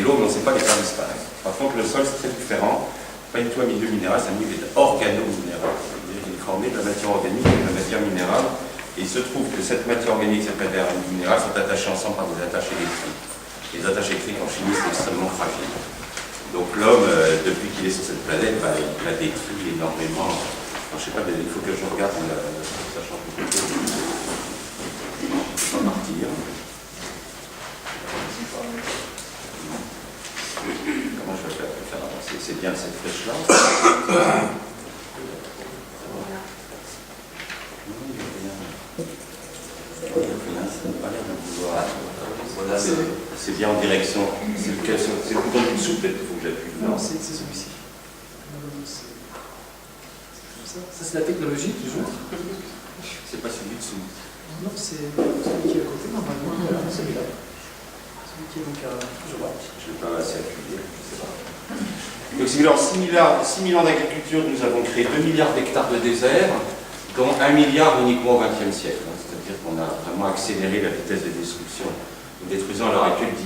et l'eau, mais on ne sait pas les faire disparaître. Par contre, le sol, c'est très différent. Pas du tout un milieu minéral, c'est un milieu organo-minéral. C'est-à-dire qu'il est formé de la matière organique et de la matière minérale. Et il se trouve que cette matière organique et cette matière minérale sont attachées ensemble par des attaches électriques. Les attaches électriques en chimie, c'est extrêmement fragile. Donc l'homme, depuis qu'il est sur cette planète, bah, il la détruit énormément. Alors, je ne sais pas, mais il faut que je regarde, ça change beaucoup. Je vais partir. Comment je vais faire avancer? C'est bien cette flèche-là. Voilà, c'est bien en direction. C'est le bouton du dessous, peut-être qu'il faut que j'appuie. Non, c'est celui-ci. Ça, c'est la technologie, toujours. C'est pas celui dessous. Non, c'est celui qui est à côté, normalement. Voilà, celui-là. Celui qui est donc à droite. Je ne vais pas assez appuyer, je ne sais pas. Donc, si vous voulez, en 6 000 ans d'agriculture, nous avons créé 2 milliards d'hectares de désert, dont 1 milliard uniquement au XXe siècle. C'est-à-dire qu'on a vraiment accéléré la vitesse de destruction. Nous détruisons à l'heure actuelle 10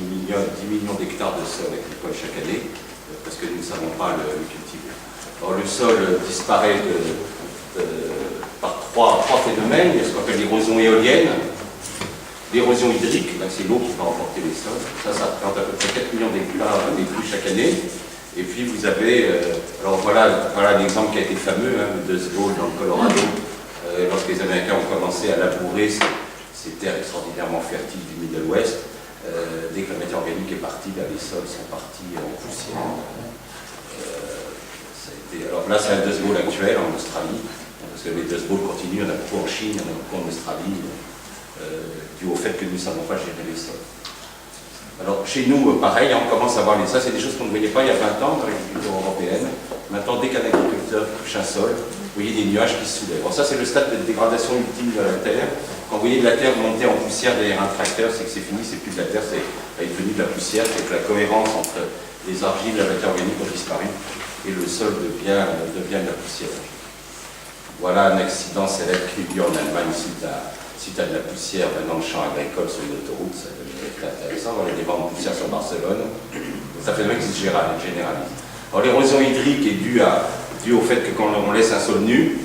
millions d'hectares de sol agricole chaque année, parce que nous ne savons pas le cultiver. Alors, le sol disparaît par trois phénomènes. Il y a ce qu'on appelle l'érosion éolienne, l'érosion hydrique, c'est l'eau qui va emporter les sols. Ça représente à peu près 4 millions d'hectares détruits chaque année. Et puis vous avez, alors voilà l'exemple qui a été fameux, de Dust Bowl dans le Colorado, lorsque les Américains ont commencé à labourer ces terres extraordinairement fertiles du Middle West. Dès que la matière organique est partie, là, les sols sont partis en poussière. Alors là, c'est un Dust Bowl actuel en Australie, parce que les Dust Bowls continuent, il y en a beaucoup en Chine, il y en a beaucoup en Australie, dû au fait que nous ne savons pas gérer les sols. Alors chez nous, pareil, on commence à voir ça, c'est des choses qu'on ne voyait pas il y a 20 ans dans l'agriculture européenne. Maintenant, dès qu'un agriculteur touche un sol, vous voyez des nuages qui se soulèvent. Alors ça, c'est le stade de dégradation ultime de la terre. Quand vous voyez de la terre monter en poussière derrière un tracteur, c'est que c'est fini, c'est plus de la terre, c'est devenu de la poussière, c'est que la cohérence entre les argiles et la matière organique ont disparu et le sol devient de la poussière. Voilà un accident célèbre qui a eu lieu en Allemagne suite à de la poussière dans le champ agricole sur une autoroute. Ça devait être intéressant. Voilà des vents de poussière sur Barcelone. Ça fait même que c'est généralise. Alors l'érosion hydrique est due au fait que quand on laisse un sol nu,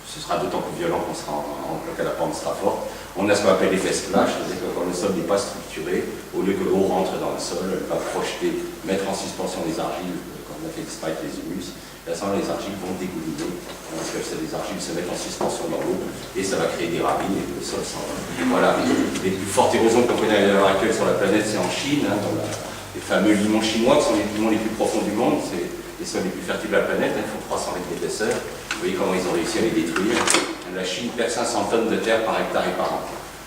ce sera d'autant plus violent que la pente sera forte. On a ce qu'on appelle l'effet splash, c'est-à-dire que quand le sol n'est pas structuré, au lieu que l'eau rentre dans le sol, elle va projeter, mettre en suspension les argiles, comme on a fait disparaître les humus. À ce moment, les argiles vont dégouliner, parce que les argiles se mettent en suspension dans l'eau, et ça va créer des ravines, et le sol s'en va. Voilà, les plus fortes érosions qu'on connaît à l'heure actuelle sur la planète, c'est en Chine, dans les fameux limons chinois, qui sont les limons les plus profonds du monde, c'est les sols les plus fertiles de la planète, ils font 300 mètres d'épaisseur. Vous voyez comment ils ont réussi à les détruire. La Chine perd 500 tonnes de terre par hectare et par an.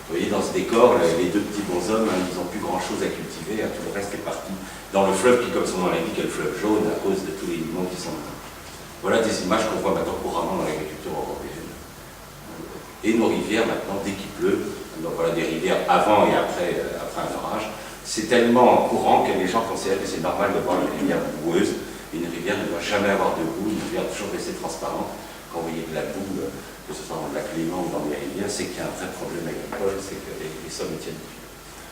Vous voyez, dans ce décor, les deux petits bonshommes, ils n'ont plus grand-chose à cultiver, tout le reste est parti dans le fleuve qui, comme son nom l'indique, est le fleuve jaune, à cause de tous les limons qui sont dedans. Voilà des images qu'on voit maintenant couramment dans l'agriculture européenne. Et nos rivières, maintenant, dès qu'il pleut, donc voilà des rivières avant et après un orage, c'est tellement courant que les gens considèrent que c'est normal de voir une rivière boueuse. Une rivière ne doit jamais avoir de boue, une rivière doit toujours rester transparente. Quand vous voyez de la boue, que ce soit dans le lac Léman ou dans les rivières, c'est qu'il y a un vrai problème agricole, c'est que les sols ne tiennent plus.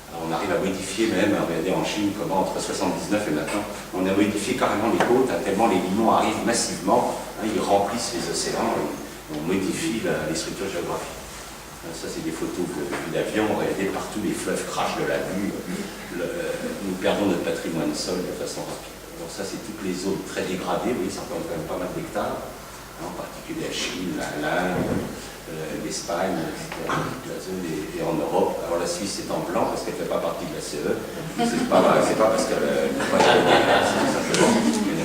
Alors on arrive à modifier même, à regarder en Chine comment entre 79 et maintenant, on a modifié carrément les côtes, tellement les limons arrivent massivement, ils remplissent les océans et on modifie les structures géographiques. Ça c'est des photos d'avion, regardez partout les fleuves crachent de la vue, nous perdons notre patrimoine sol de façon rapide. Alors ça c'est toutes les zones très dégradées, vous voyez, ça représente quand même pas mal d'hectares, en particulier la Chine, l'Inde, l'Espagne, la zone et en Europe. Alors la Suisse est en blanc parce qu'elle ne fait pas partie de la CE. C'est pas parce qu'elle ne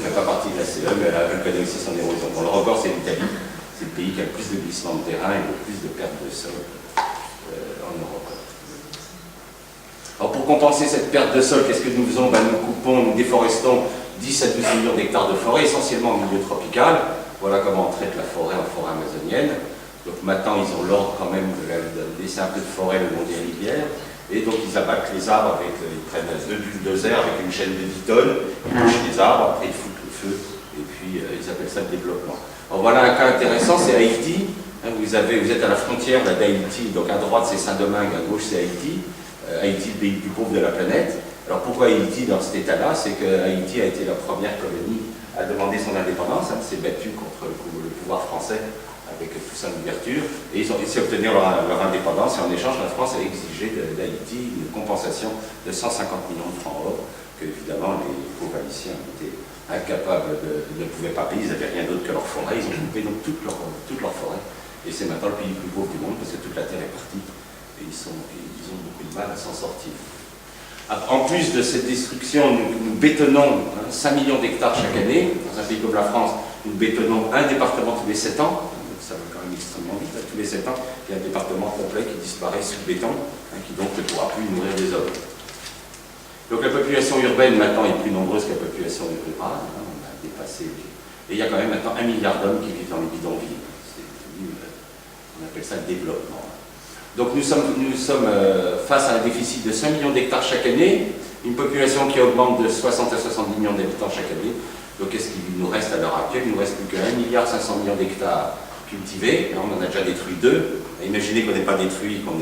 fait pas partie de la CE, mais elle connaît aussi son érosion. Bon, le record c'est l'Italie, c'est le pays qui a le plus de glissement de terrain et le plus de pertes de sol en Europe. Alors pour compenser cette perte de sol, qu'est-ce que nous faisons? Nous coupons, nous déforestons 10 à 12 millions d'hectares de forêt, essentiellement en milieu tropical. Voilà comment on traite la forêt en forêt amazonienne. Donc maintenant, ils ont l'ordre quand même de laisser un peu de forêt le long des rivières. Et donc ils abattent les arbres, ils prennent 2 bulldozers avec une chaîne de 10 tonnes, ils bouchent les arbres, après ils foutent le feu, et puis ils appellent ça le développement. Alors voilà un cas intéressant, c'est Haïti. Vous êtes à la frontière d'Haïti, donc à droite c'est Saint-Domingue, à gauche c'est Haïti. Haïti, le pays le plus pauvre de la planète. Alors pourquoi Haïti dans cet état-là? C'est que Haïti a été la première colonie à demander son indépendance, s'est battu contre le pouvoir français avec toute son ouverture, et ils ont réussi à obtenir leur indépendance, et en échange, la France a exigé d'Haïti une compensation de 150 millions de francs or, que évidemment les pauvres Haïtiens étaient incapables ne pouvaient pas payer, ils n'avaient rien d'autre que leur forêt, ils ont coupé donc toute leur forêt, et c'est maintenant le pays le plus pauvre du monde, parce que toute la terre est partie, et ils ont beaucoup de mal à s'en sortir. En plus de cette destruction, nous bétonnons 5 millions d'hectares chaque année. Dans un pays comme la France, nous bétonnons un département tous les 7 ans. Ça va quand même extrêmement vite. Tous les 7 ans, il y a un département complet qui disparaît sous le béton, qui donc ne pourra plus nourrir des hommes. Donc la population urbaine maintenant est plus nombreuse que la population rurale. On a dépassé. Et il y a quand même maintenant 1 milliard d'hommes qui vivent dans les bidonvilles. On appelle ça le développement. Donc nous sommes face à un déficit de 5 millions d'hectares chaque année, une population qui augmente de 60 à 70 millions d'habitants chaque année. Donc qu'est-ce qu'il nous reste à l'heure actuelle? Il ne nous reste plus que 1,5 milliard d'hectares cultivés. Là, on en a déjà détruit 2. Imaginez qu'on n'ait pas détruit, qu'on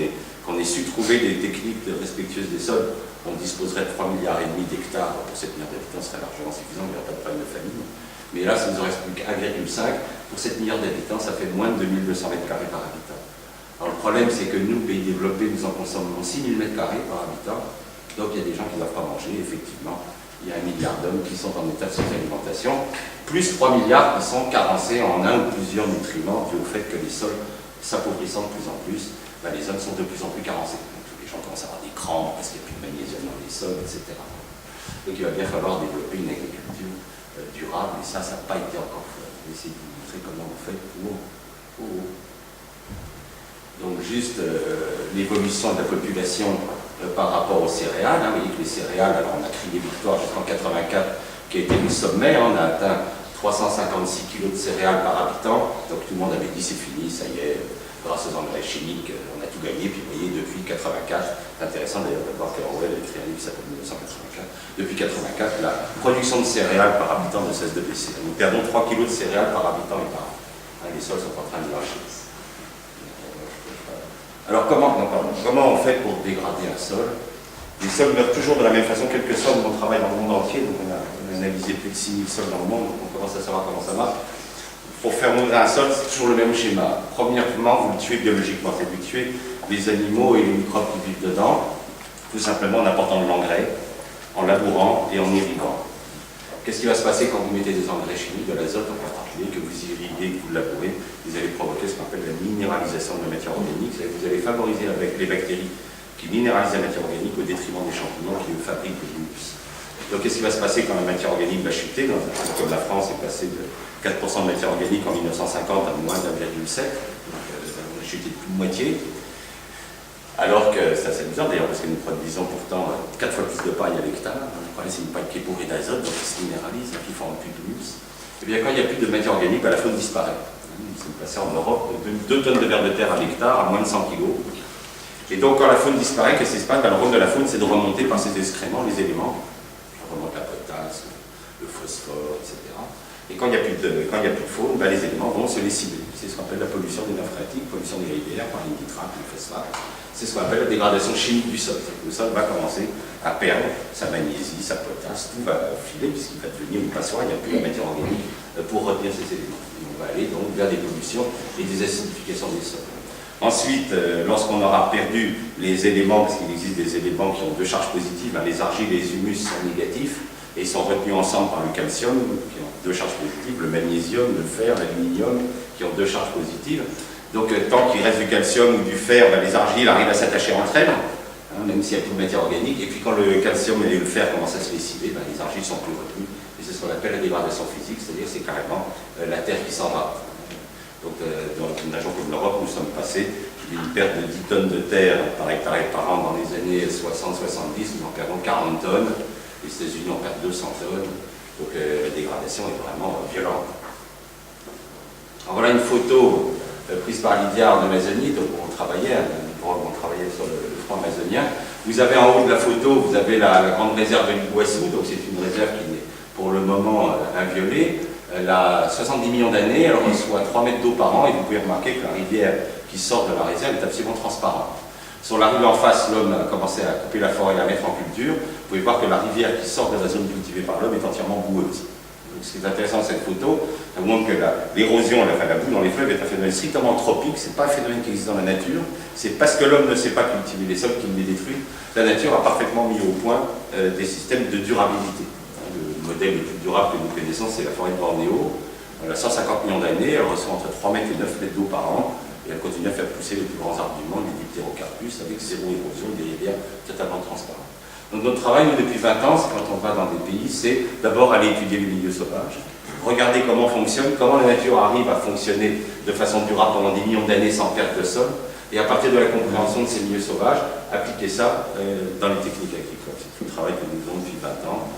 ait su trouver des techniques respectueuses des sols, on disposerait de 3,5 milliards d'hectares pour 7 milliards d'habitants, ce serait largement suffisant, il n'y aurait pas de problème de famine. Mais là, ça ne nous en reste plus qu'1,5. Pour 7 milliards d'habitants, ça fait moins de 2200 mètres carrés par habitant. Alors le problème, c'est que nous, pays développés, nous en consommons 6000 m² par habitant. Donc il y a des gens qui ne doivent pas manger, effectivement. Il y a 1 milliard d'hommes qui sont en état de sous-alimentation, plus 3 milliards qui sont carencés en un ou plusieurs nutriments dû au fait que les sols s'appauvrissant de plus en plus, les hommes sont de plus en plus carencés. Donc les gens commencent à avoir des crampes parce qu'il n'y a plus de magnésium dans les sols, etc. Donc il va bien falloir développer une agriculture durable, et ça n'a pas été encore fait. Je vais essayer de vous montrer comment on fait pour... Donc juste l'évolution de la population par rapport aux céréales. Vous voyez que les céréales, alors on a crié victoire jusqu'en 84, qui a été le sommet, on a atteint 356 kg de céréales par habitant, donc tout le monde avait dit c'est fini, ça y est, grâce aux engrais chimiques, on a tout gagné, puis vous voyez, depuis 84, c'est intéressant d'ailleurs de voir qu'Orwell a écrit un livre qui s'appelle 1984, depuis 84, la production de céréales par habitant ne cesse de baisser. Nous perdons 3 kg de céréales par habitant et par an. Les sols sont en train de lâcher. Alors comment on fait pour dégrader un sol? Les sols meurent toujours de la même façon, quel que soit mon travail dans le monde entier. Donc on a analysé plus de 6000 sols dans le monde, donc on commence à savoir comment ça marche. Pour faire mourir un sol, c'est toujours le même schéma. Premièrement, vous le tuez biologiquement, c'est-à-dire vous tuez les animaux et les microbes qui vivent dedans, tout simplement en apportant de l'engrais, en labourant et en irriguant. Qu'est-ce qui va se passer quand vous mettez des engrais chimiques, de l'azote en particulier, que vous irriguez, que vous labourez? Vous allez provoquer ce qu'on appelle la minéralisation de la matière organique, c'est-à-dire que vous allez favoriser les bactéries qui minéralisent la matière organique au détriment des champignons qui fabriquent des humus. Donc qu'est-ce qui va se passer quand la matière organique va chuter? Dans un pays comme la France est passé de 4% de matière organique en 1950 à moins d'1,7, donc on a chuté de plus de moitié. Alors que, ça c'est bizarre d'ailleurs, parce que nous produisons pourtant 4 fois plus de paille à l'hectare. Le problème c'est une paille qui est bourrée d'azote, donc qui se minéralise, qui forme plus d'humus. Et bien quand il n'y a plus de matière organique, la faune disparaît. Nous sommes passés en Europe de 2 tonnes de vers de terre à l'hectare à moins de 100 kg. Et donc quand la faune disparaît, qu'est-ce qui se passe? Le rôle de la faune c'est de remonter par ses excréments les éléments. On remonte la potasse, le phosphore, etc. Et quand il n'y a plus de faune, les éléments vont se les cibler. C'est ce qu'on appelle la pollution des nappes phréatiques, pollution des rivières par les nitrates, les phosphates. C'est ce qu'on appelle la dégradation chimique du sol. Le sol va commencer à perdre sa magnésie, sa potasse, tout va filer puisqu'il va devenir une passoire, il n'y a plus de matière organique pour retenir ces éléments. Et on va aller donc vers des pollutions et des acidifications des sols. Ensuite, lorsqu'on aura perdu les éléments, parce qu'il existe des éléments qui ont 2 charges positives, les argiles et les humus sont négatifs, et ils sont retenus ensemble par le calcium, qui ont 2 charges positives, le magnésium, le fer, l'aluminium, qui ont 2 charges positives. Donc tant qu'il reste du calcium ou du fer, les argiles arrivent à s'attacher entre elles, même s'il n'y a plus de matière organique, et puis quand le calcium et le fer commencent à se lessiver, les argiles sont plus retenues, et c'est ce qu'on appelle la dégradation physique, c'est-à-dire c'est carrément la terre qui s'en va. Donc dans une région comme l'Europe, nous sommes passés d'une perte de 10 tonnes de terre par hectare et par an dans les années 60-70, nous en perdons 40 tonnes, les États-Unis en perdent 200 tonnes, donc la dégradation est vraiment violente. Alors voilà une photo prise par Lydia en Amazonie, donc on travaillait sur le front amazonien. Vous avez en haut de la photo, vous avez la grande réserve de l'Iguassou, donc c'est une réserve qui est pour le moment inviolée. Elle a 70 millions d'années, elle reçoit 3 mètres d'eau par an, et vous pouvez remarquer que la rivière qui sort de la réserve est absolument transparente. Sur la rue en face, l'homme a commencé à couper la forêt et à mettre en culture. Vous pouvez voir que la rivière qui sort de la zone cultivée par l'homme est entièrement boueuse. Donc, ce qui est intéressant dans cette photo, ça vous montre que l'érosion, la boue dans les fleuves est un phénomène strictement tropique, ce n'est pas un phénomène qui existe dans la nature, c'est parce que l'homme ne sait pas cultiver les sols qu'il les détruit. La nature a parfaitement mis au point des systèmes de durabilité. Le modèle le plus durable que nous connaissons, c'est la forêt de Bornéo. Elle a 150 millions d'années, elle reçoit entre 3 mètres et 9 mètres d'eau par an, et elle continue à faire pousser les plus grands arbres du monde, les diptérocarpus, avec zéro érosion, des rivières totalement transparentes. Donc notre travail, nous, depuis 20 ans, quand on va dans des pays, c'est d'abord aller étudier les milieux sauvages, regarder comment fonctionne, comment la nature arrive à fonctionner de façon durable pendant des millions d'années sans perte de sol, et à partir de la compréhension de ces milieux sauvages, appliquer ça dans les techniques agricoles. C'est tout le travail que nous faisons depuis 20 ans.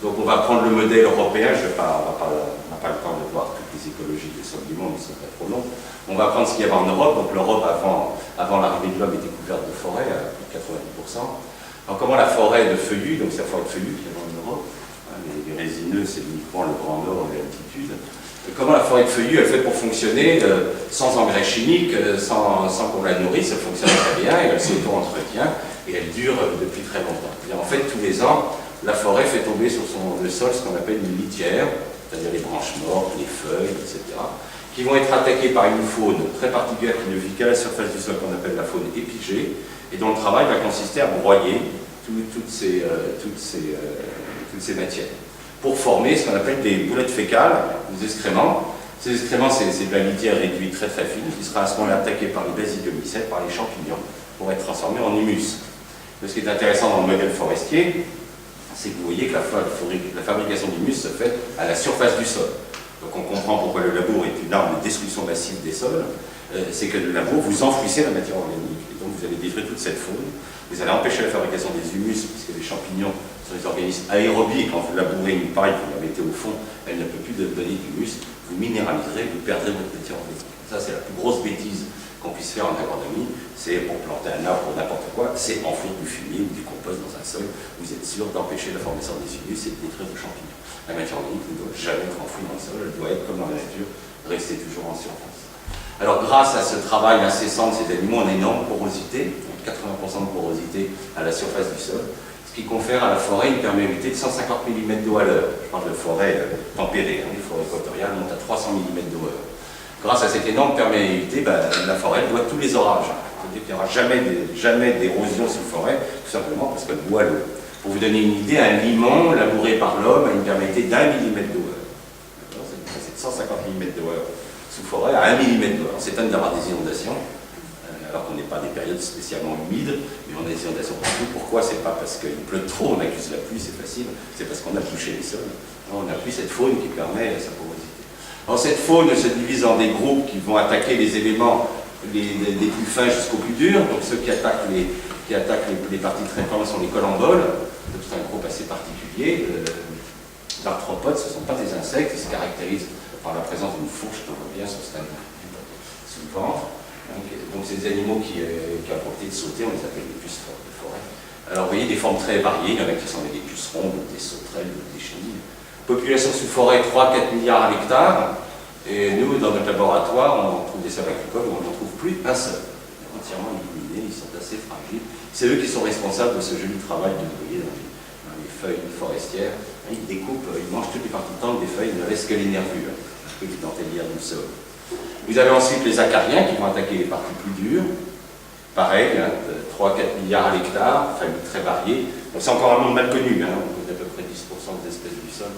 Donc on va prendre le modèle européen, on n'a pas le temps de voir toutes les écologies des sols du monde, ils sont pas trop longs. On va prendre ce qu'il y avait en Europe, donc l'Europe avant l'arrivée de l'homme était couverte de forêts à plus de 90%. Alors comment la forêt de feuillus, donc c'est la forêt de feuillus qui est en Europe, hein, les résineux c'est uniquement le Grand Nord et l'altitude, comment la forêt de feuillus elle fait pour fonctionner sans engrais chimiques, sans qu'on la nourrisse, elle fonctionne très bien, et elle s'auto-entretient, et elle dure depuis très longtemps. Et en fait, tous les ans, la forêt fait tomber sur le sol ce qu'on appelle une litière, c'est-à-dire les branches mortes, les feuilles, etc., qui vont être attaquées par une faune très particulière qui ne vit qu'à la surface du sol, qu'on appelle la faune épigée, et dont le travail va consister à broyer toutes ces matières pour former ce qu'on appelle des boulettes fécales, des excréments. Ces excréments, c'est de la litière réduite très très fine qui sera à ce moment-là attaquée par les basidiomycètes, par les champignons, pour être transformée en humus. Mais ce qui est intéressant dans le modèle forestier, c'est que vous voyez que la fabrication d'humus se fait à la surface du sol. Donc on comprend pourquoi le labour est une arme de destruction massive des sols. C'est que le labour, vous enfouissez la matière organique, et donc vous allez détruire toute cette faune. Vous allez empêcher la fabrication des humus, puisque les champignons sont des organismes aérobies, et quand vous labourez une paille, vous la mettez au fond, elle ne peut plus donner d'humus, vous minéraliserez, vous perdrez votre matière organique. Ça, c'est la plus grosse bêtise qu'on puisse faire en agronomie, c'est pour planter un arbre ou n'importe quoi, c'est enfouir du fumier ou du compost dans un sol, vous êtes sûr d'empêcher la formation des humus et de détruire vos champignons. La matière organique ne doit jamais être enfouie dans le sol, elle doit être comme dans la nature, rester toujours en surface. Alors grâce à ce travail incessant de ces animaux, on a une énorme porosité, 80% de porosité à la surface du sol, ce qui confère à la forêt une perméabilité de 150 mm d'eau à l'heure. Je parle de forêt tempérée, les forêts équatoriales montent à 300 mm d'eau à l'heure. Grâce à cette énorme perméabilité, la forêt doit tous les orages. C'est-à-dire qu'il n'y aura jamais d'érosion sous forêt, tout simplement parce qu'elle boit l'eau. Pour vous donner une idée, un limon labouré par l'homme a une perméabilité d'1 mm d'eau à l'heure. C'est de 150 mm d'eau à l'heure sous forêt à 1 mm d'eau. On s'étonne d'avoir des inondations, alors qu'on n'est pas des périodes spécialement humides, mais on a des inondations partout. Pourquoi? C'est pas parce qu'il pleut trop, on accuse la pluie, c'est facile, c'est parce qu'on a touché les sols. On n'a plus cette faune qui permet sa porosité. Alors cette faune se divise en des groupes qui vont attaquer les éléments des plus fins jusqu'aux plus durs. Donc ceux qui attaquent les parties très fines sont les collemboles. C'est un groupe assez particulier. L'arthropode, ce ne sont pas des insectes, ils se caractérisent par la présence d'une fourche qu'on voit bien sur ce sous le ventre. Donc ces animaux qui ont la propriété de sauter, on les appelle les puces de forêt. Alors vous voyez des formes très variées, il y en a qui sont des pucerons, des sauterelles, des chenilles. Population sous forêt, 3-4 milliards à l'hectare. Et nous, dans notre laboratoire, on trouve des sols agricoles où on n'en trouve plus un seul. Ils sont entièrement éliminés, ils sont assez fragiles. C'est eux qui sont responsables de ce joli travail de voyez dans les feuilles forestières. Ils découpent, ils mangent toutes les parties de tendre des feuilles, ils ne restent que les nervures, que les dentelières du sol. Vous avez ensuite les acariens qui vont attaquer les parties plus dures. Pareil, 3-4 milliards à l'hectare, famille très variée. Donc c'est encore un monde mal connu, on connaît à peu près 10% des espèces du sol.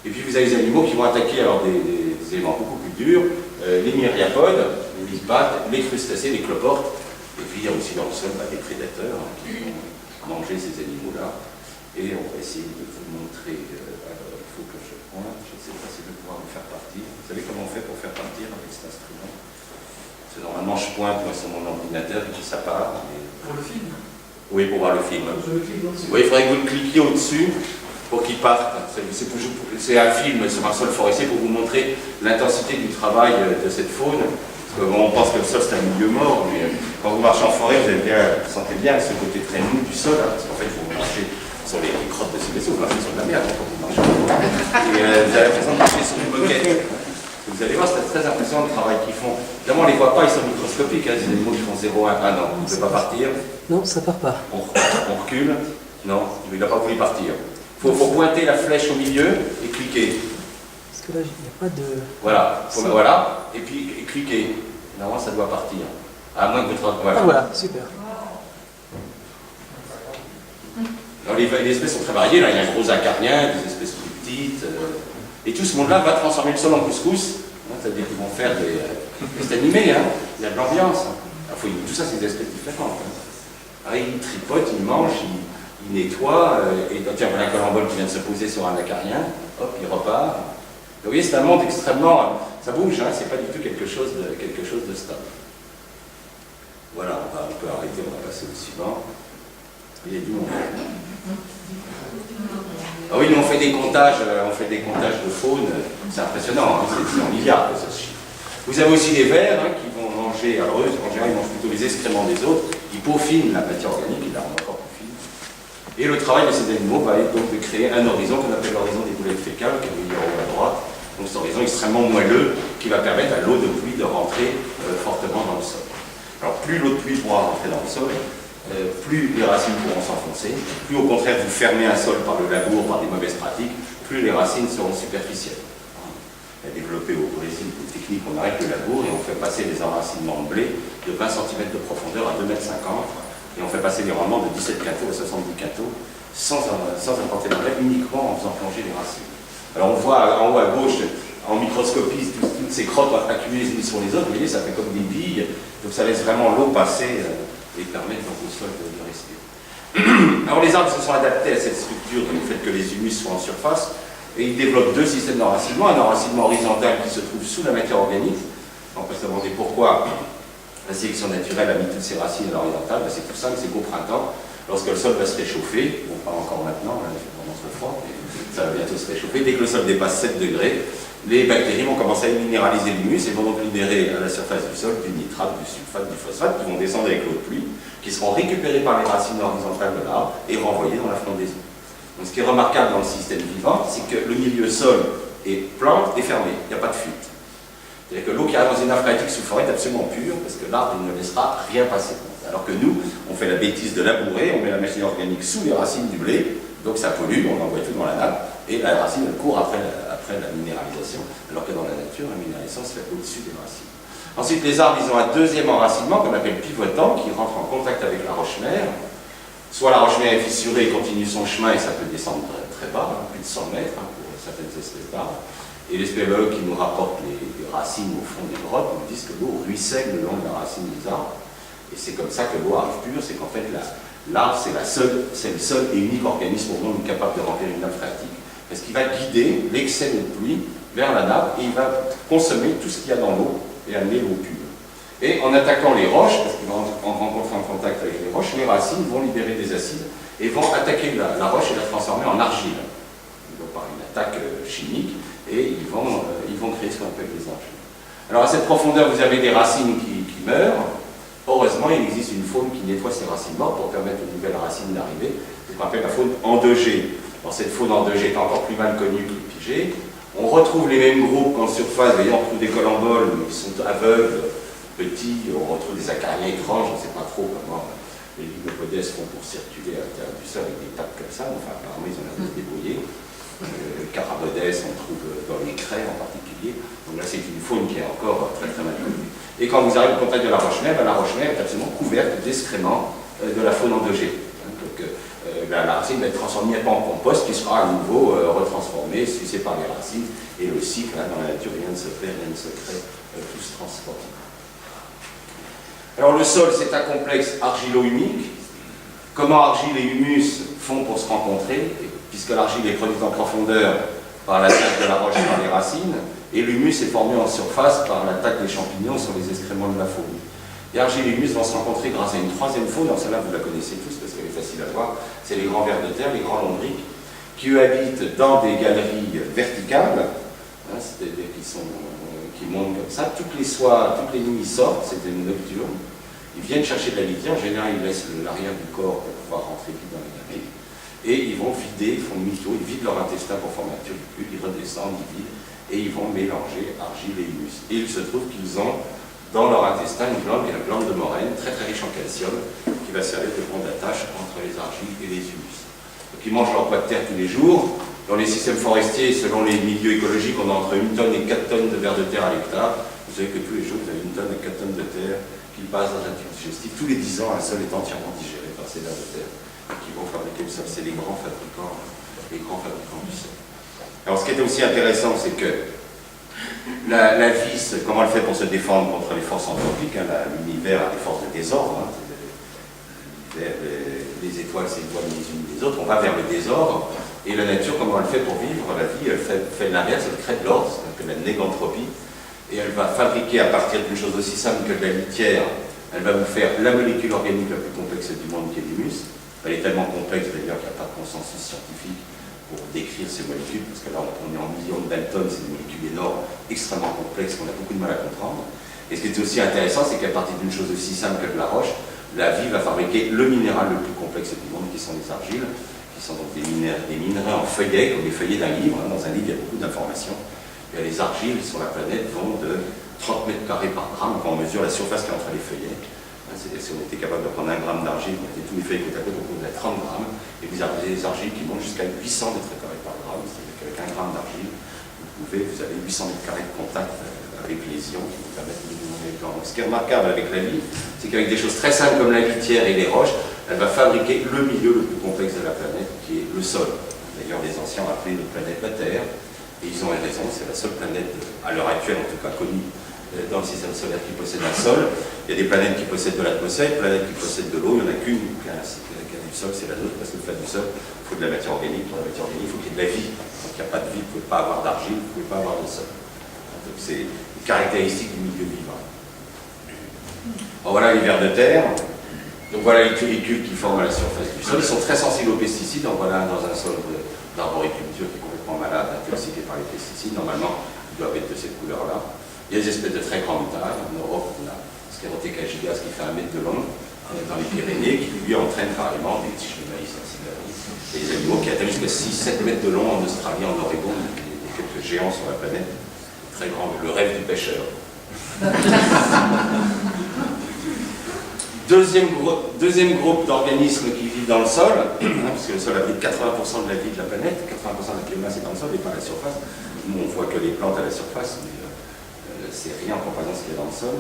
Et puis vous avez des animaux qui vont attaquer alors des éléments beaucoup plus durs, les myriapodes, les bisbates, les crustacés, les cloportes, et puis il y a aussi dans le sol des prédateurs qui vont manger ces animaux-là. Et on va essayer de vous montrer, alors il faut que je pointe, je ne sais pas si je vais pouvoir le faire partir. Vous savez comment on fait pour faire partir avec cet instrument? C'est normalement je pointe moi, sur mon ordinateur et puis ça part. Pour le film? Oui, pour voir le film. Oui, il faudrait que vous le cliquiez au-dessus pour qu'il parte. C'est un film sur un sol forestier pour vous montrer l'intensité du travail de cette faune. Parce que, bon, on pense que le sol c'est un milieu mort, mais quand vous marchez en forêt, vous sentez bien ce côté très mou du sol, parce qu'en fait, vous marchez sur les crottes de ces vaisseaux, vous marchez sur de la merde quand vous marchez. Et vous avez l'impression de marcher sur une moquette. Vous allez voir, c'est très impressionnant le travail qu'ils font. Évidemment, on ne les voit pas, ils sont microscopiques, hein, c'est des animaux qui font 0, 1, 1 an. Il ne peut pas partir. Non, ça part pas. On recule. Non, il n'a pas voulu partir. Il faut pointer la flèche au milieu et cliquer. Parce que là, il n'y a pas de... Voilà, voilà. Et puis cliquer. Normalement, ça doit partir. À moins que votre... Voilà. Ah voilà, super. Alors, les espèces sont très variées. Là, il y a un gros acarnien, des espèces plus petites. Et tout ce monde-là va transformer le sol en couscous. Hein, c'est-à-dire qu'ils vont faire des... C'est animé, hein. Il y a de l'ambiance. Tout ça, c'est des espèces différentes. Hein. Alors, ils tripotent, ils mangent, ils nettoient. Et tiens, voilà un colambole qui vient de se poser sur un acarien. Hop, il repart. Vous voyez, c'est un monde extrêmement... Ça bouge, hein, c'est pas du tout quelque chose de stable. Voilà, on peut arrêter, on va passer au suivant. Il y a du monde. Ah oui, nous on fait des comptages de faune, c'est impressionnant, hein, c'est en milliards que ça se chiffre. Vous avez aussi des vers hein, qui vont manger, alors eux, en général, ils mangent plutôt les excréments des autres, ils peaufinent la matière organique, ils la rendent encore plus fine. Et le travail de ces animaux va être donc de créer un horizon qu'on appelle l'horizon des boulettes fécales, qui est en haut à droite. Donc cet horizon extrêmement moelleux qui va permettre à l'eau de pluie de rentrer fortement dans le sol. Alors plus l'eau de pluie pourra rentrer dans le sol, plus les racines pourront s'enfoncer, plus au contraire vous fermez un sol par le labour, par des mauvaises pratiques, plus les racines seront superficielles. On a développé au Brésil une technique, on arrête le labour et on fait passer les enracinements de blé de 20 cm de profondeur à 2,50 m et on fait passer les rendements de 17 quintaux à 70 quintaux sans apporter d'engrais, uniquement en faisant plonger les racines. Alors on voit en haut à gauche, en microscopie, toutes ces crottes accumulées les unes sur les autres, vous voyez, ça fait comme des billes, donc ça laisse vraiment l'eau passer et permettre donc au sol de rester. Alors les arbres se sont adaptés à cette structure, du fait que les humus soient en surface, et ils développent deux systèmes d'enracinement, un enracinement horizontal qui se trouve sous la matière organique. On peut se demander pourquoi la sélection naturelle a mis toutes ces racines à l'horizontale. C'est tout simple, c'est qu'au printemps, lorsque le sol va se réchauffer, bon pas encore maintenant, là il fait vraiment trop froid, mais ça va bientôt se réchauffer, dès que le sol dépasse 7 degrés, les bactéries vont commencer à minéraliser l'humus et vont donc libérer à la surface du sol du nitrate, du sulfate, du phosphate qui vont descendre avec l'eau de pluie, qui seront récupérés par les racines horizontales de l'arbre et renvoyés dans la frondaison. Donc ce qui est remarquable dans le système vivant, c'est que le milieu sol et plante est fermé, il n'y a pas de fuite. C'est-à-dire que l'eau qui arrive dans une nappe phréatique sous forêt est absolument pure parce que l'arbre ne laissera rien passer. Alors que nous, on fait la bêtise de labourer, on met la machine organique sous les racines du blé, donc ça pollue, on envoie tout dans la nappe, et la racine elle court après la minéralisation, alors que dans la nature, la minéralisation se fait au-dessus des racines. Ensuite, les arbres, ils ont un deuxième enracinement qu'on appelle pivotant, qui rentre en contact avec la roche-mère. Soit la roche-mère est fissurée et continue son chemin, et ça peut descendre très bas, hein, plus de 100 mètres pour certaines espèces d'arbres. Et les spéléologues qui nous rapportent les racines au fond des grottes nous disent que l'eau ruisselle le long de la racine des arbres. Et c'est comme ça que l'eau arrive pure, c'est qu'en fait l'arbre c'est le seul et unique organisme au monde capable de remplir une nappe phréatique. Parce qu'il va guider l'excès de pluie vers la nappe et il va consommer tout ce qu'il y a dans l'eau et amener l'eau pure. Et en attaquant les roches, parce qu'il va en rencontrer en contact avec les roches, les racines vont libérer des acides et vont attaquer la roche et la transformer en argile. Donc par une attaque chimique, et ils vont créer ce qu'on appelle des argiles. Alors à cette profondeur, vous avez des racines qui meurent. Heureusement, il existe une faune qui nettoie ces racines mortes pour permettre aux nouvelles racines d'arriver. C'est ce qu'on appelle la faune endogée. Alors cette faune endogée est encore plus mal connue que les pygées. On retrouve les mêmes groupes qu'en surface. Vous voyez, on retrouve des colamboles qui sont aveugles, petits. On retrouve des acariens étranges. On ne sait pas trop comment les lignopodes font pour circuler à l'intérieur du sol avec des tapes comme ça. Enfin, apparemment, ils ont l'air de se débrouiller. Carabodes, on trouve dans les craies en particulier. Donc là, c'est une faune qui est encore très très mal connue. Et quand vous arrivez au contact de la roche-mère, la roche-mère est absolument couverte d'excréments de la faune endogée. Donc la racine va être transformée en compost qui sera à nouveau retransformé, sucé par les racines. Et le cycle, hein, dans la nature, rien ne se perd, rien ne se crée, tout se transforme. Alors le sol, c'est un complexe argilo-humique. Comment argile et humus font pour se rencontrer, puisque l'argile est produite en profondeur par l'attaque de la roche par les racines, et l'humus est formé en surface par l'attaque des champignons sur les excréments de la faune. Et argile et humus vont se rencontrer grâce à une troisième faune, alors celle-là vous la connaissez tous parce qu'elle est facile à voir, c'est les grands vers de terre, les grands lombriques, qui eux habitent dans des galeries verticales, hein, qui montent comme ça, toutes les soirs, toutes les nuits ils sortent, c'est une nocturne, ils viennent chercher de la litière, en général ils laissent l'arrière du corps pour pouvoir rentrer vite dans les galeries. Et ils vont vider, ils font demi-tour, ils vident leur intestin pour former un turicule, ils redescendent, ils vident, et ils vont mélanger argile et humus. Et il se trouve qu'ils ont dans leur intestin une glande qui est la glande de Morène, très très riche en calcium, qui va servir de pont d'attache entre les argiles et les humus. Donc ils mangent leur poids de terre tous les jours. Dans les systèmes forestiers, selon les milieux écologiques, on a entre 1 tonne et 4 tonnes de vers de terre à l'hectare. Vous savez que tous les jours, vous avez 1 tonne et 4 tonnes de terre qui passent dans un tube digestif. Tous les 10 ans, un sol est entièrement digéré par ces vers de terre qui vont fabriquer le sol. C'est les grands fabricants du sol. Alors ce qui était aussi intéressant, c'est que la vis, comment elle fait pour se défendre contre les forces anthropiques, hein, l'univers a des forces de désordre, hein, les étoiles s'éloignent les unes des autres, on va vers le désordre, et la nature, comment elle fait pour vivre? La vie, elle fait l'inverse, elle crée de l'ordre, ce qu'on appelle la négantropie, et elle va fabriquer à partir d'une chose aussi simple que de la litière, elle va vous faire la molécule organique la plus complexe du monde qui est l'humus. Elle est tellement complexe d'ailleurs qu'il n'y a pas de consensus scientifique pour décrire ces molécules, parce que là on est en millions de Dalton, c'est des molécules énormes, extrêmement complexes, qu'on a beaucoup de mal à comprendre. Et ce qui est aussi intéressant, c'est qu'à partir d'une chose aussi simple que de la roche, la vie va fabriquer le minéral le plus complexe du monde, qui sont les argiles, qui sont donc des minerais en feuillet, comme les feuillets d'un livre. Dans un livre, il y a beaucoup d'informations. Et les argiles sur la planète vont de 30 mètres carrés par gramme, quand on mesure la surface qui est entre les feuillets. Si on était capable de prendre 1 gramme d'argile, vous mettez tous les feuilles côte à côte, on peut 30 grammes, et vous avez des argiles qui montent jusqu'à 800 mètres carrés par gramme, c'est-à-dire qu'avec 1 gramme d'argile, vous avez 800 mètres carrés de contact avec les ions qui vous permettent de diminuer le temps. Donc ce qui est remarquable avec la vie, c'est qu'avec des choses très simples comme la litière et les roches, elle va fabriquer le milieu le plus complexe de la planète, qui est le sol. D'ailleurs, les anciens appelaient notre planète la Terre, et ils ont raison, c'est la seule planète, à l'heure actuelle en tout cas connue, dans le système solaire qui possède un sol. Il y a des planètes qui possèdent de l'atmosphère, des planètes qui possèdent de l'eau, il n'y en a qu'une qui a du sol, c'est la nôtre, parce que le fait du sol, il faut de la matière organique, pour la matière organique, il faut qu'il y ait de la vie. Donc il n'y a pas de vie, vous ne pouvez pas avoir d'argile, vous ne pouvez pas avoir de sol. Donc c'est une caractéristique du milieu vivant. Alors voilà les vers de terre, donc voilà les tubercules qui forment à la surface du sol, ils sont très sensibles aux pesticides, donc voilà dans un sol d'arboriculture qui est complètement malade, intoxiqué par les pesticides, normalement ils doivent être de cette couleur-là. Il y a des espèces de très grandes tailles. En Europe, on a Sclerotheca gigas qui fait 1 mètre de long, dans les Pyrénées, qui lui entraîne carrément des tiges de maïs en Sibérie. Et des animaux qui atteignent jusqu'à 6-7 mètres de long en Australie, en Oregon, il y a quelques géants sur la planète, très grands, le rêve du pêcheur. Deuxième groupe d'organismes qui vivent dans le sol, parce que le sol abrite 80% de la vie de la planète, 80% de la biomasse est dans le sol et pas à la surface. Nous, on voit que les plantes à la surface, mais c'est rien en comparaison de ce qu'il y a dans le sol.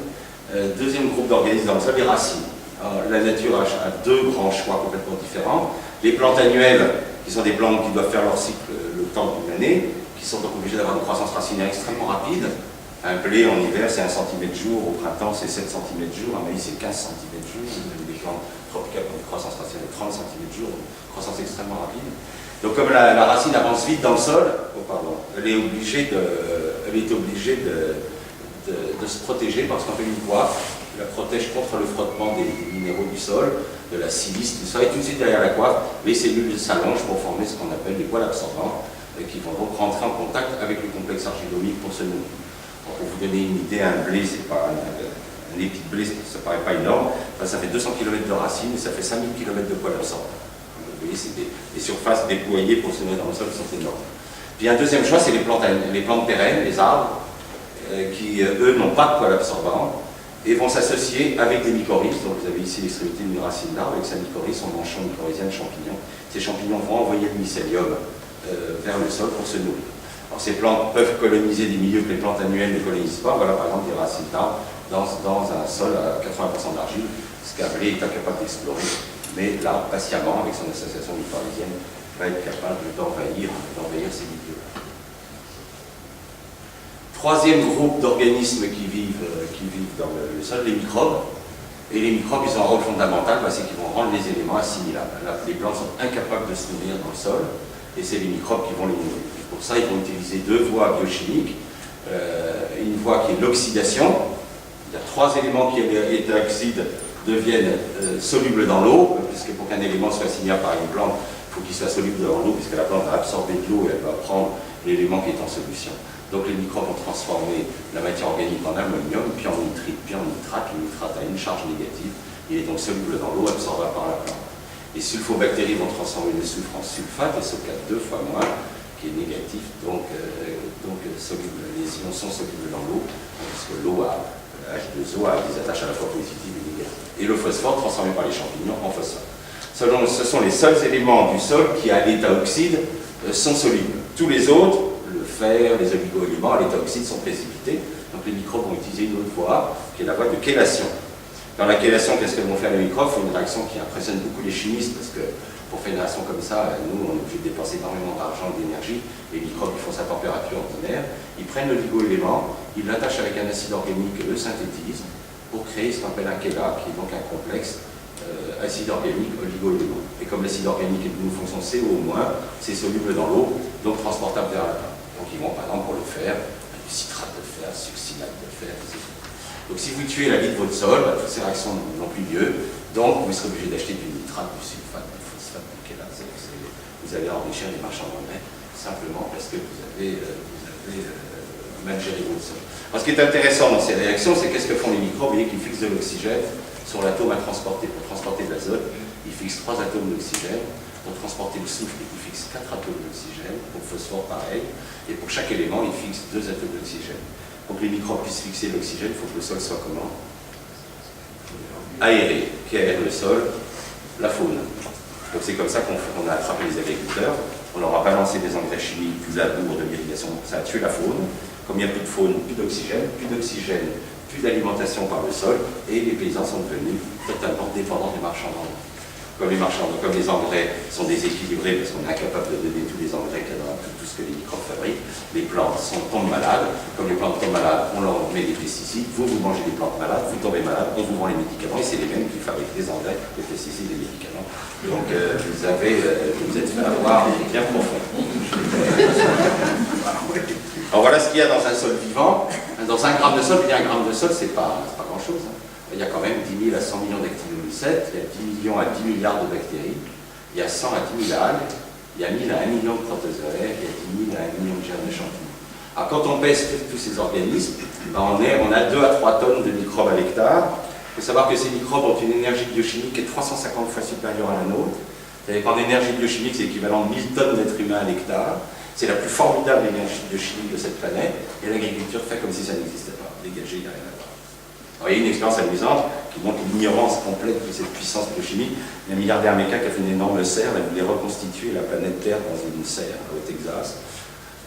Deuxième groupe d'organismes dans le sol, les racines. Alors, la nature a 2 grands choix complètement différents. Les plantes annuelles, qui sont des plantes qui doivent faire leur cycle le temps d'une année, qui sont donc obligées d'avoir une croissance racinaire extrêmement rapide. Un blé en hiver, c'est 1 cm jour, au printemps, c'est 7 cm jour, un maïs, c'est 15 cm jour. Vous avez des plantes tropicales qui ont une croissance racinaire de 30 cm jour, une croissance extrêmement rapide. Donc comme la racine avance vite dans le sol, elle est obligée de se protéger parce qu'on fait une coiffe, la protège contre le frottement des minéraux du sol, de la silice, tout ça, et tout de suite derrière la coiffe, les cellules s'allongent pour former ce qu'on appelle des poils absorbants, qui vont donc rentrer en contact avec le complexe argilomique pour se nourrir. Pour vous donner une idée, un blé, c'est pas un épi de blé, ça ne paraît pas énorme, enfin, ça fait 200 km de racines et ça fait 5000 km de poils absorbants. Vous voyez, c'est des surfaces déployées pour se nourrir dans le sol qui sont énormes. Puis un deuxième choix, c'est les plantes pérennes, les arbres, qui, eux, n'ont pas de poils absorbants et vont s'associer avec des mycorhizes. Donc vous avez ici l'extrémité d'une racine d'arbre avec sa mycorhize, son manchon mycorhizien de champignons. Ces champignons vont envoyer le mycélium vers le sol pour se nourrir. Alors ces plantes peuvent coloniser des milieux que les plantes annuelles ne colonisent pas. Voilà par exemple des racines d'arbres dans un sol à 80% d'argile, ce qu'un blé est incapable d'explorer. Mais l'arbre, patiemment, avec son association mycorhizienne, va être capable d'envahir ces milieux. Troisième groupe d'organismes qui vivent dans le sol, les microbes. Et les microbes, ils ont un rôle fondamental, c'est qu'ils vont rendre les éléments assimilables. Les plantes sont incapables de se nourrir dans le sol, et c'est les microbes qui vont les nourrir. Et pour ça, ils vont utiliser 2 voies biochimiques. Une voie qui est l'oxydation. Il y a 3 éléments qui oxydent deviennent solubles dans l'eau, puisque pour qu'un élément soit assimilable par une plante, il faut qu'il soit soluble dans l'eau, puisque la plante va absorber de l'eau et elle va prendre l'élément qui est en solution. Donc les microbes vont transformer la matière organique en ammonium, puis en nitrite, puis en nitrate. Le nitrate a une charge négative, il est donc soluble dans l'eau, absorbable par la plante. Les sulfobactéries vont transformer le soufre en sulfate, et SO4 2 fois moins, qui est négatif, donc soluble. Les ions sont solubles dans l'eau, parce que l'eau H2O a des attaches à la fois positives et négatives. Et le phosphore transformé par les champignons en phosphore. Ce sont les seuls éléments du sol qui, à l'état oxyde, sont solubles. Tous les autres, le fer, les oligo-éléments, à l'état oxyde, sont précipités. Donc les microbes vont utiliser une autre voie, qui est la voie de chélation. Dans la chélation, qu'est-ce que vont faire les microbes? C'est une réaction qui impressionne beaucoup les chimistes, parce que pour faire une réaction comme ça, nous, on est obligé de dépenser énormément d'argent et d'énergie. Les microbes, ils font sa température ordinaire. Ils prennent l'oligo-élément, ils l'attachent avec un acide organique et le synthétisent pour créer ce qu'on appelle un chéla, qui est donc un complexe acide organique oligo-élément. Et comme l'acide organique est d'une fonction CO-, c'est soluble dans l'eau, donc transportable vers la plante. Donc ils vont, par exemple, pour le fer, du citrate de fer, succinate de fer, etc. Donc si vous tuez la vie de votre sol, toutes ces réactions n'ont plus lieu, donc vous serez obligé d'acheter du nitrate, du sulfate, du phosphate, du chélase. Vous allez enrichir les marchands d'engrais, simplement parce que vous avez mal géré votre sol. Alors, ce qui est intéressant dans ces réactions, c'est qu'est-ce que font les microbes? Vous voyez qu'ils fixent de l'oxygène sur l'atome à transporter. Pour transporter de l'azote, ils fixent 3 atomes d'oxygène. Pour transporter le soufre, ils fixent 4 atomes d'oxygène. Pour le phosphore, pareil. Et pour chaque élément, ils fixent 2 atomes d'oxygène. Pour que les microbes puissent fixer l'oxygène, il faut que le sol soit comment? Aéré. Qui aère le sol? La faune. Donc c'est comme ça qu'on a attrapé les agriculteurs. On leur a balancé des engrais chimiques, du labour, de l'irrigation. Ça a tué la faune. Comme il n'y a plus de faune, plus d'oxygène, plus d'alimentation par le sol, et les paysans sont devenus totalement dépendants des marchands d'engrais. Comme les engrais sont déséquilibrés, parce qu'on est incapable de donner tous les engrais qu'il y a dans tout ce que les microbes fabriquent, les plantes tombent malades. Comme les plantes tombent malades, on leur met des pesticides, vous mangez des plantes malades, vous tombez malade, on vous vend les médicaments, et c'est les mêmes qui fabriquent les engrais, les pesticides et les médicaments. Donc vous êtes fait avoir bien profond. Alors voilà ce qu'il y a dans un sol vivant. Dans un gramme de sol, un gramme de sol, c'est pas grand-chose. Il y a quand même 10 000 à 100 millions d'actinomycètes, il y a 10 millions à 10 milliards de bactéries, il y a 100 à 10 000 algues, il y a 1000 à 1 million de protozoaires, il y a 10 000 à 1 million de germes de champignons. Alors quand on pèse tous ces organismes, on a 2 à 3 tonnes de microbes à l'hectare. Il faut savoir que ces microbes ont une énergie biochimique qui est 350 fois supérieure à la nôtre. C'est-à-dire qu'en énergie biochimique, c'est équivalent de 1000 tonnes d'êtres humains à l'hectare. C'est la plus formidable énergie biochimique de cette planète, et l'agriculture fait comme si ça n'existait pas. Dégagé, il n'y a rien à voir. Alors, il y a une expérience amusante qui montre l'ignorance complète de cette puissance biochimique. Il y a un milliardaire américain qui a fait une énorme serre, il voulait reconstituer la planète Terre dans une serre au Texas.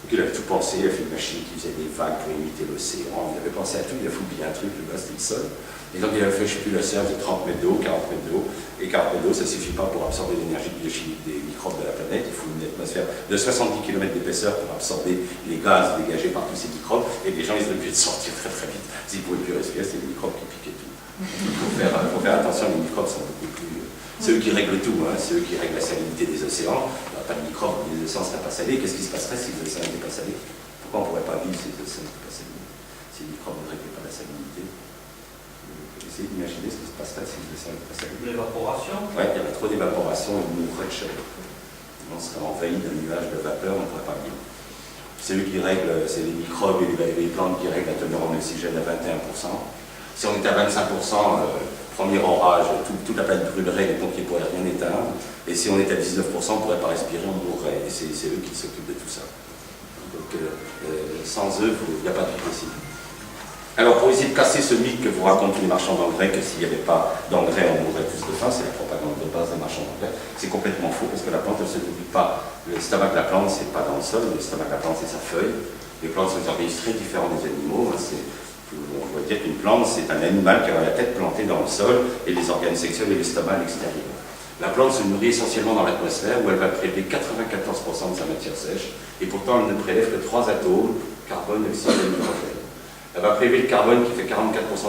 Donc il a tout pensé, il a fait une machine qui faisait des vagues pour imiter l'océan, il avait pensé à tout, il a oublié un truc, le bas c'était le sol. Et donc il a fait, je ne sais plus, la serre de 30 mètres d'eau, 40 mètres d'eau, et 40 mètres d'eau, ça ne suffit pas pour absorber l'énergie biochimique des microbes de la planète. Il faut une atmosphère de 70 km d'épaisseur pour absorber les gaz dégagés par tous ces microbes, et les gens ils ont obligé de sortir très très vite. S'ils ne pouvaient plus respirer, c'est les microbes qui piquaient tout. Il faut faire attention, les microbes sont beaucoup plus... C'est eux qui règlent tout, hein, c'est eux qui règlent la salinité des océans. Il n'y a pas de microbes, les océans ne seraient pas salés. Qu'est-ce qui se passerait si les océans n'étaient pas salés? Pourquoi on ne pourrait pas vivre si les océans n'étaient pas salés? Si les microbes ne réglaient pas la salinité. Essayez d'imaginer ce qui se passerait si les océans n'étaient pas salés. L'évaporation? Oui, il y aurait trop d'évaporation et on mourrait de chaleur. On serait envahi d'un nuage de vapeur, on ne pourrait pas vivre. C'est eux qui règlent, c'est les microbes et les plantes qui règlent la teneur en oxygène à 21%. Si on était à 25%, premier orage, toute la planète brûlerait, les pompiers ne pourraient rien éteindre. Et si on était à 19%, on ne pourrait pas respirer, on mourrait. Et c'est eux qui s'occupent de tout ça. Donc sans eux, il n'y a pas de vie possible. Alors pour essayer de casser ce mythe que vous racontent les marchands d'engrais, que s'il n'y avait pas d'engrais, on mourrait tous de faim, c'est la propagande de base des marchands d'engrais. C'est complètement faux, parce que la plante, elle ne se nourrit pas. Le stomac de la plante, c'est pas dans le sol, le stomac de la plante, c'est sa feuille. Les plantes sont des organismes très différents des animaux. Hein, on va dire qu'une plante, c'est un animal qui a la tête plantée dans le sol et les organes sexuels et l'estomac à l'extérieur. La plante se nourrit essentiellement dans l'atmosphère où elle va prélever 94% de sa matière sèche et pourtant elle ne prélève que 3 atomes, carbone, oxygène et hydrogène. Elle va prélever le carbone qui fait 44%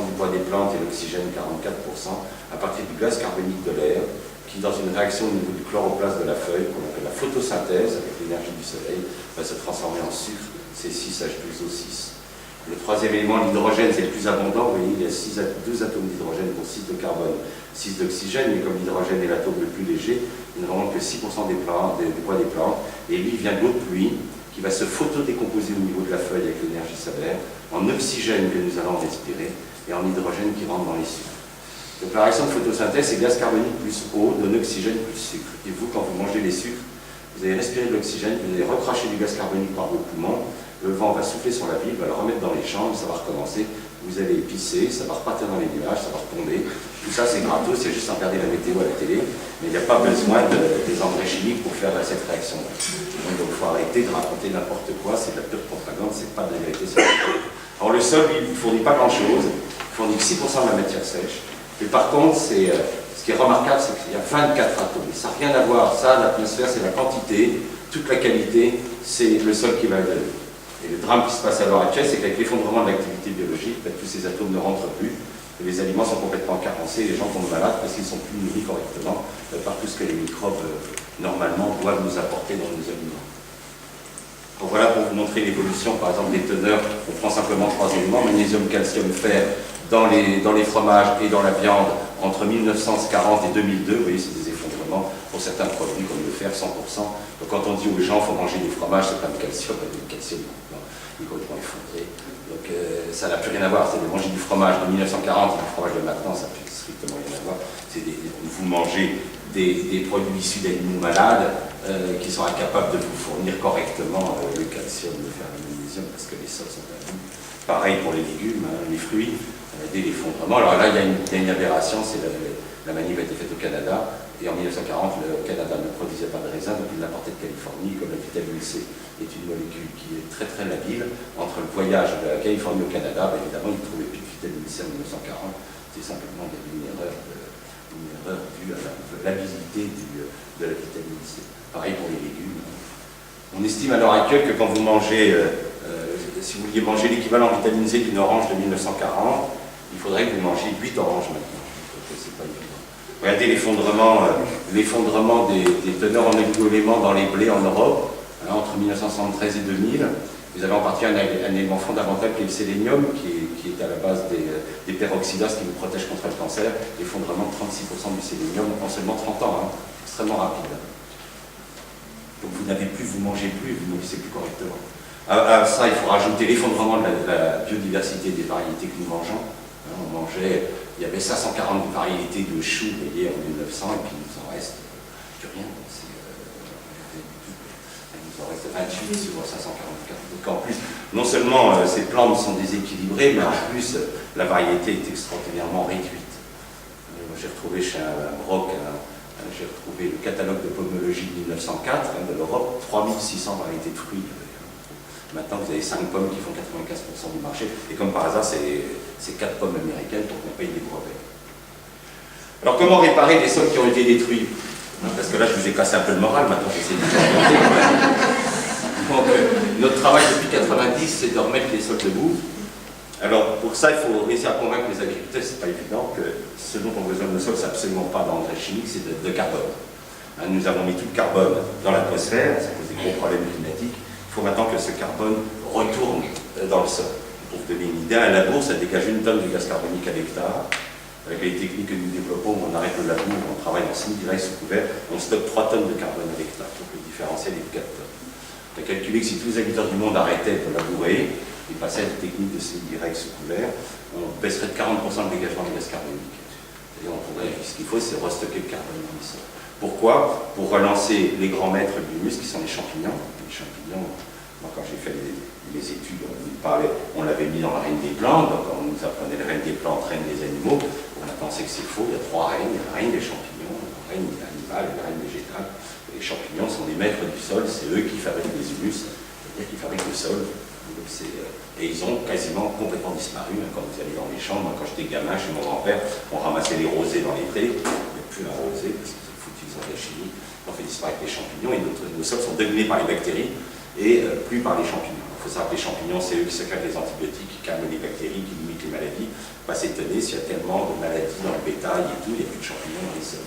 du poids des plantes et l'oxygène 44% à partir du gaz carbonique de l'air qui, dans une réaction au niveau du chloroplaste de la feuille, qu'on appelle la photosynthèse avec l'énergie du soleil, va se transformer en sucre, C6H12O6. Le troisième élément, l'hydrogène, c'est le plus abondant. Vous voyez, il y a 2 atomes d'hydrogène pour 6 de carbone, 6 d'oxygène, mais comme l'hydrogène est l'atome le plus léger, il ne remonte que 6% du poids des plantes. Et lui, il vient de l'eau de pluie, qui va se photodécomposer au niveau de la feuille avec l'énergie solaire, en oxygène que nous allons respirer, et en hydrogène qui rentre dans les sucres. Donc la réaction de photosynthèse, c'est gaz carbonique plus eau, donne oxygène plus sucre. Et vous, quand vous mangez les sucres, vous allez respirer de l'oxygène, vous allez recracher du gaz carbonique par vos poumons, le vent va souffler sur la ville, va le remettre dans les chambres, ça va recommencer, vous allez pisser, ça va repartir dans les nuages, ça va retomber. Tout ça c'est gratos, c'est juste à regarder la météo à la télé, mais il n'y a pas besoin des engrais chimiques pour faire cette réaction. Donc il faut arrêter de raconter n'importe quoi, c'est de la pure propagande, c'est pas de la vérité scientifique. Alors le sol, lui, il ne fournit pas grand-chose, il fournit 6% de la matière sèche, mais par contre, ce qui est remarquable, c'est qu'il y a 24 atomes. Ça n'a rien à voir, ça, l'atmosphère, c'est la quantité, toute la qualité, c'est le sol qui va évaluer. Et le drame qui se passe à l'heure actuelle, c'est qu'avec l'effondrement de l'activité biologique, tous ces atomes ne rentrent plus, les aliments sont complètement carencés, les gens tombent malades parce qu'ils ne sont plus nourris correctement par tout ce que les microbes, normalement, doivent nous apporter dans nos aliments. Donc voilà pour vous montrer l'évolution, par exemple, des teneurs. On prend simplement 3 éléments, magnésium, calcium, fer, dans les fromages et dans la viande, entre 1940 et 2002, vous voyez, c'est des effondrements pour certains produits comme le fer, 100%. Donc quand on dit aux gens qu'il faut manger des fromages, c'est pas du calcium, il est complètement effondré. Donc ça n'a plus rien à voir, c'est de manger du fromage de 1940 et du fromage de maintenant, ça n'a plus strictement rien à voir. Vous mangez des produits issus d'animaux malades qui sont incapables de vous fournir correctement le calcium, le fer, le magnésium, parce que les sols sont abîmés. Pareil pour les légumes, les fruits, dès l'effondrement. Alors là, il y a une aberration, c'est la manip a été faite au Canada, et en 1940, le Canada ne produisait pas de raisin, donc il l'apportait de Californie, comme la vitamine C est une molécule qui est très très labile. Entre le voyage de la Californie au Canada, évidemment, il ne trouvait plus de vitamine C en 1940, c'est simplement une erreur due à la labilité de la vitamine C. Pareil pour les légumes. On estime à l'heure actuelle que quand vous mangez, si vous vouliez manger l'équivalent en vitamine C d'une orange de 1940, il faudrait que vous mangiez 8 oranges maintenant. C'est pas évident. Regardez l'effondrement des teneurs en oligo-éléments dans les blés en Europe, entre 1973 et 2000. Vous avez en partie un élément fondamental qui est le sélénium, qui est à la base des peroxydases qui vous protègent contre le cancer. L'effondrement de 36% du sélénium en seulement 30 ans, extrêmement rapide. Donc vous n'avez plus, vous ne mangez plus, vous ne nourrissez plus correctement. À ça, il faut rajouter l'effondrement de la biodiversité des variétés que nous mangeons. On mangeait, il y avait 540 variétés de choux, vous voyez, en 1900, et puis il nous en reste plus rien. Il nous en reste 28 sur 544. Donc en plus, non seulement ces plantes sont déséquilibrées, mais en plus, la variété est extraordinairement réduite. J'ai retrouvé chez un Broc, j'ai retrouvé le catalogue de pomologie de 1904 de l'Europe, 3600 variétés de fruits. Maintenant, vous avez 5 pommes qui font 95% du marché. Et comme par hasard, c'est 4 pommes américaines pour qu'on paye des brevets. Alors, comment réparer les sols qui ont été détruits? Parce que là, je vous ai cassé un peu le moral, maintenant j'essaie de vous raconter. Donc, notre travail depuis 90, c'est de remettre les sols debout. Alors, pour ça, il faut réussir à convaincre les agriculteurs, c'est pas évident, que ce dont on a besoin de sol, c'est absolument pas d'engrais chimiques, c'est de carbone. Nous avons mis tout le carbone dans l'atmosphère, ça cause des gros problèmes climatiques. Il faut maintenant que ce carbone retourne dans le sol. Pour vous donner une idée, un labour, ça dégage 1 tonne de gaz carbonique à l'hectare. Avec les techniques que nous développons, on arrête le labour, on travaille en semi-direct sous couvert, on stocke 3 tonnes de carbone à l'hectare. Donc le différentiel est de 4 tonnes. On a calculé que si tous les agriculteurs du monde arrêtaient de labourer et passaient à des techniques de semi-direct sous couvert, on baisserait de 40% le dégagement de gaz carbonique. Et on pourrait, ce qu'il faut, c'est restocker le carbone dans le sol. Pourquoi? Pour relancer les grands maîtres du humus, qui sont les champignons. Les champignons, moi quand j'ai fait les études, on l'avait mis dans la reine des plantes, donc on nous apprenait la reine des plantes, reine des animaux. On a pensé que c'est faux, il y a 3 reines, il y a la reine des champignons, la reine animale et la reine végétale. Les champignons sont les maîtres du sol, c'est eux qui fabriquent les humus, c'est-à-dire qui fabriquent le sol. Donc et ils ont quasiment complètement disparu. Quand vous allez dans les champs, moi, quand j'étais gamin chez mon grand-père, on ramassait les rosés dans les prés, il n'y a plus un rosé parce qu'ils ont foutu les engrais chimiques, on fait disparaître les champignons et nos sols sont dominés par les bactéries et plus par les champignons. Il faut savoir que les champignons, c'est eux qui sécrètent les antibiotiques, qui calment les bactéries, qui limitent les maladies. Pas s'étonner s'il y a tellement de maladies dans le bétail et tout, il n'y a plus de champignons dans les sols.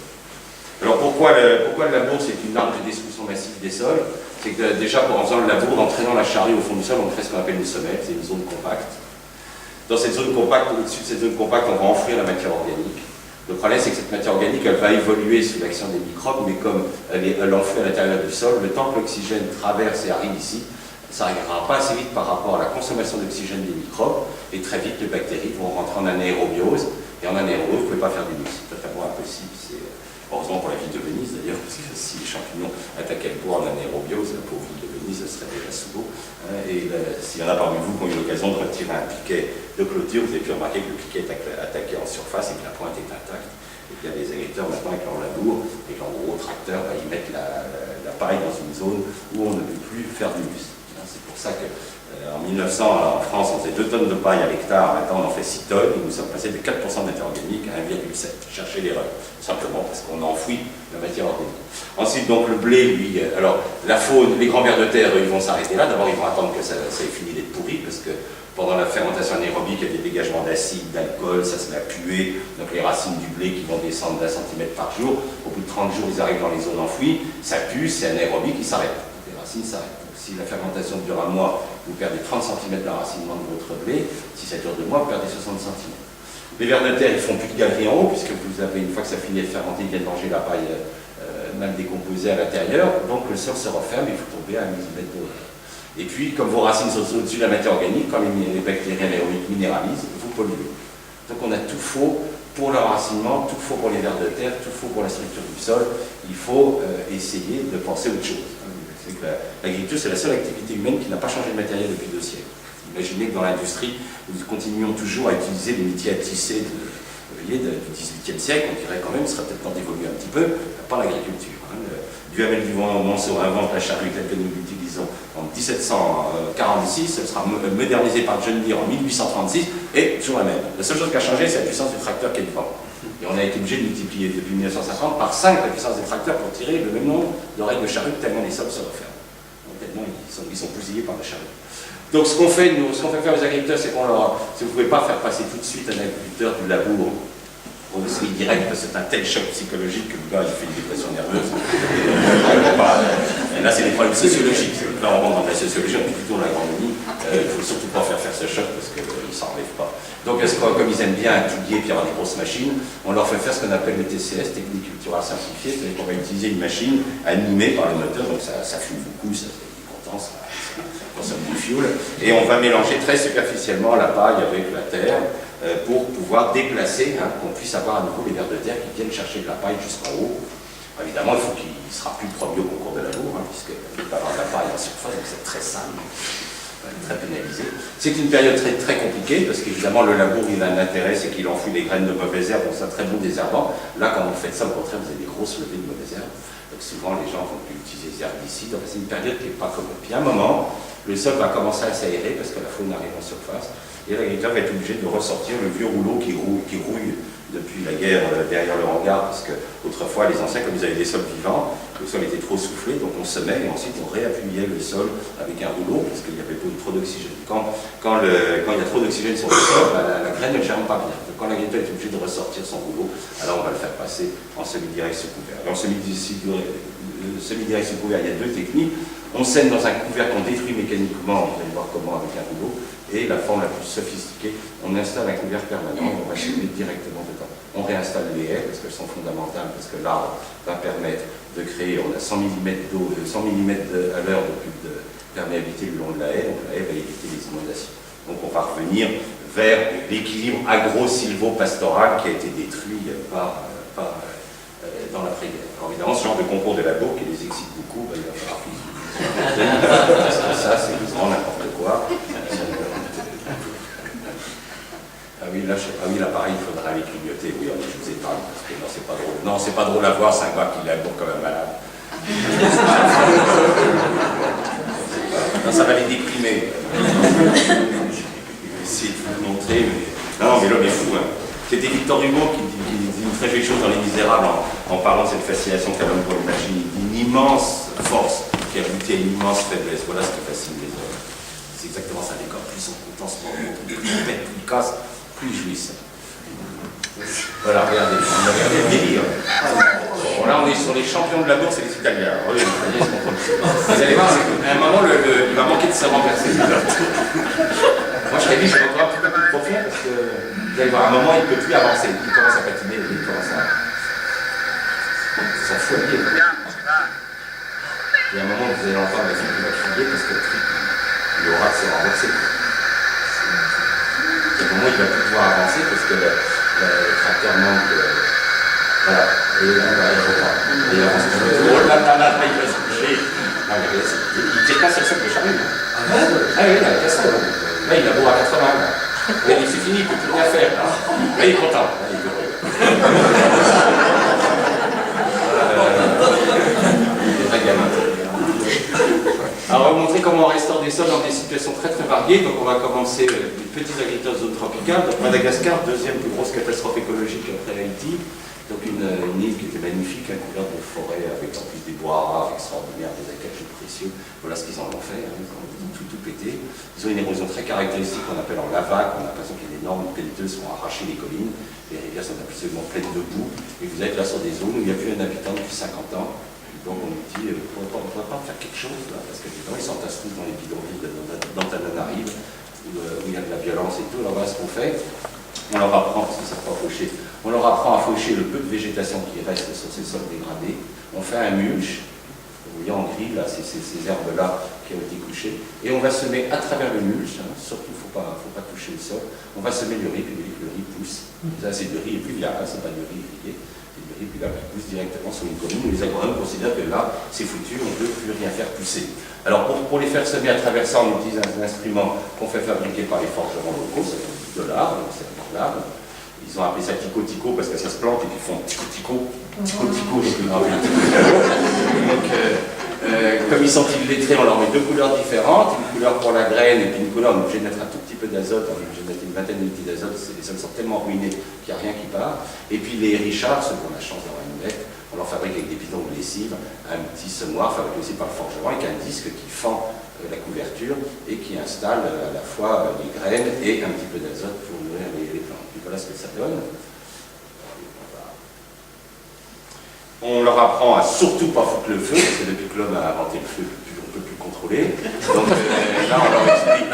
Alors pourquoi le labour c'est une arme de destruction massive des sols? C'est que déjà en faisant le labour, en traînant la charrue au fond du sol, on crée ce qu'on appelle une semelle, c'est une zone compacte. Dans cette zone compacte, au-dessus de cette zone compacte, on va enfouir la matière organique. Le problème c'est que cette matière organique, elle va évoluer sous l'action des microbes, mais comme elle enfouit à l'intérieur du sol, le temps que l'oxygène traverse et arrive ici, ça n'arrivera pas assez vite par rapport à la consommation d'oxygène des microbes, et très vite les bactéries vont rentrer en anaérobiose, et en anaérobiose, vous ne pouvez pas faire d'humus, c'est totalement impossible. Heureusement pour la ville de Venise d'ailleurs, parce que si les champignons attaquaient le bois en anaérobiose, la pauvre ville de Venise serait déjà sous l'eau. Et s'il y en a parmi vous qui ont eu l'occasion de retirer un piquet de clôture, vous avez pu remarquer que le piquet est attaqué en surface et que la pointe est intacte. Et qu'il y a des agriculteurs maintenant avec leur labour et leur gros tracteur, ils mettent la paille dans une zone où on ne peut plus faire d'humus. C'est pour ça que en 1900, en France, on faisait 2 tonnes de paille à l'hectare, maintenant on en fait 6 tonnes, et nous sommes passés de 4% de matière organique à 1,7. Cherchez l'erreur, simplement parce qu'on enfouit la matière organique. Ensuite, donc le blé, lui, alors la faune, les grands vers de terre, ils vont s'arrêter là. D'abord, ils vont attendre que ça ait fini d'être pourri, parce que pendant la fermentation anaérobique, il y a des dégagements d'acide, d'alcool, ça se met à puer, donc les racines du blé qui vont descendre d'1 centimètre par jour, au bout de 30 jours, ils arrivent dans les zones enfouies, ça pue, c'est anaérobique, ils s'arrêtent. Les racines s'arrêtent. Si la fermentation dure un mois, vous perdez 30 cm d'enracinement de votre blé. Si ça dure 2 mois, vous perdez 60 cm. Les vers de terre, ils font plus de galeries en haut, puisque vous avez, une fois que ça finit de fermenter, ils viennent manger la paille même décomposée à l'intérieur. Donc le sol se referme et il faut tomber à 1 mm d'eau. Et puis, comme vos racines sont au-dessus de la matière organique, quand les bactéries anaérobiques minéralisent, vous polluez. Donc on a tout faux pour l'enracinement, tout faux pour les vers de terre, tout faux pour la structure du sol. Il faut essayer de penser autre chose. L'agriculture, c'est la seule activité humaine qui n'a pas changé de matériel depuis 2 siècles. Imaginez que dans l'industrie, nous continuons toujours à utiliser les métiers à tisser du XVIIIe siècle, on dirait quand même, ce serait peut-être temps d'évoluer un petit peu, pas l'agriculture. Duhamel du Monceau invente la charrue telle que nous l'utilisons en 1746, elle sera modernisée par John Deere en 1836, et toujours la même. La seule chose qui a changé, c'est la puissance du tracteur qui est devant. Et on a été obligé de multiplier depuis 1950 par 5 la puissance des tracteurs pour tirer le même nombre d'oreilles de charrue tellement les sols se referment. Donc, tellement ils sont bousillés par la charrue. Donc ce qu'on fait, nous, ce qu'on fait faire aux agriculteurs, c'est qu'on leur... Si vous ne pouvez pas faire passer tout de suite un agriculteur du labour au semi direct, parce que c'est un tel choc psychologique que le gars il fait une dépression nerveuse. Et là c'est des problèmes sociologiques. Là on rentre dans la sociologie, on est plutôt dans l'agronomie. Il ne faut surtout pas faire ce choc parce qu'ils ne s'en relèvent pas. Donc comme ils aiment bien étudier et puis avoir des grosses machines, on leur fait faire ce qu'on appelle le TCS, technique culturelle simplifiée, c'est-à-dire qu'on va utiliser une machine animée par le moteur, donc ça fume beaucoup, ça fait des contents, ça consomme du fuel, et on va mélanger très superficiellement la paille avec la terre pour pouvoir déplacer, qu'on puisse avoir à nouveau les vers de terre qui viennent chercher de la paille jusqu'en haut. Évidemment, il faut qu'il sera plus premier au concours de labour, puisqu'il ne peut pas avoir de la paille en surface, donc c'est très sale, très pénalisé. C'est une période très, très compliquée, parce qu'évidemment, le labour, il a un intérêt, c'est qu'il enfouit des graines de mauvaises herbes, donc c'est un très bon désherbant. Là, quand vous faites ça, au contraire, vous avez des grosses levées de mauvaises herbes. Donc souvent, les gens vont utiliser des herbicides. C'est une période qui n'est pas commune. Puis à un moment, le sol va commencer à s'aérer, parce que la faune arrive en surface. Et l'agriculteur va être obligé de ressortir le vieux rouleau qui rouille depuis la guerre derrière le hangar, parce que autrefois les anciens, comme ils avaient des sols vivants, le sol était trop soufflé, donc on semait et ensuite on réappuyait le sol avec un rouleau, parce qu'il n'y avait pas trop d'oxygène. Quand il y a trop d'oxygène sur le sol, la graine ne germe pas bien. Donc quand l'agriculteur est obligé de ressortir son rouleau, alors on va le faire passer en semi-direct sous couvert. Dans le semi-direct sous couvert, il y a 2 techniques. On sème dans un couvert qu'on détruit mécaniquement, vous allez voir comment avec un rouleau, et la forme la plus sophistiquée, on installe un couvert permanent, on va semer directement dedans. On réinstalle les haies, parce qu'elles sont fondamentales, parce que l'arbre va permettre de créer, on a 100 mm d'eau, 100 mm à l'heure de perméabilité le long de la haie, donc la haie va éviter les inondations. Donc on va revenir vers l'équilibre agro-silvo-pastoral qui a été détruit dans l'après-guerre. Alors évidemment, ce genre de concours de labour qui les excite beaucoup, il va falloir qu'ils parce que ça, c'est vraiment n'importe quoi. Ah oui, là, pareil, il faudra aller clignoter. Oui, je vous épargne, parce que non, c'est pas drôle. Non, c'est pas drôle à voir, c'est un gars qui laboure comme un malade. Non, ça va les déprimer. Essayer de vous le montrer, mais... Non, mais l'homme est fou, C'était Victor Hugo qui dit une très jolie chose dans Les Misérables en parlant de cette fascination qu'a l'homme pour les machines. Il dit une immense force qui a goûté à une immense faiblesse. Voilà ce qui fascine les hommes. C'est exactement ça, les corps. Plus ils sont contents, plus ils pètent, plus ils cassent, plus ils jouissent. Voilà, regardez, regardez le délire. Bon, là, on est sur les champions de la bourse et les Italiens. Regardez, vous allez voir, à un moment, il va manquer de se renverser. Moi, je t'ai dit, je vais encore un petit peu plus profond parce que vous allez voir, à un moment, il ne peut plus avancer. Il commence à patiner, il commence à s'en fouiller. Et à un moment, vous allez entendre la fille qui va crier parce que le truc, il aura de se renverser. Et à un moment, il ne va plus pouvoir avancer parce que le tracteur manque de... Voilà. Et là, il faut pas. Et là, on se dit, oh là là là, il va se coucher. Non, mais il tire pas sur le sol de Charlie. Ah oui, il a la casserole. Là, il a beau à 80. Là. Là, il dit, c'est fini, il ne peut plus rien faire. Là, il est content. Là, il est heureux. Très gamin. Alors, on va montrer comment on restaure des sols dans des situations très très variées. Donc, on va commencer les petits agriculteurs de zone tropicale. Donc, Madagascar, deuxième plus grosse catastrophe écologique après Haïti. Donc, une île qui était magnifique, couverte de forêts, avec en plus des bois rares extraordinaires, des acajou précieux. Voilà ce qu'ils en ont fait. Hein. Ils ont tout pété. Ils ont une érosion très caractéristique qu'on appelle en lava. On a l'impression qu'il y a d'énormes pelleteuses qui ont arraché les collines. Les rivières sont absolument pleines de boue. Et vous êtes là sur des zones où il n'y a plus un habitant depuis 50 ans. Donc on nous dit, on ne va pas faire quelque chose là, parce que les gens ils s'entassent tous dans les bidonvilles d'Antananarive, où il y a de la violence et tout. Alors voilà ce qu'on fait. On leur apprend, parce qu'ils ne savent pas faucher, on leur apprend à faucher le peu de végétation qui reste sur ces sols dégradés. On fait un mulch, vous voyez en gris là, ces herbes-là qui ont été couchées, et on va semer à travers le mulch, hein, surtout il ne faut pas toucher le sol, on va semer du riz, puis le riz pousse. Ça c'est du riz pluvial, hein, c'est pas du riz irrigué. Et puis là, qui pousse directement sur une commune, où les agronomes considèrent que là, c'est foutu, on ne peut plus rien faire pousser. Alors, pour les faire semer à travers ça, on utilise un instrument qu'on fait fabriquer par les forgerons locaux, ça coûte $10, donc c'est abordable. Ils ont appelé ça tico-tico parce que ça se plante et qu'ils font tico-tico, tico-tico, donc, comme ils sont illettrés, on leur met deux couleurs différentes, une couleur pour la graine et puis une couleur, on est obligé de mettre un tout petit peu d'azote, on est obligé de mettre une vingtaine de litres d'azote, les sols sont tellement ruinés qu'il n'y a rien qui part. Et puis les Richards, ceux qui ont la chance d'avoir une bête, on leur fabrique avec des bidons de lessive, un petit semoir fabriqué aussi par le forgeron avec un disque qui fend la couverture et qui installe à la fois les graines et un petit peu d'azote pour nourrir les plantes. Puis voilà ce que ça donne. On leur apprend à surtout pas foutre le feu, parce que depuis que l'homme a inventé le feu, on ne peut plus contrôler. Donc là, on leur explique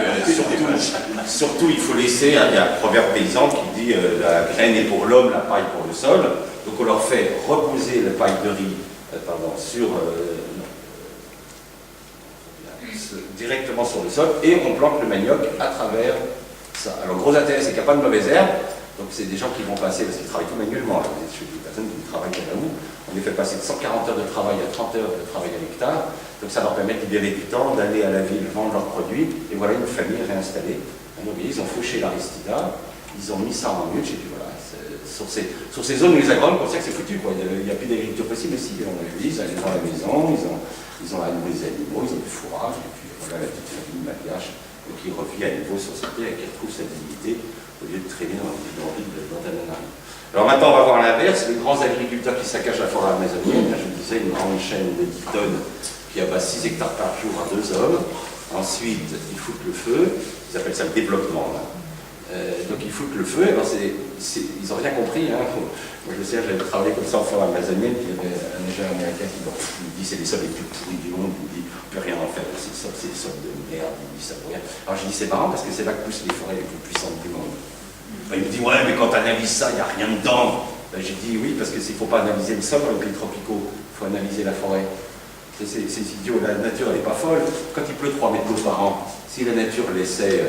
surtout il faut laisser, hein, il y a un proverbe paysan qui dit la graine est pour l'homme, la paille pour le sol. Donc on leur fait reposer la paille de riz directement sur le sol et on plante le manioc à travers ça. Alors gros intérêt, c'est qu'il n'y a pas de mauvaises herbes. Donc c'est des gens qui vont passer, parce qu'ils travaillent tout manuellement, là, vous êtes chez des personnes qui travaillent à la houe, on les fait passer de 140 heures de travail à 30 heures de travail à l'hectare, donc ça leur permet de libérer du temps, d'aller à la ville, vendre leurs produits, et voilà une famille réinstallée. Donc, vous voyez, ils ont fauché l'aristida, ils ont mis ça en mulch, et puis voilà, sur ces zones où les agronomes considèrent que c'est foutu, quoi. Il n'y a plus d'agriculture possible, mais si, on l'a vu, ils allaient dans la maison, ils ont animé les animaux, ils ont du fourrage, et puis voilà, la petite famille malgache qui revit à nouveau sur sa terre et qui retrouve sa dignité, au lieu de traîner dans les d'Antananarive. Alors maintenant, on va voir l'inverse, les grands agriculteurs qui saccagent la forêt amazonienne. Je vous disais, une grande chaîne de 10 tonnes qui abat 6 hectares par jour à 2 hommes. Ensuite, ils foutent le feu, ils appellent ça le développement. Donc ils foutent le feu, alors ils n'ont rien compris. Hein. Moi je sais, j'avais travaillé comme ça en forêt amazonienne, puis il y avait un ingénieur américain qui me dit c'est les sols les plus pourris du monde, il me dit on ne peut rien en faire, c'est des sols de merde, il me dit ça vaut rien. Alors je dis c'est marrant parce que c'est là que poussent les forêts les plus puissantes du monde. Il me dit ouais mais quand tu analyses ça, il n'y a rien dedans. J'ai dit oui parce qu'il ne faut pas analyser le sol dans les pays tropicaux, il faut analyser la forêt. C'est idiot, la nature elle n'est pas folle. Quand il pleut 3 mètres d'eau par an, si la nature laissait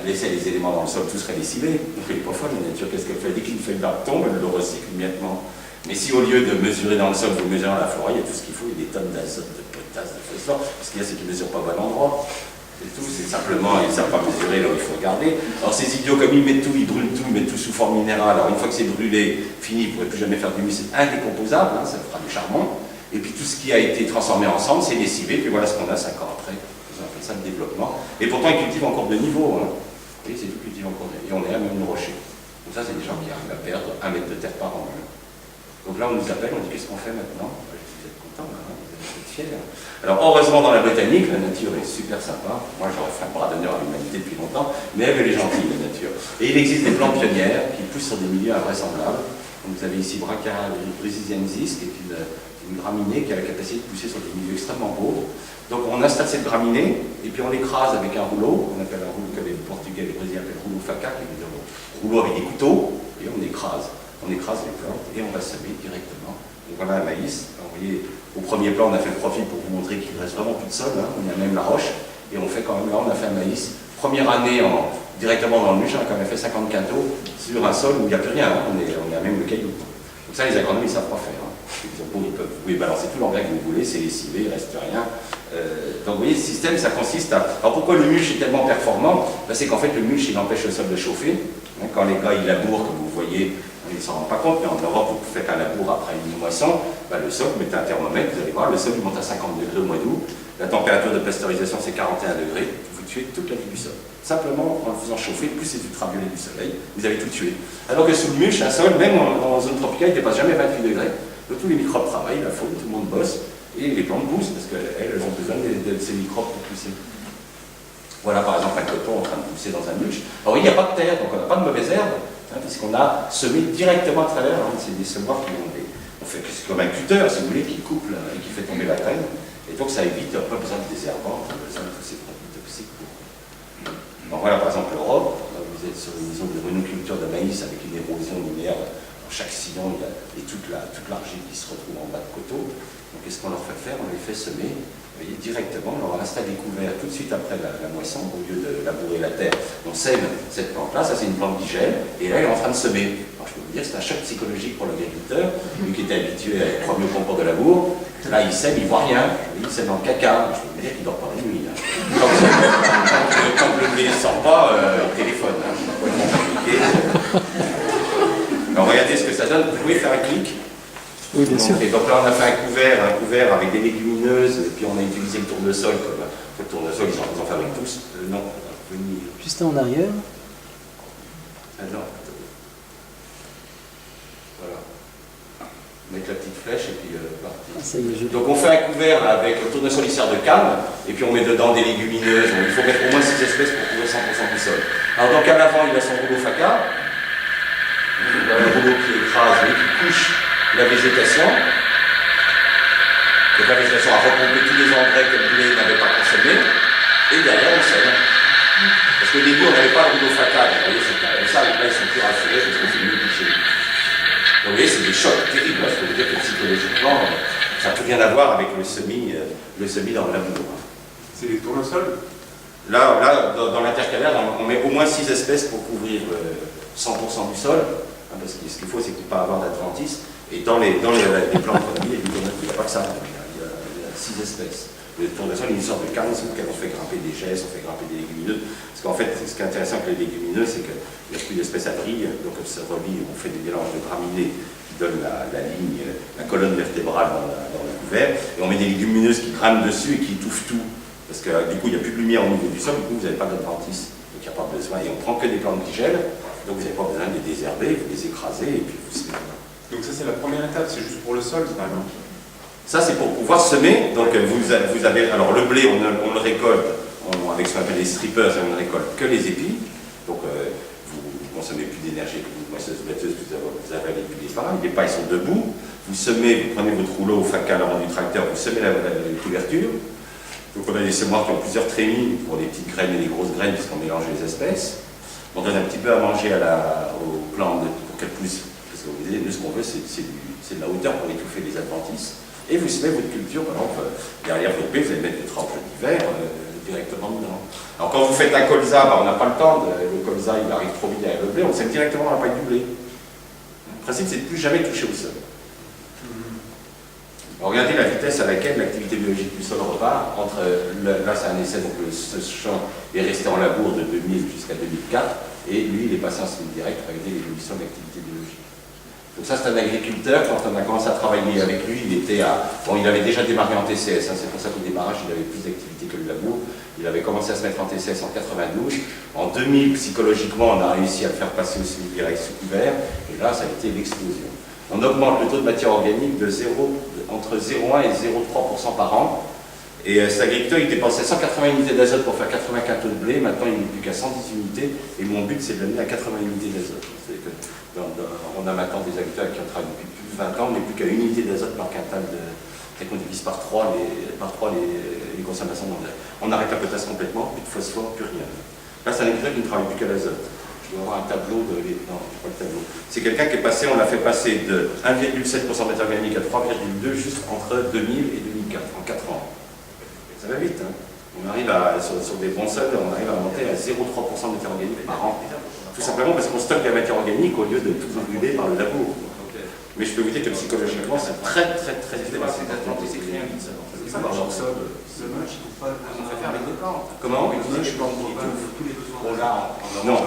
les éléments dans le sol, tout serait lessivés. Donc elle n'est pas folle, la nature, qu'est-ce qu'elle fait? Dès qu'une feuille d'arbre tombe, elle le recycle immédiatement. Mais si au lieu de mesurer dans le sol, vous mesurez dans la forêt, il y a tout ce qu'il faut, il y a des tonnes d'azote, de potasse, de phosphore, ce qu'il y a, c'est qu'ils ne mesurent pas à bon endroit. C'est tout, c'est simplement, ils ne savent pas mesurer là où il faut regarder. Alors ces idiots, comme ils mettent tout, ils brûlent tout, ils mettent tout sous forme minérale. Alors une fois que c'est brûlé, fini, ils ne pourraient plus jamais faire du humus, c'est indécomposable, hein, ça fera du charbon. Et puis tout ce qui a été transformé ensemble, c'est lessivé, puis voilà ce qu'on a 5 ans après. Ils ont appelé ça le développement. Et pourtant, ils cultivent encore de niveau. Hein. Vous voyez, c'est tout cultivé encore de niveau. Et on est à même le rocher. Donc ça, c'est des gens qui arrivent à perdre 1 mètre de terre par an. Hein. Donc là, on nous appelle, on dit qu'est-ce qu'on fait maintenant? Vous êtes contents, hein, vous êtes fiers. Hein. Alors, heureusement, dans la botanique, la nature est super sympa. Moi, j'aurais fait un bras d'honneur à l'humanité depuis longtemps, mais elle est gentille, la nature. Et il existe des plantes pionnières qui poussent sur des milieux invraisemblables. Donc, vous avez ici Bracara brasiliensis, qui est une graminée qui a la capacité de pousser sur des milieux extrêmement pauvres. Donc on installe cette graminée et puis on l'écrase avec un rouleau, on appelle un rouleau que les Portugais et les Brésiliens appellent rouleau faca, qui veut dire rouleau avec des couteaux, et on écrase les plantes et on va semer directement. Donc voilà un maïs. Alors, vous voyez, au premier plan on a fait le profil pour vous montrer qu'il ne reste vraiment plus de sol, hein. On a même la roche, et on fait quand même là, on a fait un maïs. Première année directement dans le mulch, on a quand même fait 50 quintaux sur un sol où il n'y a plus rien, hein. On a même le caillou. Donc ça, les agronomes, ils ne savent pas faire. Hein. Bon, vous pouvez balancer tout l'engrais que vous voulez, c'est lessivé, il ne reste rien. Donc vous voyez, le système, ça consiste à... Alors pourquoi le mulch est tellement performant? C'est qu'en fait, le mulch, il empêche le sol de chauffer. Hein, quand les gars, ils labourent, comme vous voyez, ils ne s'en rendent pas compte, mais en Europe, vous faites un labour après une moisson, le sol, vous mettez un thermomètre, vous allez voir, le sol, il monte à 50 degrés au mois d'août. La température de pasteurisation, c'est 41 degrés. Vous tuez toute la vie du sol. Simplement, en le faisant chauffer, plus c'est ultraviolet du soleil, vous avez tout tué. Alors que sous le mulch, un sol, même en zone tropicale, il ne dépasse jamais 28 degrés. Donc tous les microbes travaillent, la faune, tout le monde bosse, et les plantes poussent, parce qu'elles ont besoin de ces microbes pour pousser. Voilà par exemple un coton en train de pousser dans un mulch. Alors il n'y a pas de terre, donc on n'a pas de mauvaise herbe, hein, puisqu'on a semé directement à travers, hein, c'est des semoirs qui ont des... C'est comme un cutter, si vous voulez, qui coupe là, et qui fait tomber la graine. Et donc ça évite, on n'a pas besoin de désherbants, on n'a pas besoin de tous ces produits toxiques. Donc voilà par exemple l'Europe, vous êtes sur une zone de monoculture de maïs avec une érosion linéaire. Dans chaque sillon, il y a et toute l'argile qui se retrouve en bas de coteau. Donc qu'est-ce qu'on leur fait faire? On les fait semer, vous voyez, directement, on leur installe des couverts tout de suite après la moisson, au lieu de labourer la terre. On sème cette plante-là, ça c'est une plante qui gèle, et là elle est en train de semer. Alors je peux vous dire, c'est un choc psychologique pour l'agriculteur, lui qui était habitué à être premier au concours de labour. Là il sème, il voit rien, il sème dans le caca. Je peux vous dire qu'il dort pas la nuit. Hein. Quand le blé ne sort pas, il téléphone. Hein. Alors regardez ce que ça donne, vous pouvez faire un clic. Oui, bien sûr. Et donc là on a fait un couvert avec des légumineuses, et puis on a utilisé le tournesol, comme le tournesol, ils en fabriquent tous. Non, venir. Juste en arrière. Ah non. Voilà. Mettre la petite flèche et puis partir. Ah, ça y est, Donc on fait un couvert là, avec le tournesol sert de canne, et puis on met dedans des légumineuses. Il faut mettre au moins 6 espèces pour couvrir 100% du sol. Alors donc à l'avant, il a son rouleau faca. Il a un rouleau qui écrase, qui couche la végétation. Donc la végétation a repompé tous les engrais que le blé n'avait pas consommés. Et derrière, on sème. Parce qu'au début, on n'avait pas le rouleau faca. Vous voyez, ça, là, ils sont plus rassurés parce que c'est mieux touché. Donc vous voyez, c'est des chocs terribles. Hein. Je peux vous dire que psychologiquement, ça n'a plus rien à voir avec le semis dans le labour. C'est des tournesols? Là dans l'intercalaire, on met au moins 6 espèces pour couvrir 100% du sol. Hein, parce que ce qu'il faut, c'est qu'il ne peut pas avoir d'adventice. Et dans les plantes produits, il n'y a pas que ça. Il y a 6 espèces. Le tournesol, il y a une sorte de canne sous lequel on fait grimper des gestes, on fait grimper des légumineuses. Parce qu'en fait, ce qui est intéressant avec les légumineuses, c'est qu'il n'y a plus d'espèces à vrille. Donc, ça relie, on fait des mélanges de graminées qui donnent la ligne, la colonne vertébrale dans le couvert. Et on met des légumineuses qui grimpent dessus et qui étouffent tout. Parce que du coup, il n'y a plus de lumière au niveau du sol, du coup, vous n'avez pas d'adventice. Donc, il n'y a pas besoin. Et on prend que des plantes qui gèlent. Donc, vous n'avez pas besoin de les désherber, vous les écrasez et puis vous semez. Donc ça c'est la première étape, c'est juste pour le sol vraiment. Ça c'est pour pouvoir semer, donc vous avez, alors le blé on le récolte avec ce qu'on appelle les strippers, on ne récolte que les épis, donc vous ne consommez plus d'énergie avec une moisseuse batteuse, vous avalez plus les pains, les pains ils sont debout, vous semez, vous prenez votre rouleau au faca à l'avant du tracteur, vous semez la couverture, donc on a des semoirs qui ont plusieurs trémies pour les petites graines et les grosses graines puisqu'on mélange les espèces, on donne un petit peu à manger aux plantes pour qu'elles poussent. Parce que vous voyez, nous, ce qu'on veut, c'est de la hauteur pour étouffer les adventices. Et vous semez votre culture, par exemple, derrière votre blé, vous allez mettre des tranches d'hiver directement dedans. Alors quand vous faites un colza, on n'a pas le temps, le colza il arrive trop vite derrière le blé, on sème directement dans la paille du blé. Le principe, c'est de ne plus jamais toucher au sol. Alors, regardez la vitesse à laquelle l'activité biologique du sol repart. Là, c'est un essai, donc ce champ est resté en labour de 2000 jusqu'à 2004, et lui, il est passé en semi-direct. Regardez l'évolution de l'activité biologique. Donc ça, c'est un agriculteur. Quand on a commencé à travailler avec lui, il avait déjà démarré en TCS. Hein, c'est pour ça qu'au démarrage, il avait plus d'activité que le labour. Il avait commencé à se mettre en TCS en 92. En 2000, psychologiquement, on a réussi à le faire passer au semi-direct sous couvert. Et là, ça a été l'explosion. On augmente le taux de matière organique entre 0,1 et 0,3% par an. Et cet agriculteur, il dépensait 180 unités d'azote pour faire 80 quintaux de blé. Maintenant, il n'est plus qu'à 110 unités. Et mon but, c'est de l'amener à 80 unités d'azote. On a maintenant des agriculteurs qui ont travaillé depuis plus de 20 ans, mais plus qu'à une unité d'azote par quintal et qu'on divise par 3 les consommations d'engrais. On arrête la potasse complètement, plus de phosphore, plus rien. Là, c'est un agriculteur qui ne travaille plus qu'à l'azote. Je dois avoir un tableau de... Non, je pas le tableau. C'est quelqu'un qui est passé, on l'a fait passer de 1,7% de matière organique à 3,2 juste entre 2000 et 2004, en 4 ans. Ça va vite, hein. On arrive sur des bons sols, on arrive à monter à 0,3% de matière organique par an. Tout simplement parce qu'on stocke la matière organique au lieu de tout brûler par le labour. Mais je peux vous dire que psychologiquement, c'est très difficile. C'est exactement ce que c'est écrit. C'est ça, leur sol. On fait faire avec des plantes. Comment? Une niche plante qui étouffe. On l'a. Non,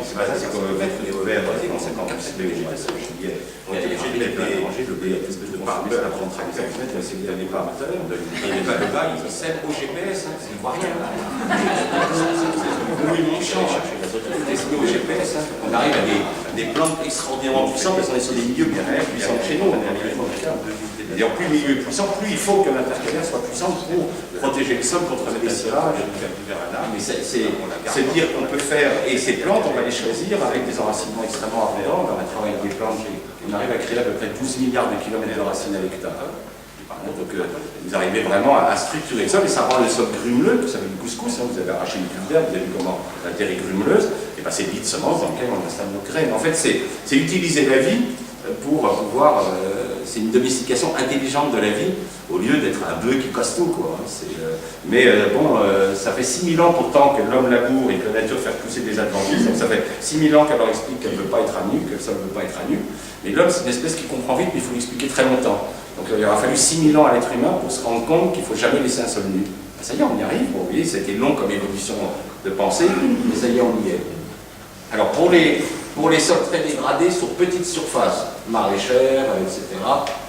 c'est pas ça, c'est comme mettre les revers en 50 juillet. On est obligé de mélanger le blé, une espèce de parfum à prendre à cm, c'est qu'il n'y avait pas tout à l'heure. Et le bas, il sert au GPS, il ne voit rien. Oui, on change. Au GPS, on arrive à des plantes extraordinairement puissantes parce qu'on est sur des milieux bien réels, puissants de chez nous. Et en plus le milieu est puissant, plus il faut que l'intercalaire soit puissant pour protéger le sol contre les serrages. Mais c'est dire qu'on peut faire, et ces plantes, on va les choisir avec des enracinements extrêmement abondants. On va travailler avec des plantes, on arrive à créer à peu près 12 milliards de kilomètres de racines à l'hectare. Donc vous arrivez vraiment à structurer le sol et ça rend le sol grumeleux, vous savez le couscous, vous avez arraché une cuve d'herbe, vous avez vu comment la terre est grumeleuse, et bien c'est le lit de semences dans lequel on installe nos graines. En fait c'est utiliser la vie pour pouvoir, c'est une domestication intelligente de la vie au lieu d'être un bœuf qui casse tout quoi. Ça fait 6000 ans pourtant que l'homme laboure et que la nature fait pousser des adventices, donc ça fait 6000 ans qu'elle leur explique qu'elle ne veut pas être à nu, que le sol ne veut pas être à nu, mais l'homme c'est une espèce qui comprend vite mais il faut l'expliquer très longtemps. Donc il aura fallu 6000 ans à l'être humain pour se rendre compte qu'il ne faut jamais laisser un sol nu. Ben, ça y est, on y arrive. Bon, vous voyez, c'était long comme évolution de pensée, mais ça y est, on y est. Alors pour les sols très dégradés sur petite surface, maraîchère, etc.,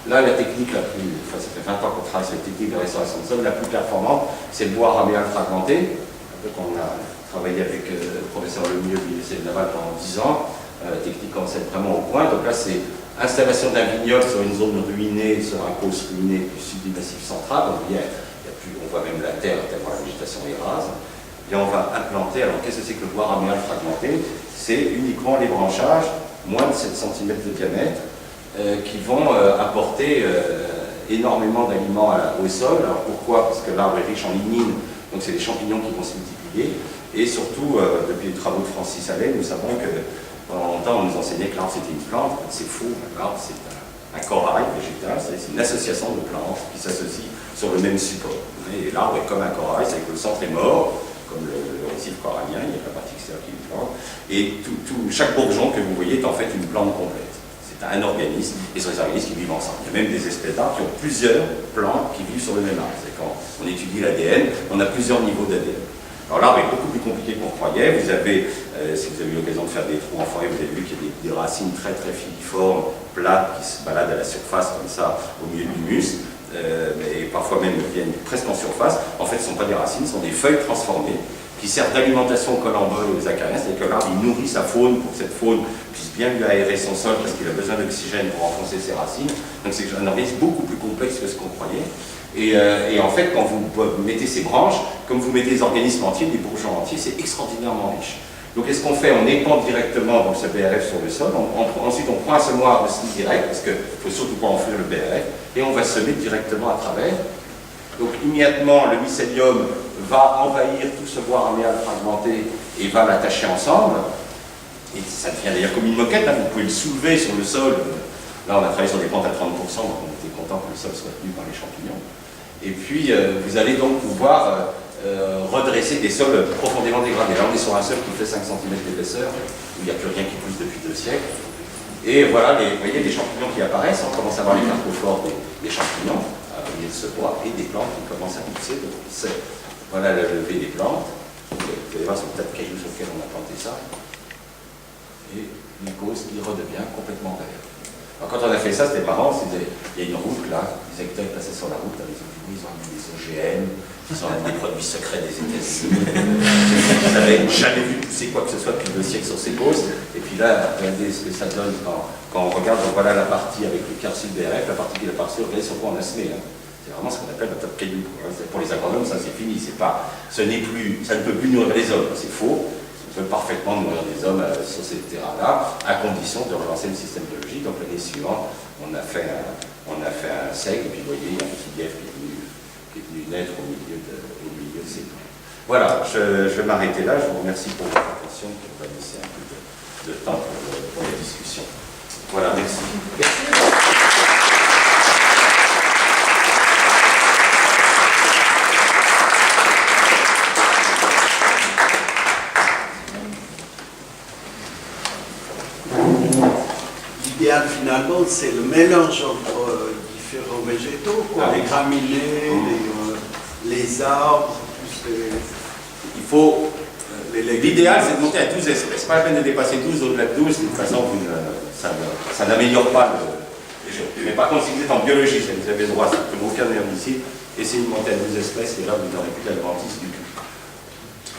là la technique la plus, ça fait 20 ans qu'on travaille sur la technique de restauration de sol, la plus performante, c'est le bois raméal fragmenté. On a travaillé avec le professeur Lemieux de l'Université de Laval pendant 10 ans. La technique commence à être vraiment au point. Donc là, c'est installation d'un vignoble sur une zone ruinée, sur un cause ruiné du sud du massif central. Donc il y a plus, on voit même la terre tellement la végétation est rase. Et on va implanter, alors qu'est-ce que c'est que le bois raméal fragmenté? C'est uniquement les branchages, moins de 7 cm de diamètre, qui vont apporter énormément d'aliments au sol. Alors pourquoi? Parce que l'arbre est riche en lignine, donc c'est les champignons qui vont se multiplier. Et surtout, depuis les travaux de Francis Allais, nous savons que pendant longtemps, on nous enseignait que l'arbre c'était une plante. C'est faux, l'arbre c'est un corail végétal, c'est une association de plantes qui s'associent sur le même support. Et l'arbre est comme un corail, c'est que le centre est mort, comme le récif corallien, il y a la partie extérieure qui est une plante. Et chaque bourgeon que vous voyez est en fait une plante complète. C'est un organisme, et ce sont des organismes qui vivent ensemble. Il y a même des espèces d'arbres qui ont plusieurs plantes qui vivent sur le même arbre. C'est quand on étudie l'ADN, on a plusieurs niveaux d'ADN. Alors l'arbre est beaucoup plus compliqué qu'on croyait. Vous avez, si vous avez eu l'occasion de faire des trous en forêt, vous avez vu qu'il y a des racines très filiformes, plates, qui se baladent à la surface comme ça, au milieu de l'humus, et parfois même viennent presque en surface. En fait, ce ne sont pas des racines, ce sont des feuilles transformées qui servent d'alimentation aux collemboles et aux acariens, c'est-à-dire que l'arbre il nourrit sa faune pour que cette faune puisse bien lui aérer son sol parce qu'il a besoin d'oxygène pour enfoncer ses racines. Donc c'est un organisme beaucoup plus complexe que ce qu'on croyait. Et en fait, quand vous mettez ces branches, comme vous mettez des organismes entiers, des bourgeons entiers, c'est extraordinairement riche. Donc qu'est-ce qu'on fait? On épand directement donc, ce BRF sur le sol. Ensuite, on prend un semoir de semis direct, parce qu'il ne faut surtout pas enfouir le BRF, et on va semer directement à travers. Donc immédiatement, le mycélium va envahir tout ce bois raméal fragmenté et va l'attacher ensemble. Et ça devient d'ailleurs comme une moquette, hein. Vous pouvez le soulever sur le sol. Là, on a travaillé sur des pentes à 30%, donc on était content que le sol soit tenu par les champignons. Et puis, vous allez donc pouvoir redresser des sols profondément dégradés. Là, on est sur un sol qui fait 5 cm d'épaisseur, où il n'y a plus rien qui pousse depuis 2 siècles. Et voilà, vous voyez, les champignons qui apparaissent, on commence à voir les carpophores des champignons, à venir de ce bois, et des plantes qui commencent à pousser. Donc, voilà le lever des plantes. Vous allez voir sur le tas de cailloux sur lequel on a planté ça. Et une cause qui redevient complètement vert. Alors quand on a fait ça, c'était marrant, il y a une route là, les agriculteurs passaient sur la route avec ils ont amené des OGM, ils ont amené des produits secrets des États-Unis. Ils n'avaient jamais vu pousser quoi que ce soit depuis 2 siècles sur ces causes. Et puis là, regardez ce que ça donne quand on regarde, donc voilà la partie avec le quart sur le BRF, la partie qui est la partie, regardez sur quoi on a semé. Hein. C'est vraiment ce qu'on appelle la top caillou. Pour les agronomes, ça c'est fini, ça ne peut plus nourrir les hommes, c'est faux. On peut parfaitement nourrir des hommes sur ces terrains-là, à condition de relancer le système biologique. Donc l'année suivante, on a fait un seigle, et puis vous voyez, il y a un petit lièvre qui est venu naître au milieu de ces plants. Voilà, je vais m'arrêter là. Je vous remercie pour votre attention, qui va laisser un peu de temps pour la discussion. Voilà, merci. l'idéal finalement, c'est le mélange entre différents végétaux, quoi. Avec Les graminées, les arbres, tous Il faut... les légumes. L'idéal, c'est de monter à 12 espèces. Pas la peine de dépasser 12, au-delà de 12, de toute façon, ça n'améliore pas les choses. Mais par contre, si vous êtes en biologie, vous avez le droit, comme aucun herbicide, essayez de monter à 12 espèces, et là, vous n'aurez plus d'adventice du tout.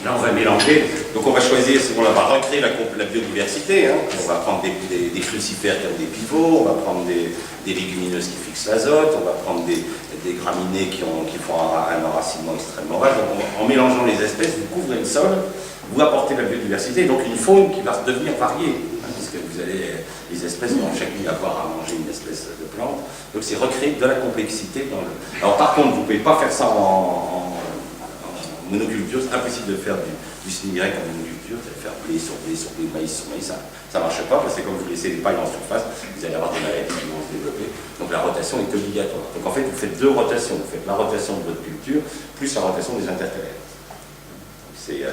Là, on va mélanger. Donc, on va choisir, on va recréer la biodiversité. Hein. On va prendre des crucifères qui ont des pivots, on va prendre des légumineuses qui fixent l'azote, on va prendre des graminées qui font un enracinement extrêmement vaste. Donc, en mélangeant les espèces, vous couvrez le sol, vous apportez la biodiversité, donc une faune qui va devenir variée, hein, puisque vous allez, les espèces vont chacune avoir à manger une espèce de plante. Donc, c'est recréer de la complexité dans le... Alors, par contre, vous ne pouvez pas faire ça en monoculture, c'est impossible de faire du semi-direct en monoculture, c'est de faire blé sur blé sur blé, maïs sur maïs, ça ne marche pas, parce que comme vous laissez les pailles en surface, vous allez avoir des maladies qui vont se développer. Donc la rotation est obligatoire. Donc en fait, vous faites deux rotations, vous faites la rotation de votre culture, plus la rotation des intercalaires. C'est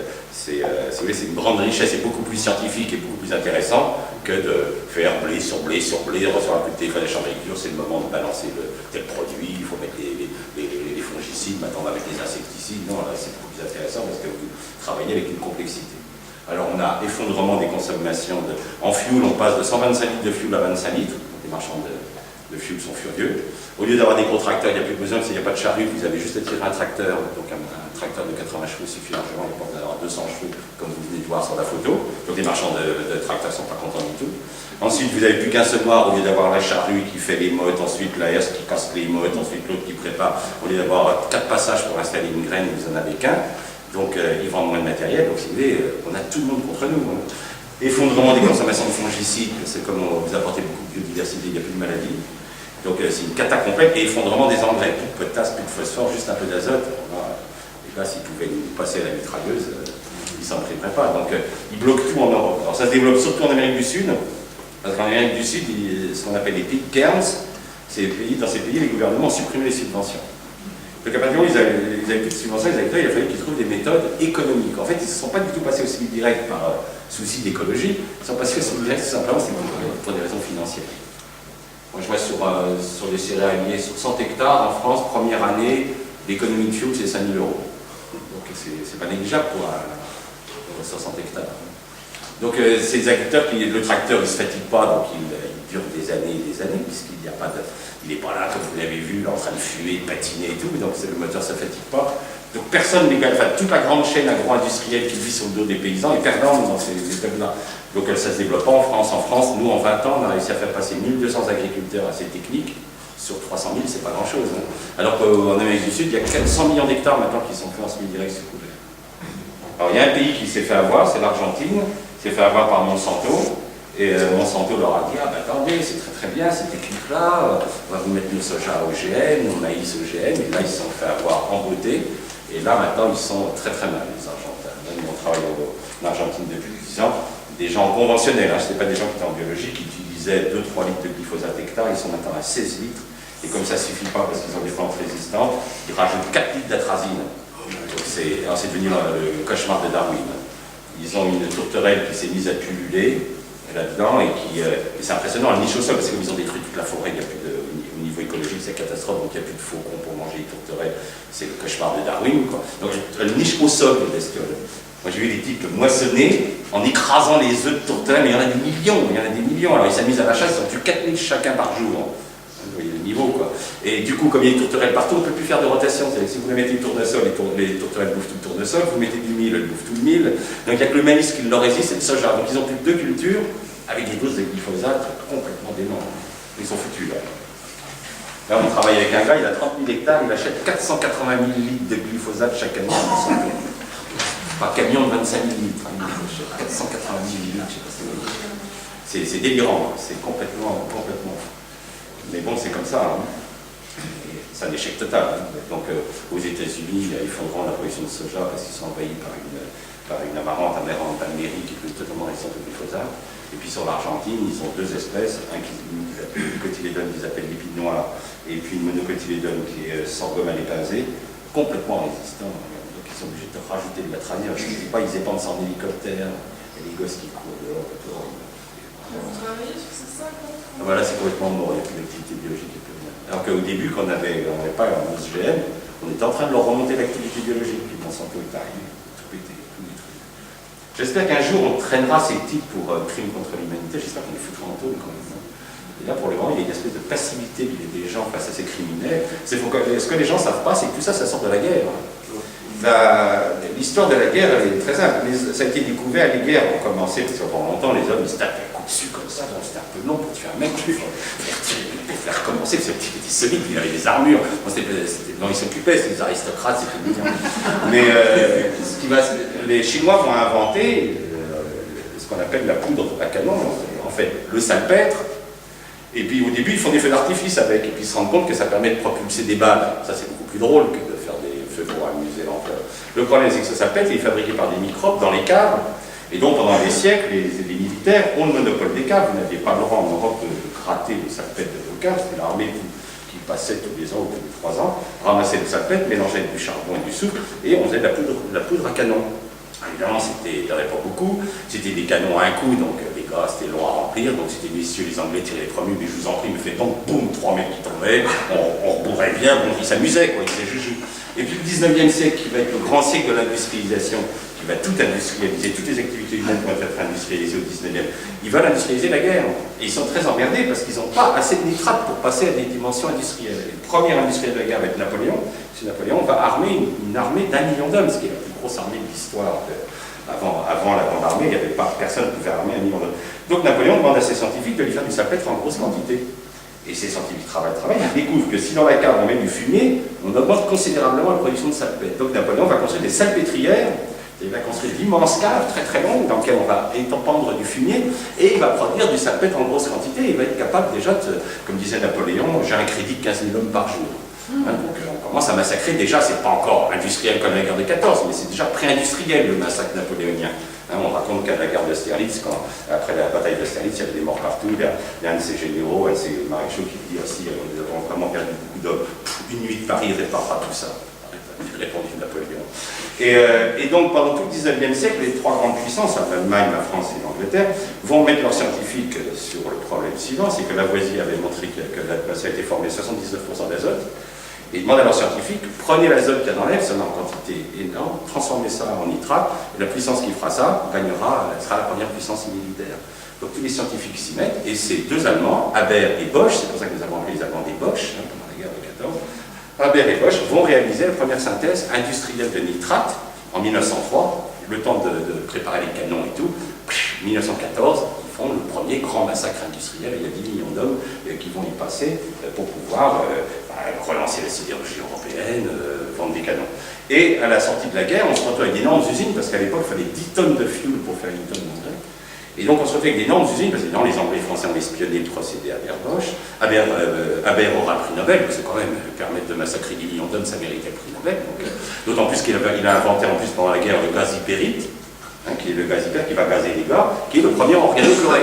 une grande richesse et beaucoup plus scientifique et beaucoup plus intéressant que de faire blé sur blé sur blé, recevoir un culture, faire des champs d'agriculture, c'est le moment de balancer tel produit, il faut mettre les fongicides, maintenant on va mettre les insecticides. Non, là c'est beaucoup plus intéressant parce que vous travaillez avec une complexité. Alors on a effondrement des consommations en fuel, on passe de 125 litres de fuel à 25 litres, les marchands de fuel sont furieux. Au lieu d'avoir des gros tracteurs, il n'y a plus besoin, s'il n'y a pas de charrue, vous avez juste à tirer un tracteur, donc un tracteur de 80 chevaux suffit largement, il porte d'avoir 200 chevaux, comme vous venez de voir sur la photo. Donc les marchands de tracteurs ne sont pas contents du tout. Ensuite, vous n'avez plus qu'un semoir, au lieu d'avoir la charrue qui fait les mottes, ensuite la herse qui casse les mottes, ensuite l'autre qui prépare. Au lieu d'avoir 4 passages pour installer une graine, vous n'en avez qu'un. Donc ils vendent moins de matériel, donc si vous voulez, on a tout le monde contre nous. Hein. Effondrement des consommations de fongicides, c'est comme vous apportez beaucoup de biodiversité, il n'y a plus de maladies. Donc c'est une cata complète, et effondrement des engrais, plus de potasse, plus de phosphore, juste un peu d'azote. Et là, s'ils pouvaient nous passer à la mitrailleuse, ils ne s'en priveraient pas. Donc ils bloquent tout en Europe. Alors ça se développe surtout en Amérique du Sud, parce qu'en Amérique du Sud, ce qu'on appelle les pig cairns, dans ces pays, les gouvernements ont supprimé les subventions. Donc à partir du moment où ils n'avaient plus de subventions, les agriculteurs, il a fallu qu'ils trouvent des méthodes économiques. En fait, ils ne se sont pas du tout passés au semi-direct par souci d'écologie, ils sont passés au semi-direct tout simplement pour des raisons financières. Moi, je vois sur les céréaliers, sur 100 hectares en France, première année, l'économie de fuel, c'est 5 000 €. Donc, c'est pas négligeable pour 60 hectares. Donc, ces agriculteurs, le tracteur, il ne se fatigue pas, donc il dure des années et des années, puisqu'il n'y a pas de... Il n'est pas là, comme vous l'avez vu, en train de fumer, de patiner et tout, donc le moteur ne se fatigue pas. Donc personne n'égale, enfin toute la grande chaîne agro-industrielle qui vit sur le dos des paysans est perdante dans ces étapes-là. Donc ça ne se développe pas en France. En France, nous, en 20 ans, on a réussi à faire passer 1200 agriculteurs assez techniques. Sur 300 000, c'est pas grand-chose. Hein. Alors qu'en Amérique du Sud, il y a 400 millions d'hectares maintenant qui sont faits en semi-direct sur couvert. Alors il y a un pays qui s'est fait avoir, c'est l'Argentine, s'est fait avoir par Monsanto. Et Monsanto leur a dit, ah ben attendez, c'est très très bien ces techniques-là, on va vous mettre nos soja OGM, nos maïs OGM, et là ils se sont fait avoir en beauté, et là maintenant ils sont très très mal, les Argentins. Même on travaille en Argentine depuis 10 ans, des gens conventionnels, hein, ce n'étaient pas des gens qui étaient en biologie, qui utilisaient 2-3 litres de glyphosate hectare, ils sont maintenant à 16 litres, et comme ça ne suffit pas parce qu'ils ont des plantes résistantes, ils rajoutent 4 litres d'atrazine. C'est devenu le cauchemar de Darwin. Ils ont une tourterelle qui s'est mise à pulluler là-dedans, et c'est impressionnant, elle niche au sol, parce qu'ils ont détruit toute la forêt, il n'y a plus au niveau écologique, c'est catastrophe, donc il n'y a plus de faucons pour manger les tourterelles, c'est le cauchemar de Darwin, quoi. Donc elle niche au sol, les bestioles. Moi j'ai vu des types moissonner en écrasant les œufs de tourterelles, mais il y en a des millions, alors ils s'amusent à la chasse, ils en tuent 4000 chacun par jour. Vous voyez le niveau, quoi. Et du coup, comme il y a des tourterelles partout, on ne peut plus faire de rotation. C'est-à-dire que si vous mettez une tournesol, les tourterelles bouffent tout le tournesol, vous mettez du mil, elles bouffent tout le mil. Donc il n'y a que le maïs qui leur résiste, et le soja. Donc ils ont plus que 2 cultures avec des doses de glyphosate complètement démentes. Ils sont foutus, là. Là, on travaille avec un gars, il a 30 000 hectares, il achète 480 000 litres de glyphosate chaque année dans son camion. Par camion de 25 000 litres. Hein, 480 000 litres, je sais pas. C'est délirant, c'est complètement. Mais bon, c'est comme ça. Hein. C'est un échec total. Hein. Donc, aux États-Unis, ils fondront la production de soja parce qu'ils sont envahis par une amarante Almérie qui est totalement résistante au glyphosate. Et puis sur l'Argentine, ils ont 2 espèces, un dicotylédone qu'ils appellent l'épine noire, et puis une monocotylédone qui est sorghum à l'épinzé, complètement résistant. Donc ils sont obligés de rajouter de la tranière. Je ne sais pas, ils épandent ça en hélicoptère, et les gosses qui courent dehors. Vous travaillez sur ça Voilà, c'est complètement mort, il n'y a plus d'activité biologique. Alors qu'au début, quand on n'avait pas un OGM, on était en train de leur remonter l'activité biologique, puis Monsanto est arrivé, tout pété, tout détruit. J'espère qu'un jour on traînera ces types pour crimes contre l'humanité, j'espère qu'on les foutra en taule quand même. Et là, pour le moment, il y a une espèce de passivité des gens face à ces criminels. Ce que les gens ne savent pas, c'est que tout ça, ça sort de la guerre. L'histoire de la guerre, elle est très simple. Ça a été découvert, les guerres ont commencé, parce que pendant longtemps, les hommes, ils se tapaient un coup dessus comme ça, donc c'était un peu long pour tuer un mec, pour faire recommencer, parce qu'il était solide, il avait des armures. Bon, non, ils s'occupaient, c'est des aristocrates, c'était mignon. Mais les Chinois vont inventer ce qu'on appelle la poudre à canon, en fait, le salpêtre. Et puis au début, ils font des feux d'artifice avec, et puis ils se rendent compte que ça permet de propulser des balles. Ça, c'est beaucoup plus drôle que de faire des feux pour amuser l'empereur. Le problème, c'est que ce salpêtre, il est fabriqué par des microbes dans les caves, et donc pendant des siècles, les militaires ont le monopole des caves. Vous n'aviez pas le droit en Europe de gratter le salpêtre de vos caves, c'était l'armée qui passait tous les ans ou tous les 3 ans, ramassait le salpêtre, mélangeait du charbon et du soufre, et on faisait de la poudre à canon. Évidemment, il n'y en avait pas beaucoup, c'était des canons à un coup, donc les gars, c'était long à remplir, donc c'était messieurs, les Anglais tiraient les premiers, mais je vous en prie, me fait donc, boum, 3 mecs qui tombaient, on rebourrait bien, bon, ils s'amusaient, quoi, ils faisaient juju. Et puis le 19e siècle, qui va être le grand siècle de l'industrialisation, qui va tout industrialiser, toutes les activités humaines vont être industrialisées au 19e, ils veulent industrialiser la guerre, et ils sont très emmerdés parce qu'ils n'ont pas assez de nitrates pour passer à des dimensions industrielles. Et le premier industriel de la guerre va être Napoléon. Napoléon va armer une armée d'1 million d'hommes, ce qui est la plus grosse armée de l'histoire. Avant la Grande Armée, il n'y avait pas personne qui pouvait armer 1 million d'hommes. Donc Napoléon demande à ses scientifiques de lui faire du salpêtre en grosse quantité. Et ces scientifiques travaillent, ils découvrent que si dans la cave on met du fumier, on augmente considérablement la production de salpêtre. Donc Napoléon va construire des salpêtrières, il va construire d'immenses caves très très longues dans lesquelles on va étendre du fumier, et il va produire du salpêtre en grosse quantité, et il va être capable déjà de, comme disait Napoléon, j'ai un crédit de 15 000 hommes par jour. Donc on commence à massacrer, déjà c'est pas encore industriel comme la guerre de 14, mais c'est déjà pré-industriel le massacre napoléonien. On raconte qu'à la guerre d'Austerlitz, après la bataille d'Austerlitz, il y avait des morts partout, il y a un de ses généraux, un de ses maréchaux qui dit aussi, nous avons vraiment perdu beaucoup d'hommes, une nuit de Paris réparera tout ça, répondit Napoléon. Et donc pendant tout le 19e siècle, les 3 grandes puissances, l'Allemagne, la France et l'Angleterre, vont mettre leurs scientifiques sur le problème suivant, c'est que Lavoisier avait montré que l'atmosphère était formée 79% d'azote. Et ils demandent à leurs scientifiques, prenez l'azote qu'il y a dans l'air, ça en quantité énorme, transformez ça en nitrate, et la puissance qui fera ça sera la première puissance militaire. Donc tous les scientifiques s'y mettent, et ces 2 Allemands, Haber et Bosch, c'est pour ça que nous avons appelé les Allemands des Bosch, pendant la guerre de 14, Haber et Bosch vont réaliser la première synthèse industrielle de nitrate en 1903, le temps de préparer les canons et tout. 1914, ils font le premier grand massacre industriel, il y a 10 millions d'hommes qui vont y passer pour pouvoir relancer la sidérurgie européenne, vendre des canons. Et à la sortie de la guerre, on se retrouve avec d'énormes usines, parce qu'à l'époque, il fallait 10 tonnes de fuel pour faire 1 tonne d'engrais. Et donc on se retrouve avec d'énormes usines, parce que les Anglais et les Français ont espionné le procédé Haber Bosch. Haber aura le prix Nobel, parce que quand même, permettre de massacrer 10 millions d'hommes, ça méritait le prix Nobel. D'autant plus qu'il a inventé en plus pendant la guerre le gaz hypérite, qui est le gaz hyper qui va gazer les gars, qui est le premier organochloré.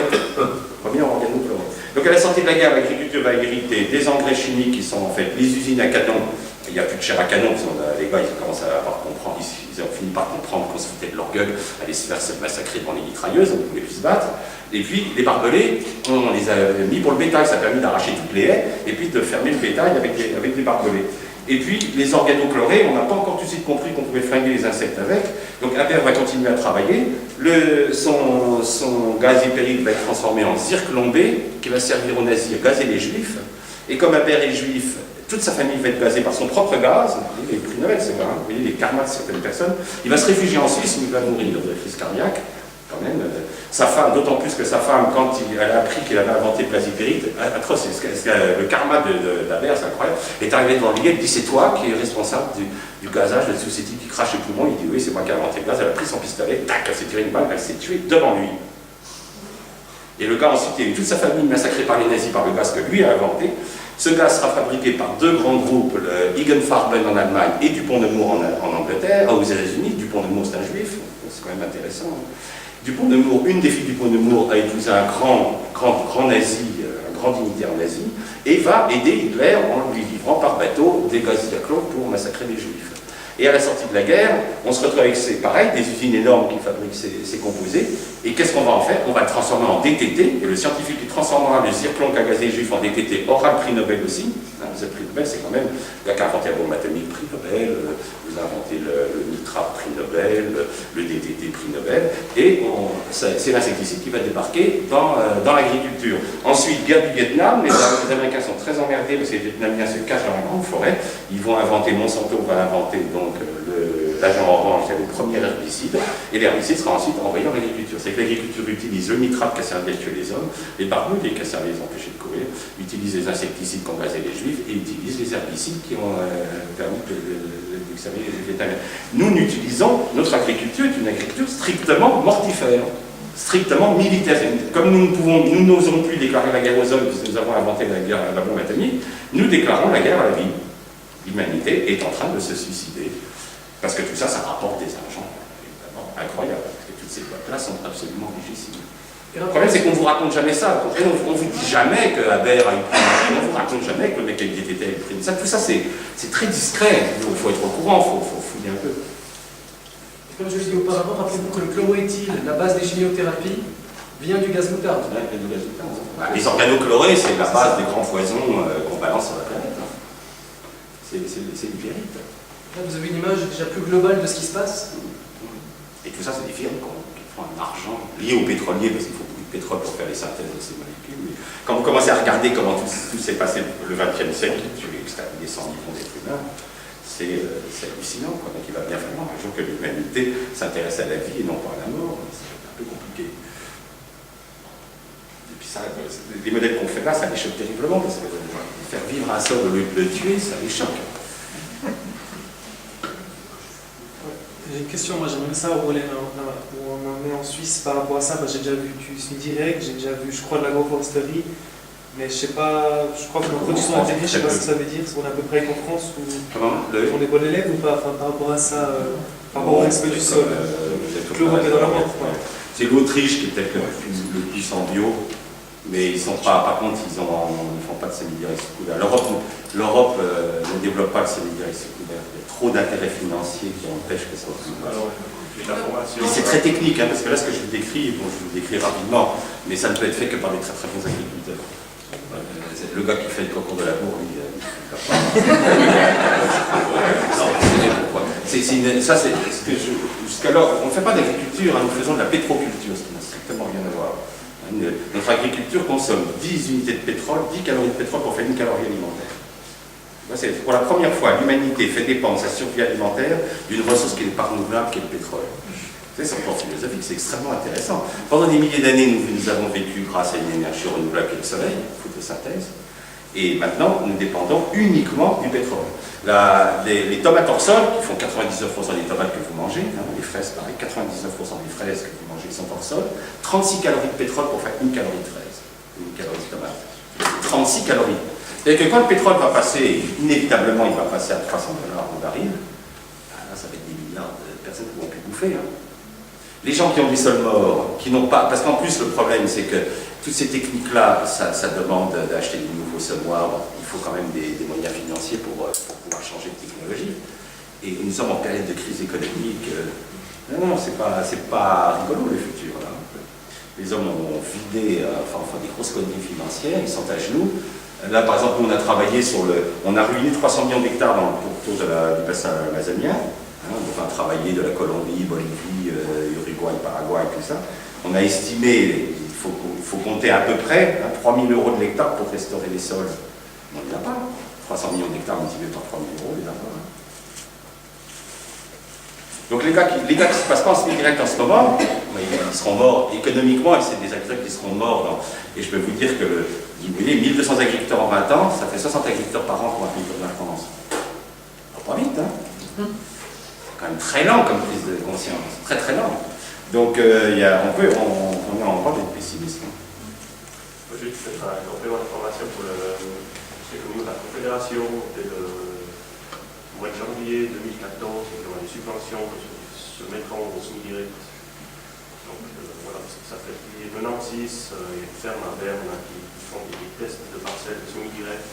Donc à la sortie de la guerre, l'agriculture va hériter des engrais chimiques qui sont en fait les usines à canon. Il n'y a plus de chair à canon, parce que les gars ils commencent à comprendre, ils ont fini par comprendre qu'on se foutait de leur gueule, aller se faire massacrer devant les mitrailleuses, on ne voulait plus se battre. Et puis les barbelés, on les a mis pour le bétail, ça a permis d'arracher toutes les haies, et puis de fermer le bétail avec des barbelés. Et puis les organochlorés, on n'a pas encore tout de suite compris qu'on pouvait flinguer les insectes avec, donc Haber va continuer à travailler, son gaz hypérique va être transformé en zircon B, qui va servir aux nazis à gazer les juifs, et comme Haber est juif, toute sa famille va être gazée par son propre gaz, les prix Nobel, c'est vrai, vous voyez les karmas de certaines personnes, il va se réfugier en Suisse, mais il va mourir de crise cardiaque, quand même. Sa femme, d'autant plus que sa femme, quand elle a appris qu'il avait inventé le gaz hypérite, atroce, le karma d'Haber, c'est incroyable, est arrivé devant lui, elle dit c'est toi qui es responsable du gazage de tous ces types qui crachent les poumons, il dit oui c'est moi qui ai inventé le gaz, elle a pris son pistolet, tac, elle s'est tiré une balle, elle s'est tuée devant lui. Et le gars ensuite, il y a eu toute sa famille massacrée par les nazis par le gaz que lui a inventé. Ce gaz sera fabriqué par 2 grands groupes, le Egenfarben en Allemagne et Dupont de Nemours en Angleterre, aux États-Unis. Dupont de Nemours c'est un juif, c'est quand même intéressant. Dupont de Nemours, une des filles de Dupont de Nemours a épousé un grand nazi, un grand dignitaire nazi, et va aider Hitler en lui livrant par bateau des gaz d'Aclo pour massacrer les juifs. Et à la sortie de la guerre, on se retrouve avec, pareil, des usines énormes qui fabriquent ces composés. Et qu'est-ce qu'on va en faire? On va le transformer en DTT. Et le scientifique qui transformera le zircon qu'a gazé juif en DTT aura le prix Nobel aussi. Le prix Nobel, c'est quand même le gars qui a inventé la bombe atomique, prix Nobel, vous avez inventé le nitrate, prix Nobel, le DTT, prix Nobel. Et c'est l'insecticide qui va débarquer dans l'agriculture. Ensuite, guerre du Vietnam, les Américains sont très emmerdés parce que les Vietnamiens se cachent dans la grande forêt. Ils vont inventer, Monsanto va inventer donc l'agent orange, c'est le premier herbicide, et l'herbicide sera ensuite envoyé dans l'agriculture. C'est que l'agriculture utilise le nitrate qui a servi à tuer les hommes, les barbelés qui a servi à les empêcher de courir, utilise les insecticides qui ont gazé les juifs, et utilise les herbicides qui ont permis d'exterminer les Vietnamiens. Nous n'utilisons, notre agriculture est une agriculture strictement mortifère, strictement militaire. Comme nous n'osons plus déclarer la guerre aux hommes, puisque nous avons inventé la bombe atomique, nous déclarons la guerre à la vie. L'humanité est en train de se suicider. Parce que tout ça, ça rapporte des argents évidemment incroyables. Parce que toutes ces boîtes-là sont absolument rigissimes. Le problème, c'est qu'on ne vous raconte jamais ça. On ne vous dit jamais que Haber a eu pris une prime, on ne vous raconte jamais que le mec a eu DTT a eu pris une prime. Tout ça, c'est très discret. Il faut être au courant, il faut fouiller un peu. Comme je l'ai dit auparavant, rappelez-vous que le chloroéthyle, la base des chimiothérapies, vient du gaz moutarde. Les organochlorés, c'est la base des grands poisons qu'on balance sur la planète. C'est du vérité. Là, vous avez une image déjà plus globale de ce qui se passe. Et tout ça, c'est des firmes qui font un argent lié aux pétroliers, parce qu'il faut beaucoup de pétrole pour faire les synthèses de ces molécules. Mais quand vous commencez à regarder comment tout s'est passé le XXe siècle, tu extermines des 100 millions d'êtres humains, c'est hallucinant. Donc il va bien falloir un jour que l'humanité s'intéresse à la vie et non pas à la mort. C'est un peu compliqué. Et puis ça, les modèles qu'on fait là, ça les choque terriblement, parce que faire vivre un sol au lieu de le tuer, ça les choque. J'ai une question, moi j'aimerais savoir où on en est en Suisse par rapport à ça. J'ai déjà vu du semi-direct, j'ai déjà vu, je crois, de l'agroforesterie, mais je sais pas, je crois que la production intégrée, je sais pas ce que ça veut dire, on est à peu près en France ou on est bon élève ou pas, enfin, par rapport à ça, par rapport au respect du sol. L'Europe est dans la mort. C'est l'Autriche qui est peut-être le plus en bio, mais ils sont pas, par contre, ils ne font pas de semi-direct secondaire. L'Europe ne développe pas le semi-direct secondaire. Il y a trop d'intérêts financiers qui empêchent que ça soit plus. Et c'est très technique, hein, parce que là, ce que je vous décris, bon, je vous le décris rapidement, mais ça ne peut être fait que par des très très bons agriculteurs. Le gars qui fait le concours de la bourre, lui, jusqu'alors, on ne fait pas d'agriculture, hein, nous faisons de la pétroculture, ce qui n'a strictement rien à voir. Notre agriculture consomme 10 unités de pétrole, 10 calories de pétrole pour faire 1 calorie alimentaire. Pour la première fois, l'humanité fait dépendre sa survie alimentaire d'une ressource qui n'est pas renouvelable, qui est le pétrole. C'est un plan philosophique, c'est extrêmement intéressant. Pendant des milliers d'années, nous avons vécu grâce à une énergie renouvelable qui est le soleil, photosynthèse, et maintenant, nous dépendons uniquement du pétrole. Les tomates hors sol, qui font 99% des tomates que vous mangez, hein, les fraises, pareil, 99% des fraises que vous mangez sont hors sol, 36 calories de pétrole pour faire 1 calorie de fraise, 1 calorie de tomate. 36 calories. C'est-à-dire que quand le pétrole va passer, inévitablement, il va passer à $300 au baril, là, ça va être des milliards de personnes qui vont plus bouffer. Hein. Les gens qui ont des sols morts, qui n'ont pas... Parce qu'en plus, le problème, c'est que toutes ces techniques-là, ça demande d'acheter des nouveaux semoirs. Bon, il faut quand même des moyens financiers pour pouvoir changer de technologie. Et nous sommes en période de crise économique. Non, c'est pas rigolo, le futur. Là. Les hommes ont vidé enfin, des grosses conneries financières, ils sont à genoux. Là, par exemple, nous, on a travaillé sur on a ruiné 300 millions d'hectares autour du bassin amazonien. Hein, on a travaillé de la Colombie, Bolivie, Uruguay, Paraguay, tout ça. On a estimé, il faut compter à peu près 3 000 € de l'hectare pour restaurer les sols. On ne l'a pas. 300 millions d'hectares multipliés par 3 000 €, on ne l'a pas. Hein. Donc les gars qui ne se passent pas en semi-direct en ce moment, ils seront morts économiquement, et c'est des agriculteurs qui seront morts. Et je peux vous dire que, vous voyez, 1200 agriculteurs en 20 ans, ça fait 60 agriculteurs par an pour un pays comme la France. Pas vite, hein. C'est quand même très lent comme prise de conscience, très très lent. Donc on est en droit d'être pessimiste. Juste peut-être un complément d'information pour c'est qu'au niveau de la Confédération, dès le mois de janvier 2014, il y aura des subventions qui se mettront au semi-direct. Donc voilà, ça fait depuis 96, il y a une ferme à Berne qui font des tests de parcelles de semi-direct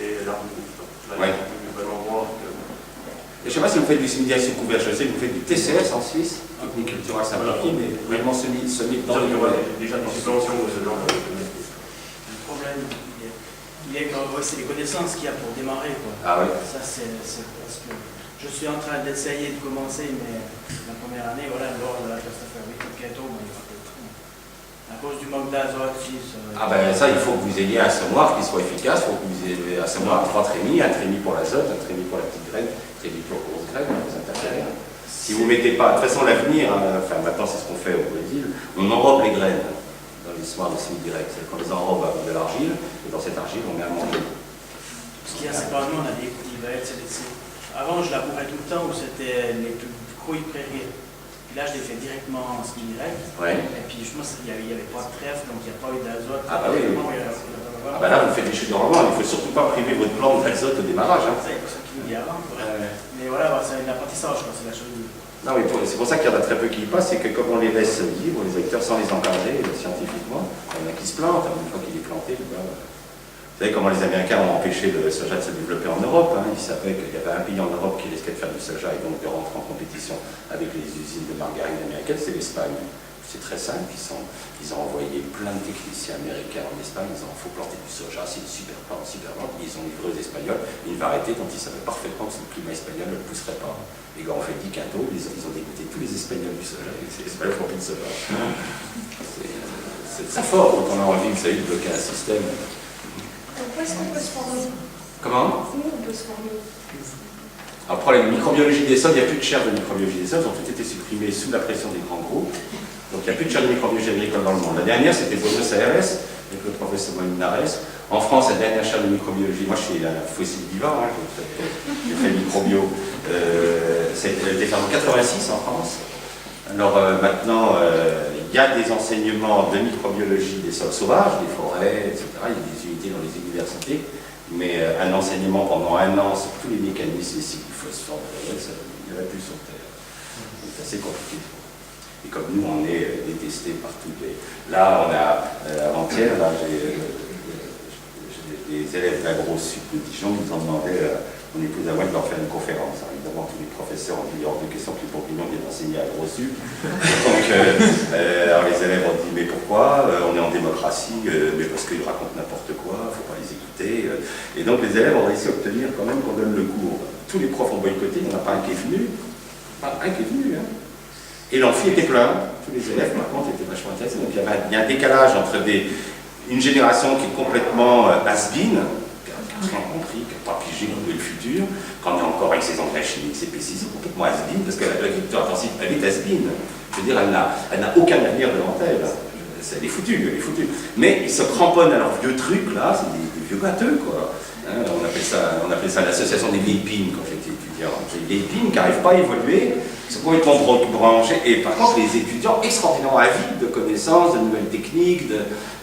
et l'arbre. Donc là, il faut vraiment voir que... Je ne sais pas si vous faites du semi-direct sous couvert, je sais que vous faites du TCS en Suisse, technique culturelle simplifiée, mais vraiment semi dans les déjà des subventions de ce genre. Le problème, il est que c'est les connaissances qu'il y a pour démarrer. Quoi. Ah oui. Ça, c'est parce que je suis en train d'essayer de commencer, mais la première année, voilà, lors de la classe de faire 8 gâteaux, il va être à cause du manque d'azote, Ah ben ça, il faut que vous ayez un semoir qui soit efficace, il faut que vous ayez un semoir à 3 trémies, un trémie pour l'azote, un trémie pour la petite graine, un trémie pour la grosse graine, vous interférez. Si vous ne mettez pas, de toute façon l'avenir, enfin maintenant c'est ce qu'on fait au Brésil, on enrobe les graines dans les semoirs de semi-direct, c'est qu'on les enrobe avec de l'argile, et dans cette argile on met à manger. Ce qu'il y a, c'est pas nous, on a des cultivettes, avant je labourais tout le temps où c'était les plus gros prairies. Là, je l'ai fait directement en semi-direct. Ouais. Et puis, je pense qu'il n'y avait pas de trèfle, donc il n'y a pas eu d'azote. Ah bah oui. Ah bah là, vous faites des chutes de rendement, il ne faut surtout pas priver votre plante d'azote au démarrage. Hein. C'est pour ça qu'il nous dit avant. Mais voilà, c'est un apprentissage, c'est la chose. Non, mais c'est pour ça qu'il y en a très peu qui y passent, c'est que comme on les laisse libres, les acteurs, sans les encadrer scientifiquement, il y en a qui se plantent, une fois qu'il est planté, vous savez comment les Américains ont empêché le soja de se développer en Europe. Hein. Ils savaient qu'il y avait un pays en Europe qui risquait de faire du soja et donc de rentrer en compétition avec les usines de margarine américaines, c'est l'Espagne. C'est très simple, ils ont envoyé plein de techniciens américains en Espagne, ils ont dit il faut planter du soja, c'est une super plante, super plante. Ils ont livré aux Espagnols une variété dont ils savaient parfaitement que le climat espagnol ne le pousserait pas. Les gars ont fait 10 quintaux, ils ont dégoûté tous les Espagnols du soja, et les Espagnols font plus de soja. C'est très fort quand on a envie, vous savez, de bloquer un système. Pourquoi est-ce qu'on peut se former? Comment? Comment on peut se former? Alors, problème, microbiologie des sols, il n'y a plus de chaires de microbiologie des sols, elles ont toutes été supprimées sous la pression des grands groupes. Donc il n'y a plus de chaires de microbiologie agricole dans le monde. La dernière, c'était Buenos Aires, avec le professeur Molinares. En France, la dernière chaire de microbiologie, moi je suis un fossile vivant, hein, j'ai fait le microbio, elle était faite en 86 en France. Alors maintenant, il y a des enseignements de microbiologie des sols sauvages, des forêts, etc. Il y a des unités dans les universités, mais un enseignement pendant un an sur tous les mécanismes, les cycles du phosphore, il n'y en a plus sur Terre. C'est assez compliqué. Et comme nous, on est détestés par tous les... Là, on a, avant-hier, là, j'ai des élèves d'Agro-Sud de Dijon, ils nous ont demandé, mon épouse à moi, de leur faire une conférence. Alors, évidemment, tous les professeurs ont dit hors de question que les bourguignons viennent enseigner à Agro-Sud. Donc, alors les élèves ont dit, mais pourquoi? On est en démocratie, mais parce qu'ils racontent n'importe quoi, il ne faut pas les écouter. Et donc, les élèves ont réussi à obtenir quand même qu'on donne le cours. Tous les profs ont boycotté, il n'y en a pas un qui est venu. Pas un qui est venu, hein. Et l'amphi était plein, tous les élèves par contre étaient vachement intéressés. Donc il y a un décalage entre une génération qui est complètement has-been, qui n'a rien compris, qui n'a pas pigé dans le futur, quand on est encore avec ses engrais chimiques, ses pesticides, c'est complètement has-been, parce que l'agriculture intensive, elle est has-been. Je veux dire, elle n'a aucun avenir devant elle. Elle est foutue, elle est foutue. Mais ils se cramponnent à leurs vieux trucs, là, c'est des vieux gâteux, quoi. Hein, on appelle ça l'association des vieilles pines quand j'étais étudiant. Les vieilles pines qui n'arrivent pas à évoluer, qui sont complètement branchés. Et par contre, les étudiants extraordinairement avides de connaissances, de nouvelles techniques.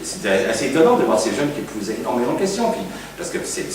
C'était assez étonnant de voir ces jeunes qui posaient énormément de questions. Puis, parce que c'est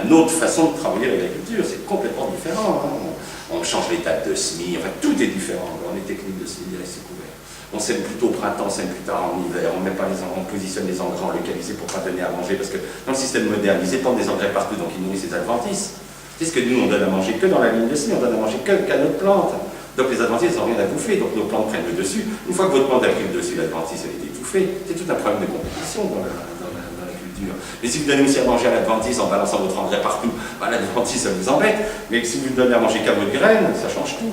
une autre façon de travailler l'agriculture, c'est complètement différent. Hein. On change les dates de semis, enfin tout est différent dans les techniques de semis c'est couvert. On sème plutôt au printemps, on sème plus tard en hiver, on positionne les engrais en localisé pour ne pas donner à manger, parce que dans le système moderne, ils épandent des engrais partout, donc ils nourrissent les adventices. C'est ce que nous, on donne à manger que dans la ligne de semis, on donne à manger qu'à notre plante. Donc les adventices n'ont rien à bouffer, donc nos plantes prennent le dessus. Une fois que votre plante a pris le dessus, l'adventice elle est étouffée. C'est tout un problème de compétition dans la culture. Mais si vous donnez aussi à manger à l'adventice en balançant votre engrais partout, bah, l'adventice ça vous embête. Mais si vous donnez à manger qu'à votre graine, ça change tout.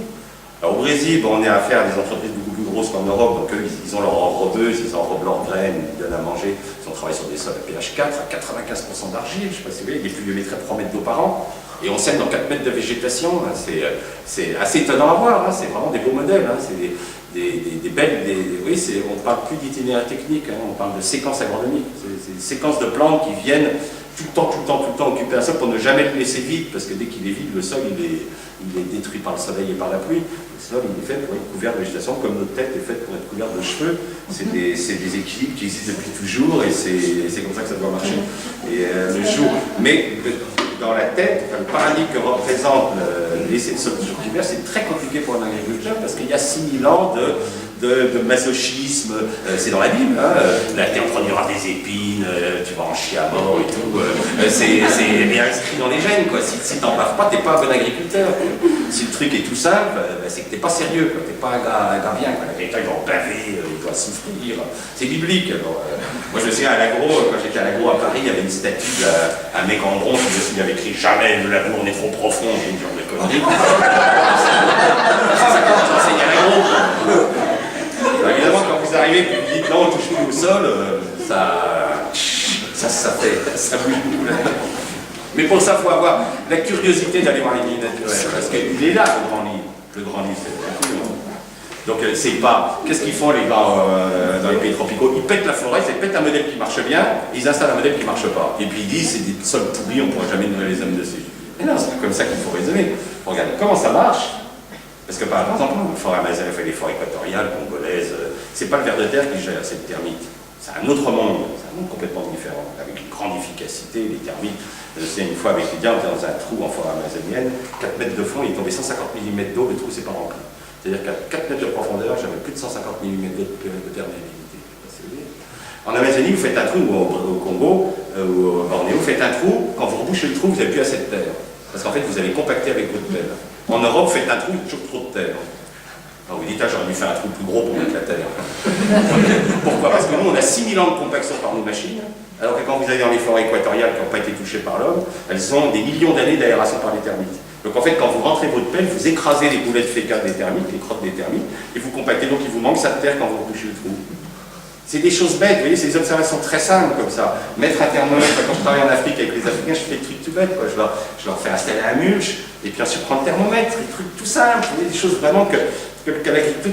Alors, au Brésil, bon, on est à affaire à des entreprises beaucoup plus grosses qu'en Europe, donc eux, ils ont leur enrobeuse, ils enrobent leurs graines, ils donnent à manger. Ils ont travaillé sur des sols à pH 4, à 95% d'argile, je ne sais pas si vous voyez, les pluviométries à 3 mètres d'eau par an. Et on sème dans 4 mètres de végétation, c'est assez étonnant à voir, hein. C'est vraiment des beaux modèles, hein. C'est des belles, oui, on ne parle plus d'itinéraire technique, hein. On parle de séquences agronomiques, c'est des séquences de plantes qui viennent tout le temps occuper un sol pour ne jamais le laisser vide, parce que dès qu'il est vide, le sol il est détruit par le soleil et par la pluie. Le sol il est fait pour être couvert de végétation, comme notre tête est faite pour être couverte de cheveux. C'est des équilibres qui existent depuis toujours, et c'est comme ça que ça doit marcher. Et le jour, mais dans la tête, le paradigme que représente l'essai de sol toujours couvert, c'est très compliqué pour un agriculteur, parce qu'il y a 6000 ans de masochisme, c'est dans la Bible, hein, la terre produira des épines, tu vas en chier à mort et tout, c'est bien inscrit dans les gènes, quoi. Si t'en baves pas, t'es pas un bon agriculteur. Si le truc est tout simple, c'est que t'es pas sérieux, quoi. T'es pas un gars bien, quoi. L'agriculteur, il doit baver, il doit souffrir, c'est biblique. Alors, moi je me souviens à l'agro, quand j'étais à l'agro à Paris, il y avait une statue d'un mec en bronze qui avait écrit « Jamais le labour n'est trop profond », j'ai une genre de connerie. C'est ça quand vous enseignez à l'agro. Alors, évidemment, quand vous arrivez et que vous dites non, on touche plus au sol, ça bouge beaucoup là. Mais pour ça, il faut avoir la curiosité d'aller voir les milieux naturels. Parce qu'il est là, le grand livre. Le grand livre, c'est la nature. Donc, c'est pas. Qu'est-ce qu'ils font, les gars, dans les pays tropicaux? Ils pètent la forêt, ils pètent un modèle qui marche bien, ils installent un modèle qui marche pas. Et puis ils disent, c'est des sols pourris, on ne pourra jamais nourrir les hommes dessus. Mais non, c'est pas comme ça qu'il faut raisonner. Regardez comment ça marche. Parce que par exemple, la forêt amazonienne, les forêts équatoriales, congolaises, c'est pas le ver de terre qui gère, c'est le termite. C'est un autre monde, complètement différent, avec une grande efficacité, les termites. Je sais, une fois avec les gars, on était dans un trou en forêt amazonienne, 4 mètres de fond, il est tombé 150 mm d'eau, le trou s'est pas rempli. C'est-à-dire qu'à 4 mètres de profondeur, j'avais plus de 150 mm d'eau de perméabilité. En Amazonie, vous faites un trou, ou au Congo, ou au Bornéo, vous faites un trou, quand vous rebouchez le trou, vous n'avez plus assez de terre. Parce qu'en fait, vous allez compacter avec votre pelle. En Europe, vous faites un trou, il y a toujours trop de terre. Alors vous dites, ah, j'aurais dû faire un trou plus gros pour mettre la terre. Pourquoi? Parce que nous, on a 6000 ans de compaction par nos machines, alors que quand vous allez dans les forêts équatoriales qui n'ont pas été touchées par l'homme, elles ont des millions d'années d'aération par les termites. Donc en fait, quand vous rentrez votre pelle, vous écrasez les boulettes fécales des termites, les crottes des termites, et vous compactez, donc il vous manque ça de terre quand vous touchez le trou. C'est des choses bêtes, vous voyez, c'est des observations très simples comme ça. Mettre un thermomètre, quand je travaille en Afrique avec les Africains, je fais des trucs tout bêtes, quoi. Je leur fais installer un mulch, et puis ensuite je prends le thermomètre, des trucs tout simples, vous voyez, des choses vraiment que tout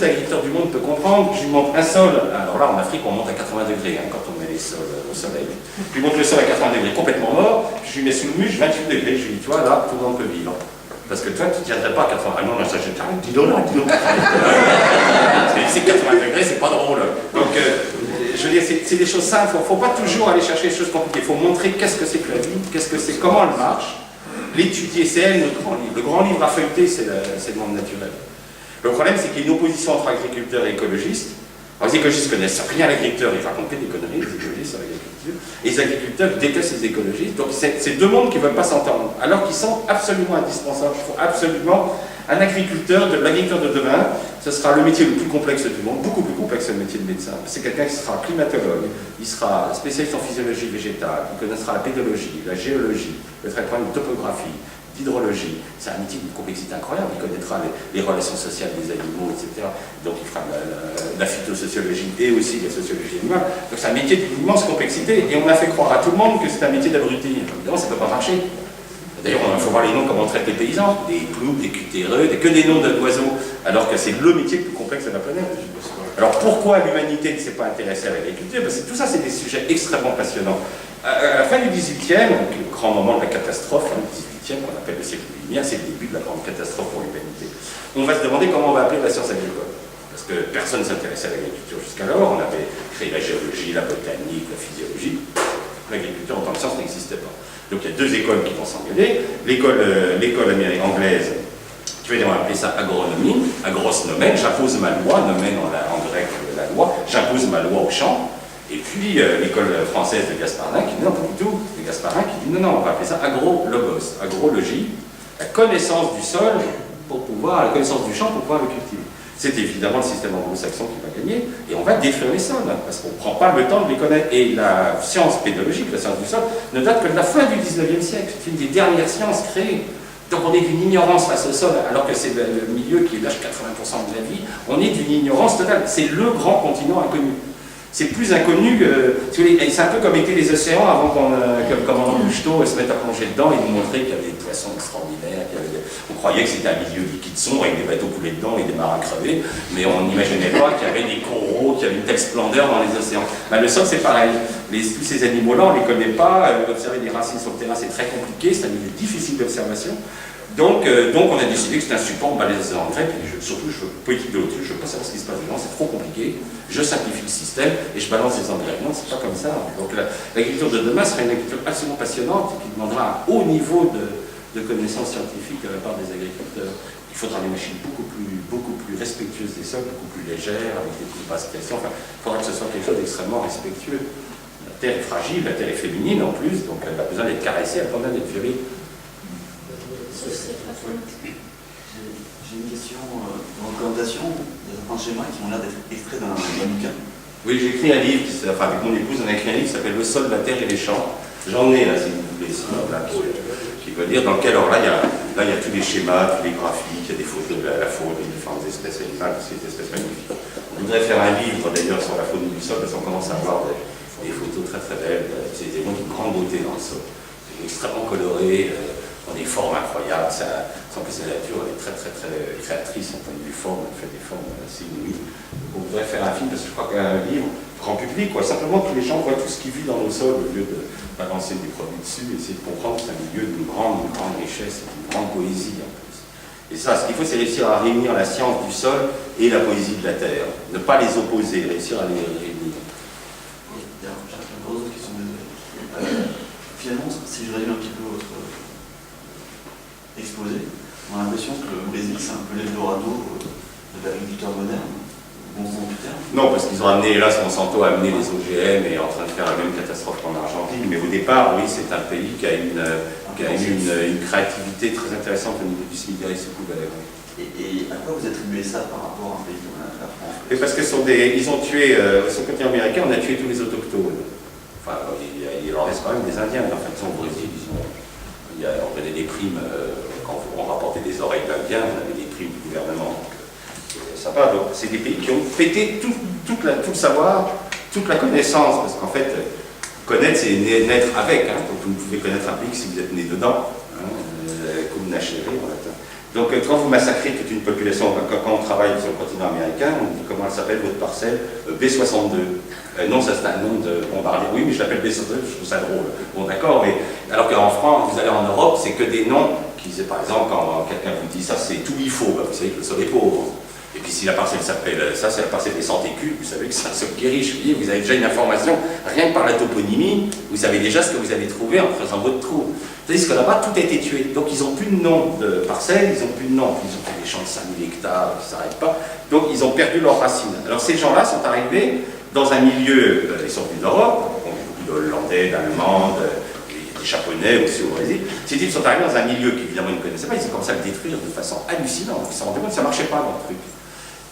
agriculteur du monde peut comprendre. Je lui montre un sol, alors là en Afrique on monte à 80 degrés hein, quand on met les sols au soleil. Je lui montre le sol à 80 degrés complètement mort, je lui mets sous le mulch 28 degrés, je lui dis, tu vois, là tout le monde peut vivre. Parce que toi, tu ne tiendrais pas à 80 degrés. Ah non, là, ça, je t'arrête, dis donc, c'est 80 degrés, c'est pas drôle. Donc, je veux dire, c'est des choses simples. Il ne faut pas toujours aller chercher des choses compliquées. Il faut montrer qu'est-ce que c'est que la vie, qu'est-ce que c'est, comment elle marche. L'étudier, c'est elle, notre grand livre. Le grand livre à feuilleter, c'est le monde naturel. Le problème, c'est qu'il y a une opposition entre agriculteurs et écologistes. Alors, les écologistes connaissent rien à l'agriculteur, ils racontent des conneries, les écologistes sur l'agriculture. Et les agriculteurs détestent les écologistes. Donc, c'est deux mondes qui ne veulent pas s'entendre, alors qu'ils sont absolument indispensables. Il faut absolument un agriculteur, l'agriculteur de demain, ce sera le métier le plus complexe du monde, beaucoup plus complexe que le métier de médecin. C'est quelqu'un qui sera climatologue, il sera spécialiste en physiologie végétale, il connaîtra la pédologie, la géologie, le traitement de topographie, d'hydrologie. C'est un métier d'une complexité incroyable, il connaîtra les relations sociales des animaux, etc. Donc il fera la phytosociologie et aussi la sociologie animale. Donc c'est un métier d'une immense complexité et on a fait croire à tout le monde que c'est un métier d'abruti. Évidemment, ça ne peut pas marcher. D'ailleurs, il faut voir les noms, comment on traite les paysans, des ploucs, des cutéreux, que des noms d'oiseaux, alors que c'est le métier le plus complexe de la planète. Alors pourquoi l'humanité ne s'est pas intéressée à l'agriculture? Parce que tout ça, c'est des sujets extrêmement passionnants. À la fin du XVIIIe, le grand moment de la catastrophe, le XVIIIe, qu'on appelle le siècle lumière, c'est le début de la grande catastrophe pour l'humanité. On va se demander comment on va appeler la science agricole. Parce que personne ne s'intéressait à l'agriculture jusqu'alors, on avait créé la géologie, la botanique, la physiologie. L'agriculture en tant que science n'existait pas. Donc il y a deux écoles qui vont s'engueuler. L'école anglaise, qui va appeler ça agronomie, agros nomen, j'impose ma loi, nomen en grec la loi, j'impose ma loi au champ. Et puis l'école française de Gasparin qui dit non, pas du tout, de Gasparin qui dit non, on va appeler ça agrologos, agrologie, la connaissance du sol pour pouvoir, la connaissance du champ pour pouvoir le cultiver. C'est évidemment le système anglo-saxon qui va gagner, et on va détruire les sols, parce qu'on ne prend pas le temps de les connaître. Et la science pédologique, la science du sol, ne date que de la fin du 19e siècle. C'est une des dernières sciences créées. Donc on est d'une ignorance face au sol, alors que c'est le milieu qui lâche 80% de la vie. On est d'une ignorance totale. C'est le grand continent inconnu. C'est plus inconnu que... C'est un peu comme étaient les océans avant qu'on, comme en Couche-Tôt, se mette à plonger dedans et nous montrer qu'il y avait des poissons extraordinaires. On croyait que c'était un milieu liquide sombre avec des bateaux coulés dedans et des marins crevés, mais on n'imaginait pas qu'il y avait des coraux, qu'il y avait une telle splendeur dans les océans. Ben, le sol, c'est pareil. Tous ces animaux-là, on ne les connaît pas. Observer des racines sur le terrain, c'est très compliqué. C'est un milieu difficile d'observation. Donc on a décidé que c'était un support, on balance les engrais, puis surtout, je veux politique de l'autruche, je ne veux pas savoir ce qui se passe dedans, c'est trop compliqué, je simplifie le système et je balance les engrais. Non, c'est pas comme ça. Donc l'agriculture de demain sera une agriculture absolument passionnante qui demandera un haut niveau de connaissances scientifiques de la part des agriculteurs. Il faudra des machines beaucoup plus respectueuses des sols, beaucoup plus légères, avec des plus basses pressions. Enfin, il faudra que ce soit quelque chose d'extrêmement respectueux. La terre est fragile, la terre est féminine en plus, donc elle a besoin d'être caressée, elle a besoin d'être violée. J'ai une question de recommandation. Il y a certains schémas qui ont l'air d'être extraits d'un bouquin. Oui, j'ai écrit un livre, avec mon épouse, on a écrit un livre qui s'appelle Le sol, la terre et les champs. J'en ai là, si vous voulez, là, qui veut dire dans lequel, alors là, il y a tous les schémas, tous les graphiques, il y a des photos de la faune, des différentes espèces animales, c'est des espèces magnifiques. On voudrait faire un livre d'ailleurs sur la faune du sol, parce qu'on commence à avoir des photos très très belles, c'est des éléments d'une grande beauté dans le sol, extrêmement colorés, ont des formes incroyables. En plus, la nature elle est très très très créatrice en point de vue forme, elle fait des formes assez inouïes. On voudrait faire un film, parce que je crois qu'un livre, grand public, simplement que les gens voient tout ce qui vit dans nos sols au lieu de balancer des produits dessus, et essayer de comprendre que c'est un milieu d'une grande richesse, d'une grande poésie en plus. Et ça, ce qu'il faut, c'est réussir à réunir la science du sol et la poésie de la terre. Ne pas les opposer, réussir à les réunir. J'ai encore d'autres questions, désolé. Finalement, si je résume un petit peu votre exposé, on a l'impression que le Brésil, c'est un peu l'Eldorado de l'agriculteur moderne. Non, parce qu'ils ont amené, là, Monsanto a amené les OGM et est en train de faire la même catastrophe qu'en Argentine. Mais au départ, oui, c'est un pays qui a eu une créativité très intéressante au niveau du semi-aride sous couvert. Et à quoi vous attribuez ça par rapport à un pays comme la France? Et parce que ils ont tué, sur le continent américain, on a tué tous les autochtones. Enfin, il en reste quand même des Indiens. En fait, au Brésil, on donnait des primes, quand on rapportait des oreilles d'Indiens, on avait des primes du gouvernement. Ça va, donc c'est des pays qui ont pété tout le savoir, toute la connaissance, parce qu'en fait, connaître, c'est naître avec. Donc vous ne pouvez connaître un pays que si vous êtes né dedans, comme Nachéré en latin. Donc quand vous massacrez toute une population, quand on travaille sur le continent américain, on dit comment elle s'appelle votre parcelle, B62. Non, ça c'est un nom de bombardier. Oui, mais je l'appelle B62, je trouve ça drôle. Bon, d'accord, mais alors qu'en France, vous allez en Europe, c'est que des noms qui, par exemple, quand quelqu'un vous dit ça, c'est tout il faut, vous savez que le sol est pauvre. Et puis si la parcelle s'appelle, ça c'est la parcelle des centécules, vous savez que c'est un sol qui est riche, vous avez déjà une information, rien que par la toponymie, vous savez déjà ce que vous allez trouver en faisant votre trou. Tandis que là-bas, tout a été tué. Donc ils n'ont plus de nom de parcelles, ils n'ont plus de nom, ils ont fait des champs de 5000 hectares qui ne s'arrêtent pas, donc ils ont perdu leurs racines. Alors ces gens-là sont arrivés dans un milieu, ils sont venus d'Europe, on a beaucoup d'Hollandais, d'Allemands, des Japonais aussi au Brésil. Ces types sont arrivés dans un milieu qu'évidemment ils ne connaissaient pas, ils ont commencé à le détruire de façon hallucinante, ils se sont rendus compte que ça ne marchait pas dans le truc.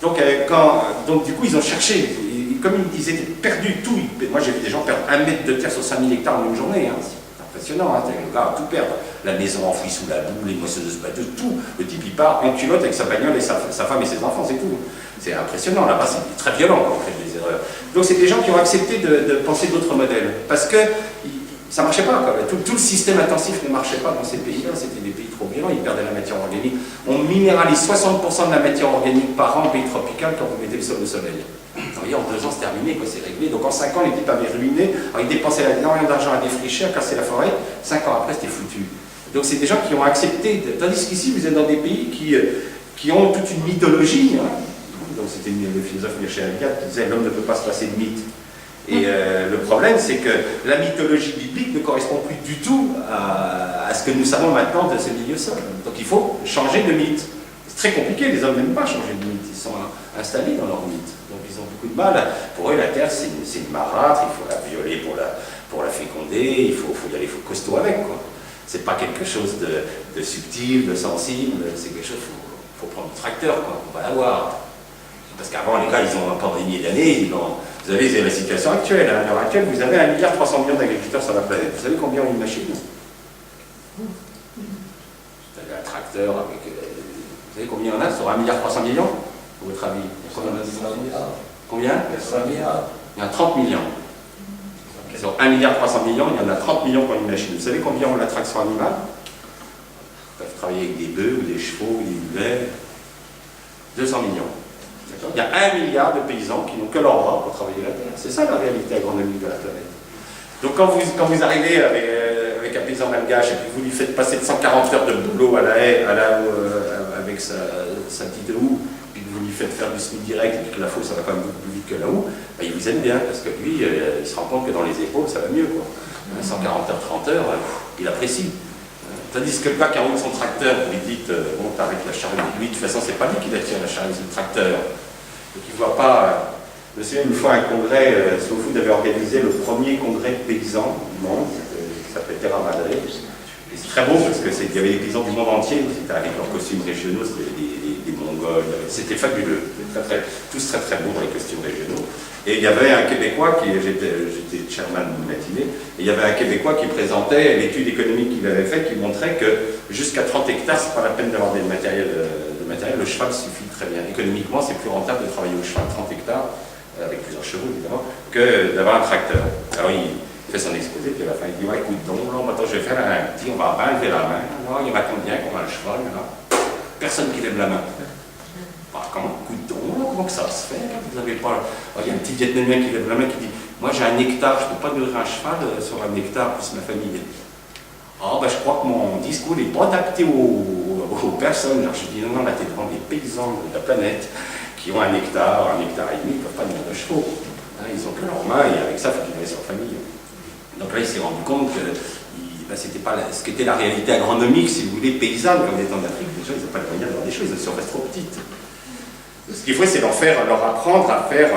Donc du coup, ils ont cherché, comme ils étaient perdus tout. Moi, j'ai vu des gens perdre 1 mètre de terre sur 5000 hectares en une journée. C'est impressionnant, le gars a tout perdre. La maison enfouie sous la boue, les moissonneuses batteuses, tout. Le type, il part en culotte avec sa bagnole et sa femme et ses enfants, c'est tout. C'est impressionnant. Là-bas, c'est très violent quand on fait des erreurs. Donc, c'est des gens qui ont accepté de penser d'autres modèles. Parce que ça ne marchait pas. Tout le système intensif ne marchait pas dans ces pays-là. C'était des pays trop violents, ils perdaient la matière organique. On minéralise 60% de la matière organique par an en pays tropical quand vous mettez le sol au soleil. Vous voyez, en 2 ans, c'est terminé, c'est réglé. Donc en 5 ans, les types avaient ruiné. Alors, ils dépensaient énormément d'argent à défricher, à casser la forêt. 5 ans après, c'était foutu. Donc c'est des gens qui ont accepté. Tandis qu'ici, vous êtes dans des pays qui ont toute une mythologie. Donc c'était le philosophe Michel Alliat qui disait « l'homme ne peut pas se passer de mythe ». Et le problème, c'est que la mythologie biblique ne correspond plus du tout à ce que nous savons maintenant de ce milieu sol. Donc il faut changer de mythe. C'est très compliqué, les hommes n'aiment pas changer de mythe, ils sont installés dans leur mythe. Donc ils ont beaucoup de mal. Pour eux, la terre, c'est une marâtre, il faut la violer pour la féconder, il faut y aller, il faut costaud avec. C'est pas quelque chose de subtil, de sensible, c'est quelque chose, il faut prendre le tracteur, on va l'avoir. Parce qu'avant, les gars, ils ont pendant des milliers d'années, vous avez la situation actuelle. À l'heure actuelle, vous avez 1,3 milliard d'agriculteurs sur la planète. Vous savez combien ont une machine? Vous avez un tracteur avec... vous savez combien on a sur 1,3 milliard, à votre avis? Combien? 5 milliards. Il y en a 30 millions. Sur 1,3 milliard, il y en a 30 millions qui ont une machine. Vous savez combien ont la traction animale? Ils peuvent travailler avec des bœufs, ou des chevaux, ou des mulets. 200 millions. Il y a 1 milliard de paysans qui n'ont que leurs bras pour travailler la terre. C'est ça la réalité agronomique de la planète. Donc quand vous arrivez avec un paysan malgache et que vous lui faites passer de 140 heures de boulot à la haie, avec sa petite houe, puis que vous lui faites faire du semi-direct et puis que la faux ça va quand même beaucoup plus vite que la houe, ben, il vous aime bien parce que lui, il se rend compte que dans les épaules ça va mieux. 140 heures, 30 heures, il apprécie. Tandis que le gars qui roule son tracteur, vous lui dites, bon, t'arrêtes la charrue. Lui, de toute façon, c'est pas lui qui la tire, la charrue, c'est le tracteur. Donc il ne voit pas. Je me souviens une fois un congrès, Slow Food avait organisé le premier congrès paysan du monde, qui s'appelait Terra Madre. Et c'est très beau parce qu'il y avait des paysans du monde entier, c'était avec leurs costumes régionaux, c'était des Mongols, c'était fabuleux, tous très très beaux dans les costumes régionaux. Et il y avait un Québécois j'étais chairman de matinée, et il y avait un Québécois qui présentait l'étude économique qu'il avait faite, qui montrait que jusqu'à 30 hectares, c'est pas la peine d'avoir des matériels, le cheval suffit très bien. Économiquement, c'est plus rentable de travailler au cheval 30 hectares, avec plusieurs chevaux évidemment, que d'avoir un tracteur. Alors il fait son exposé, puis à la fin il dit, ouais, écoute donc, là, maintenant je vais faire un petit, on va lever la main, alors, il y en a combien qu'on a le cheval, là? Personne qui lève la main. Bah, comment, comment que ça se fait? Vous avez pas... Il y a un petit Vietnamien qui lève la main qui dit, moi j'ai un hectare, je ne peux pas nourrir un cheval sur un hectare plus ma famille. Ah, ben je crois que mon discours n'est pas adapté aux personnes. Alors, je dis, non, là, t'es devant des paysans de la planète qui ont un hectare et demi, ils ne peuvent pas nourrir de chevaux. Hein, ils ont que leurs mains et avec ça, il faut qu'ils nourrissent leur famille. Donc là, il s'est rendu compte que c'était pas ce qu'était la réalité agronomique, si vous voulez, paysanne, comme on est en Afrique. Déjà, ils n'ont pas le moyen d'avoir des choses, ils sont restent trop petites. Ce qu'il faut, c'est leur apprendre à faire.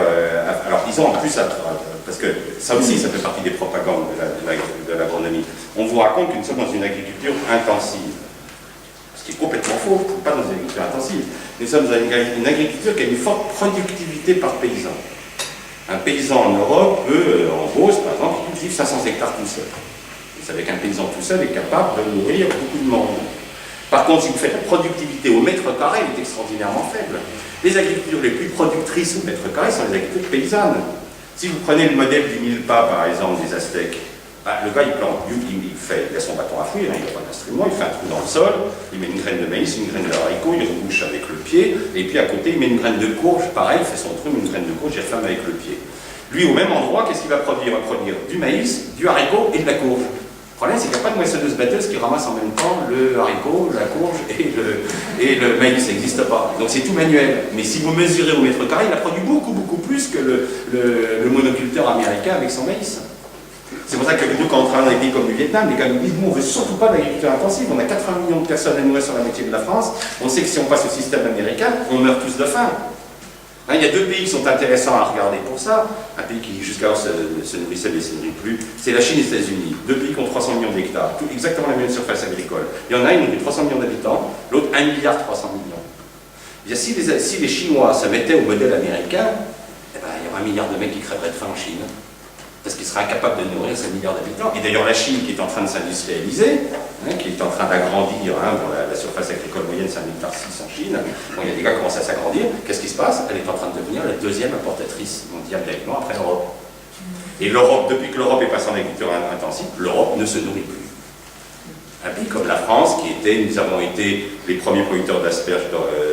Alors, ils ont en plus, parce que ça aussi, ça fait partie des propagandes de l'agronomie. On vous raconte que nous sommes dans une agriculture intensive. Ce qui est complètement faux, pas dans une agriculture intensive. Nous sommes dans une agriculture qui a une forte productivité par paysan. Un paysan en Europe peut, en Beauce, par exemple, il cultive 500 hectares tout seul. Vous savez qu'un paysan tout seul est capable de nourrir beaucoup de monde. Par contre, si vous faites la productivité au mètre carré, elle est extraordinairement faible. Les agricultures les plus productrices au mètre carré sont les agricultures paysannes. Si vous prenez le modèle du milpa, par exemple, des Aztèques, le gars, il plante, il a son bâton à fouiller, hein, il n'a pas d'instrument, il fait un trou dans le sol, il met une graine de maïs, une graine de haricot, il rebouche avec le pied, et puis à côté, il met une graine de courge, pareil, il fait son trou, une graine de courge, il referme avec le pied. Lui, au même endroit, qu'est-ce qu'il va produire? Il va produire du maïs, du haricot et de la courge. Le problème, c'est qu'il n'y a pas de moissonneuse-batteuse qui ramasse en même temps le haricot, la courge et le maïs, ça n'existe pas. Donc c'est tout manuel. Mais si vous mesurez au mètre carré, il a produit beaucoup plus que le monoculteur américain avec son maïs. C'est pour ça que nous, quand on travaille dans des pays comme le Vietnam, les gars nous disent, nous, on ne veut surtout pas d'agriculture intensive, on a 80 millions de personnes à nourrir sur la moitié de la France, on sait que si on passe au système américain, on meurt tous de faim. Hein, il y a deux pays qui sont intéressants à regarder pour ça, un pays qui jusqu'alors se nourrissait mais ne se nourrit plus, c'est la Chine et les États-Unis, deux pays qui ont 300 millions d'hectares, exactement la même surface agricole. Il y en a une qui a 300 millions d'habitants, l'autre 1,3 milliard. Si les Chinois se mettaient au modèle américain, eh ben, il y aurait 1 milliard de mecs qui crèveraient de faim en Chine. Parce qu'ils seraient incapables de nourrir 5 milliards d'habitants. Et d'ailleurs, la Chine, qui est en train de s'industrialiser, qui est en train d'agrandir, bon, la surface agricole moyenne, c'est 1,6 milliard en Chine, bon, il y a des gars qui commencent à s'agrandir, qu'est-ce qui se passe? Elle est en train de devenir la deuxième importatrice mondiale d'aliments après l'Europe. Et l'Europe, depuis que l'Europe est passée en agriculture intensive, l'Europe ne se nourrit plus. Un pays comme la France, nous avons été les premiers producteurs d'asperges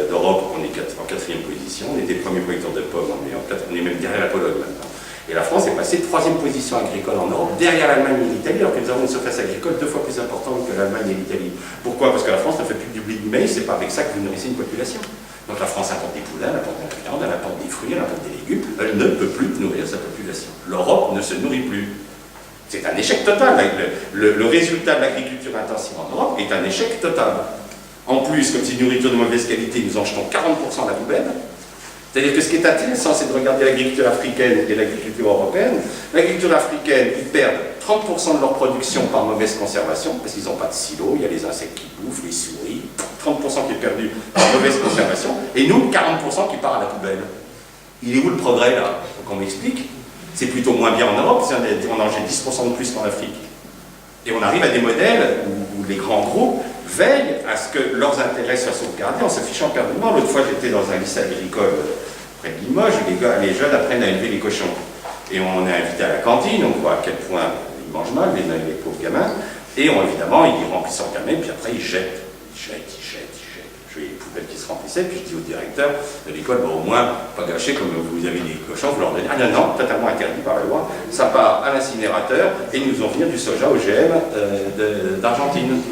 d'Europe, on est en 4e position, on était les premiers producteurs de pommes, on est même derrière la Pologne maintenant. Et la France est passée 3e position agricole en Europe, derrière l'Allemagne et l'Italie, alors que nous avons une surface agricole 2 fois plus importante que l'Allemagne et l'Italie. Pourquoi? Parce que la France ne fait plus du blé du maïs, c'est pas avec ça que vous nourrissez une population. Donc la France importe des poulains, elle importe de la viande, elle importe des fruits, elle importe des légumes, elle ne peut plus nourrir sa population. L'Europe ne se nourrit plus. C'est un échec total. Le résultat de l'agriculture intensive en Europe est un échec total. En plus, comme c'est une nourriture de mauvaise qualité, nous en jetons 40% à la poubelle. C'est-à-dire que ce qui est intéressant, c'est de regarder l'agriculture africaine et l'agriculture européenne. L'agriculture africaine, ils perdent 30% de leur production par mauvaise conservation, parce qu'ils n'ont pas de silo, il y a les insectes qui bouffent, les souris, 30% qui est perdu par mauvaise conservation, et nous, 40% qui part à la poubelle. Il est où le progrès, là? Faut qu'on m'explique. C'est plutôt moins bien en Europe, on en jette 10% de plus qu'en Afrique. Et on arrive à des modèles où les grands groupes veillent à ce que leurs intérêts soient sauvegardés en se fichant perdument. L'autre fois, j'étais dans un lycée agricole près de Limoges, les jeunes apprennent à élever les cochons. Et on est invité à la cantine, on voit à quel point ils mangent mal, les pauvres gamins. Et évidemment, ils remplissent leur gamin, puis après, ils jettent. Je voyais les poubelles qui se remplissaient, puis je dis au directeur de l'école, au moins, pas gâcher comme vous avez des cochons, vous leur donnez. Ah non, totalement interdit par la loi. Ça part à l'incinérateur, et nous faisons venir du soja OGM d'Argentine.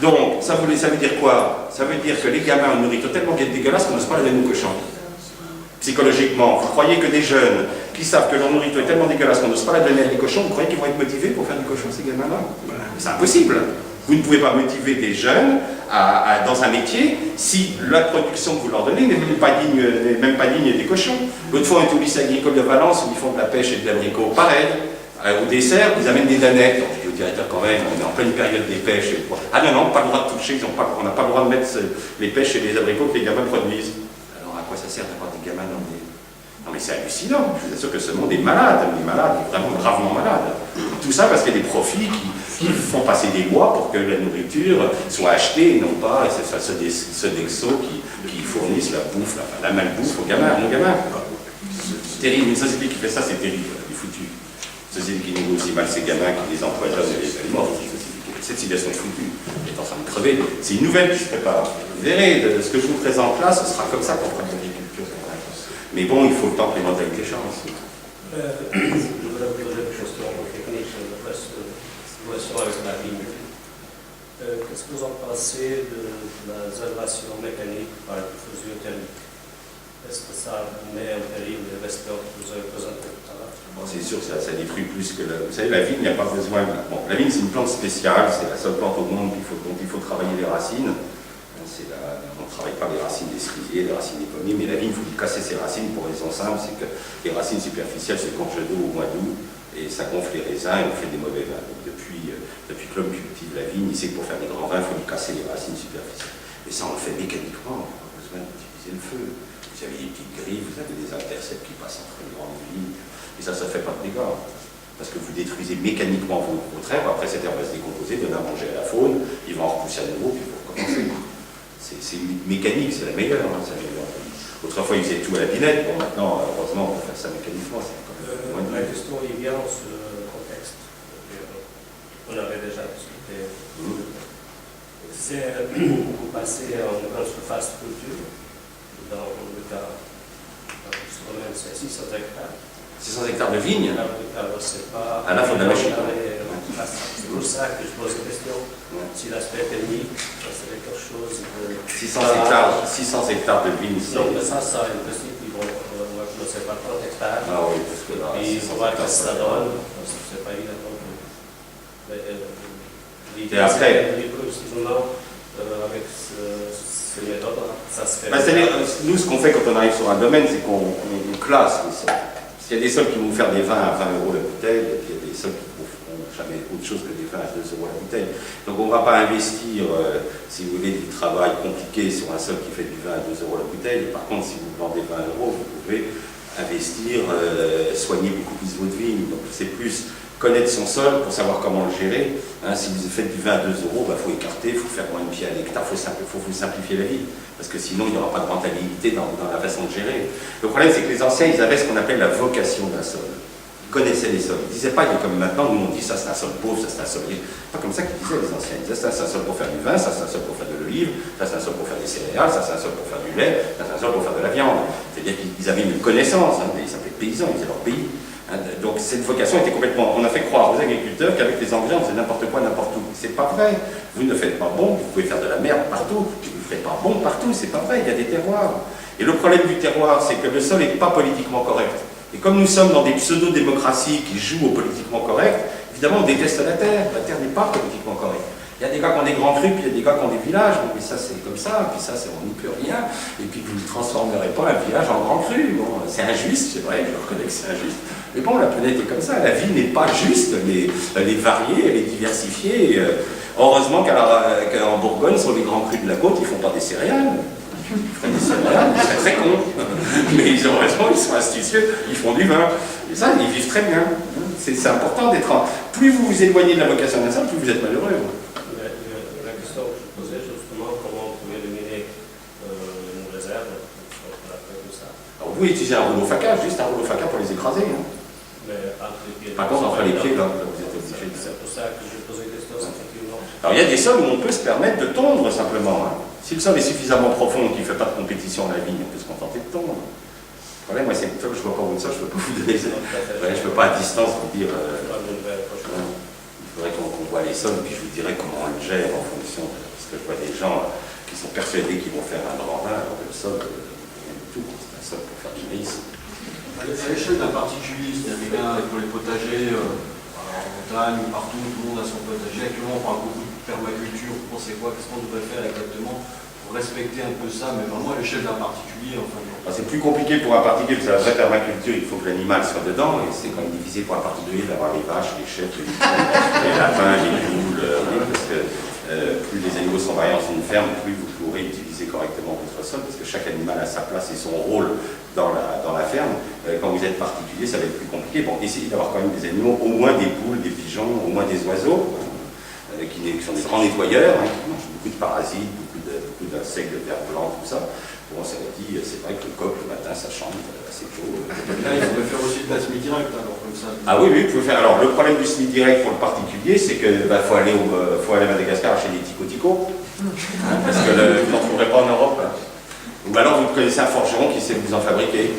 Donc, ça veut dire quoi? Ça veut dire que les gamins ont une nourriture tellement dégueulasse qu'on n'ose pas la donner aux cochons. Psychologiquement, vous croyez que des jeunes qui savent que leur nourriture est tellement dégueulasse qu'on n'ose pas la donner à des cochons, vous croyez qu'ils vont être motivés pour faire du cochon, ces gamins-là? C'est impossible. Vous ne pouvez pas motiver des jeunes dans un métier si la production que vous leur donnez n'est même pas digne des cochons. L'autre fois, on est au lycée agricole de Valence où ils font de la pêche et de l'abricot. Pareil, au dessert, ils amènent des danettes. Donc, je dis au directeur quand même, on est en pleine période des pêches. Ah non, pas le droit de toucher, on n'a pas le droit de mettre les pêches et les abricots que les gamins produisent. Alors à quoi ça sert d'avoir des gamins dans des... Non mais c'est hallucinant, je vous assure que ce monde est malade, vraiment gravement malade. Tout ça parce qu'il y a des profits qui font passer des lois pour que la nourriture soit achetée et non pas ceux d'Exo qui fournissent la bouffe, la malbouffe aux gamins, mon gamin. C'est terrible, une société qui fait ça, c'est terrible, il est foutu. Une société qui négocie mal ses gamins, qui les empoisonne et les fait morts. Cette situation est foutue, elle est en train de crever. C'est une nouvelle qui se prépare. Vous verrez, ce que je vous présente là, ce sera comme ça qu'on fera de l'agriculture. Mais bon, il faut le temps que les mentalités changent. Je voudrais vous poser une question technique sur la situation avec la vigne. Qu'est-ce que vous en pensez de la réservation mécanique par diffusion thermique? Est-ce que ça met en péril les vecteurs que vous avez présentés tout à l'heure? Bon, c'est sûr que ça détruit plus que... Vous savez, la vigne, il n'y a pas besoin... Bon, la vigne, c'est une plante spéciale, c'est la seule plante au monde dont il faut travailler les racines. On ne travaille pas les racines des cerisiers, les racines des pommiers, mais la vigne, il faut lui casser ses racines pour raison simple, c'est que les racines superficielles se congèlent d'eau au mois d'août et ça gonfle les raisins et on fait des mauvais vins. Donc depuis que l'homme cultive la vigne, il sait que pour faire des grands vins, il faut lui casser les racines superficielles. Et ça, on le fait mécaniquement, on n'a pas besoin d'utiliser le feu. Vous avez des petites grilles, vous avez des intercepts qui passent entre les grandes vignes, et ça ne fait pas de dégâts. Parce que vous détruisez mécaniquement votre herbe, après cette herbe va se décomposer, donner à manger à la faune, il va en repousser à nouveau, puis il faut recommencer. C'est mécanique, c'est la meilleure. Hein, autrefois, ils faisaient tout à la binette. Bon, maintenant, heureusement, on peut faire ça mécaniquement. La question est bien dans ce contexte. On avait déjà discuté. C'est beaucoup passé en grande surface culture. Dans le cas, c'est 600 hectares. 600 hectares de vignes. C'est pas... À la fin de la machine. C'est pour ça que je pose la question. Si l'aspect technique, c'est quelque chose de... 600 hectares de vignes. Donc ça, en principe, ils vont commencer par 30 hectares. Ah oui, parce que là... Et il faut voir que ça donne. C'est pas évident. Et après... Avec ces méthodes, ça se fait. Nous, ce qu'on fait quand on arrive sur un domaine, c'est qu'on classe les sols. Il y a des sols qui vont faire des vins à 20 € la bouteille, et puis il y a des sols qui ne feront jamais autre chose que des vins à 2 € la bouteille. Donc on ne va pas investir, si vous voulez, du travail compliqué sur un sol qui fait du vin à 2 € la bouteille. Par contre, si vous vendez 20 €, vous pouvez investir, soigner beaucoup plus votre vigne. Donc c'est plus connaître son sol pour savoir comment le gérer. Hein, si vous faites du vin à 2 €, il faut écarter, il faut faire moins de pieds à l'hectare, il faut vous simplifier la vie. Parce que sinon, il n'y aura pas de rentabilité dans la façon de gérer. Le problème, c'est que les anciens, ils avaient ce qu'on appelle la vocation d'un sol. Ils connaissaient les sols. Ils ne disaient pas, comme maintenant, nous on dit ça c'est un sol pauvre, ça c'est un sol riche. Pas comme ça qu'ils disaient les anciens. Ils disaient ça c'est un sol pour faire du vin, ça c'est un sol pour faire de l'olive, ça c'est un sol pour faire des céréales, ça c'est un sol pour faire du lait, ça c'est un sol pour faire de la viande. C'est-à-dire qu'ils avaient une connaissance, hein, ils s'appelaient paysans, ils étaient leur pays. Donc cette vocation était complètement... On a fait croire aux agriculteurs qu'avec les engrais, on faisait n'importe quoi, n'importe où. C'est pas vrai. Vous ne faites pas bon, vous pouvez faire de la merde partout, puis vous ne ferez pas bon partout, c'est pas vrai, il y a des terroirs. Et le problème du terroir, c'est que le sol n'est pas politiquement correct. Et comme nous sommes dans des pseudo-démocraties qui jouent au politiquement correct, évidemment on déteste la terre n'est pas politiquement correcte. Il y a des gars qui ont des grands crus, puis il y a des gars qui ont des villages, bon, mais ça c'est comme ça, puis ça on n'y peut rien, et puis vous ne transformerez pas un village en grand cru. Bon, c'est injuste, c'est vrai, je reconnais que c'est injuste. Mais bon, la planète est comme ça, la vie n'est pas juste, elle est variée, elle est diversifiée. Heureusement qu'en Bourgogne, sur les grands crus de la côte, ils ne font pas des céréales. Ils feraient des céréales, ils seraient très cons. Mais heureusement, ils sont astucieux, ils font du vin. Et ça, ils vivent très bien. C'est important d'être... Plus vous vous éloignez de la vocation d'un sol, plus vous êtes malheureux. La question que je posais, justement, comment on pouvait éliminer une réserve comme ça. Alors, vous pouvez utiliser un rouleau faca, juste un rouleau faca pour les écraser. Hein. Mais entre les pieds. Par contre, entre les pieds, là, vous êtes obligé de... C'est pour ça que je posais la question, effectivement. Alors, il y a des sols où on peut se permettre de tondre, simplement. Hein. Si le sol est suffisamment profond et qu'il ne fait pas de compétition à la vigne, on peut se contenter de tondre. Le problème, moi, c'est que je ne vois pas votre sol, je ne peux pas vous donner ça. Je ne peux pas à distance vous dire... il faudrait qu'on voit les sols, puis je vous dirai comment on le gère en fonction. Parce que je vois des gens qui sont persuadés qu'ils vont faire un grand vin, alors que le sol, rien du tout. C'est un sol pour faire du maïs. À l'échelle d'un particulier, c'est-à-dire pour les potagers, en montagne ou partout, tout le monde a son potager. Actuellement, on parle beaucoup de permaculture, vous pensez quoi? Qu'est-ce qu'on devrait faire exactement pour respecter un peu ça, mais vraiment à l'échelle d'un particulier, enfin. C'est plus compliqué pour un particulier, parce que la vraie permaculture, il faut que l'animal soit dedans, et c'est quand même difficile pour un particulier d'avoir les vaches, les chèvres, les lapins, les poules, parce que plus les animaux sont variés dans une ferme, plus vous pourrez utiliser correctement votre sol, parce que chaque animal a sa place et son rôle dans la ferme. Quand vous êtes particulier, ça va être plus compliqué. Bon, essayez d'avoir quand même des animaux, au moins des poules, des pigeons, au moins des oiseaux, qui sont des grands nettoyeurs, qui mangent beaucoup de parasites, beaucoup d'insectes, de vers blancs, tout ça. Bon, ça va dire, c'est vrai que le coq, le matin, ça chante assez tôt. Là, il faudrait faire aussi de la semi-direct, alors, comme ça. Ah oui, vous pouvez faire. Alors, le problème du semi-direct pour le particulier, c'est qu'il faut aller à Madagascar acheter des tico-tico, parce que vous n'en trouverez pas en Europe. Ou alors, vous connaissez un forgeron qui sait vous en fabriquer.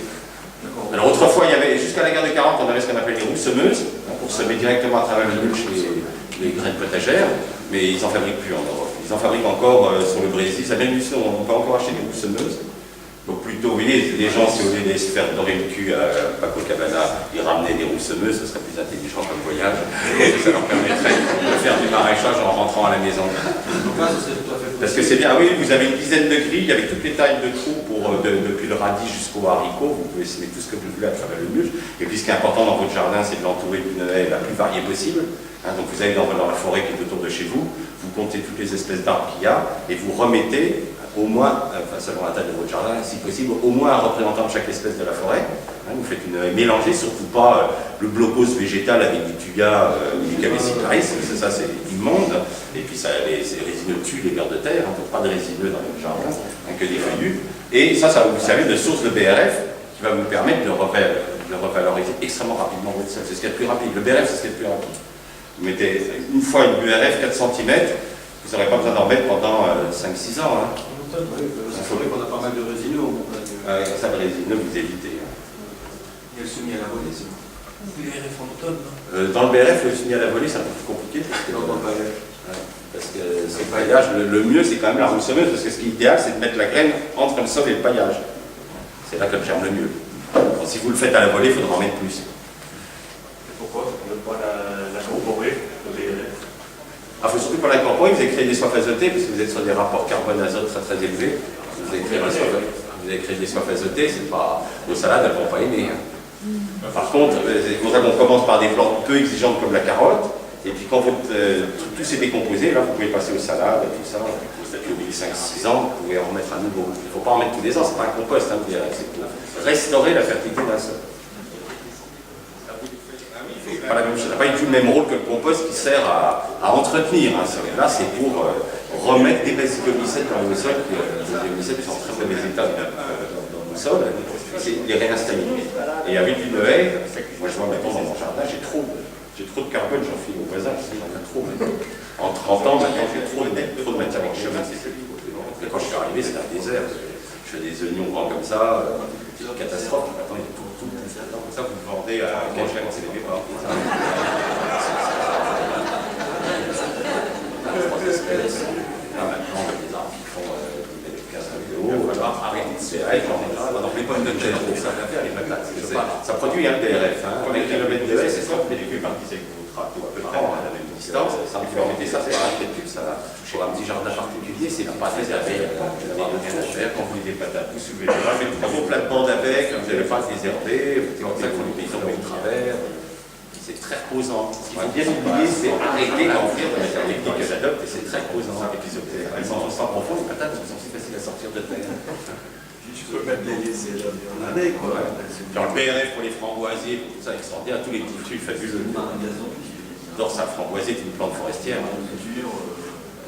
Alors, autrefois, il y avait, jusqu'à la guerre de 40, on avait ce qu'on appelle les roues semeuses, pour semer directement à travers le mulch les graines potagères, mais ils n'en fabriquent plus en Europe. Ils en fabriquent encore sur le Brésil. Ça vient du sud, on peut encore acheter des roues semeuses. Donc plutôt, vous voyez, les gens, si au lieu de se faire dorer le cul à Paco Cabana, ils ramenaient des roues semeuses, ce serait plus intelligent comme voyage. Ça leur permettrait de faire du maraîchage en rentrant à la maison. Donc là, ça serait tout à fait possible. Parce que c'est bien, oui, vous avez une dizaine de grilles avec toutes les tailles de trous depuis le radis jusqu'au haricot. Vous pouvez semer tout ce que vous voulez à travers le mulch. Et puis ce qui est important dans votre jardin, c'est de l'entourer d'une haie la plus variée possible. Donc vous allez dans la forêt qui est autour de chez vous, vous comptez toutes les espèces d'arbres qu'il y a et vous remettez au moins, selon la taille de votre jardin, si possible, au moins un représentant de chaque espèce de la forêt. Vous faites une mélangée, surtout pas le blocos végétal avec du thuya ou du cabeciparis, ça c'est immonde, et puis les résineux tuent les vers de terre, donc pas de résineux dans votre jardin, que des feuillus. Et ça vous servez de source de BRF qui va vous permettre de revaloriser extrêmement rapidement votre sol. C'est ce qu'il y a de plus rapide. Le BRF, c'est ce qu'il y a de plus rapide. Vous mettez une fois une BRF 4 cm, vous n'aurez pas besoin d'en mettre pendant 5-6 ans. C'est vrai qu'on a pas mal de résineux au montagne. Ça, le résineux, vous évitez. Il y a le semis à la volée, c'est bon. BRF en automne, non? Dans le BRF, le semis à la volée, c'est un peu plus compliqué. Parce que c'est le paillage, le mieux, c'est quand même la roue semeuse, parce que ce qui est idéal, c'est de mettre la graine entre le sol et le paillage. C'est là qu'elle germe le mieux. Donc, si vous le faites à la volée, il faudra en mettre plus. Pourquoi on ne peut pas l'incorporer, le BRF? Il ne faut surtout pas l'incorporer, vous avez créé des soifs azotées, parce que vous êtes sur des rapports carbone-azote très élevés. Vous avez créé des soifs azotées, c'est pas... Vos salades, elles ne vont pas aimer. Par contre, c'est pour ça qu'on commence par des plantes peu exigeantes comme la carotte, et puis quand tout s'est décomposé, là, vous pouvez passer aux salades, tout ça. Vous avez oublié 5-6 ans, vous pouvez en remettre un nouveau. Il ne faut pas en mettre tous les ans, c'est pas un compost, c'est pour restaurer la fertilité d'un sol. Pas la même chose. Ça n'a pas du tout le même rôle que le compost qui sert à entretenir un sol. Là, c'est pour remettre des basicomycètes dans le sol, les basicomycètes sont en très mauvais état dans le sol, c'est les réinstaller. Et avec une haie, moi je vois maintenant dans mon jardin, j'ai trop de carbone, j'en file aux voisins, j'en ai trop. En 30 ans, maintenant, j'ai trop de matière organique. Et quand je suis arrivé, c'était un désert. Je fais des oignons grands comme ça, c'est une catastrophe. Maintenant, il y a tout. Comme ça, vous le vendez à quelqu'un quand c'est les départs. Maintenant, on a des arbres qui font 15 de haut. Arrêtez de se faire avec les pommes de terre, ça va faire les patates. Ça produit un BRF. Combien de kilomètres de haie, c'est ça? Vous les cultivisez avec votre râteau à peu près à la même distance. Vous leur mettez ça, c'est un peu ça va. Pour un petit jardin particulier, c'est pas très réservé. Vous n'avez rien à faire quand vous voulez des patates, vous soulevez les mains, mettez vos plates-bandes avec, vous n'allez pas désherber, c'est comme ça que les paysans vont au travers. C'est très reposant. Ce qu'il faut bien oublier, c'est arrêter d'enfrir de la technique que j'adopte et c'est très reposant. Et puis elles sont profond, les patates sont si faciles à sortir de terre. Tu peux mettre les laisser en année, quoi. Dans le BRF pour les framboisiers, tout ça extraordinaire, tous les petits fruits fabuleux. L'orce à framboisier est une plante forestière.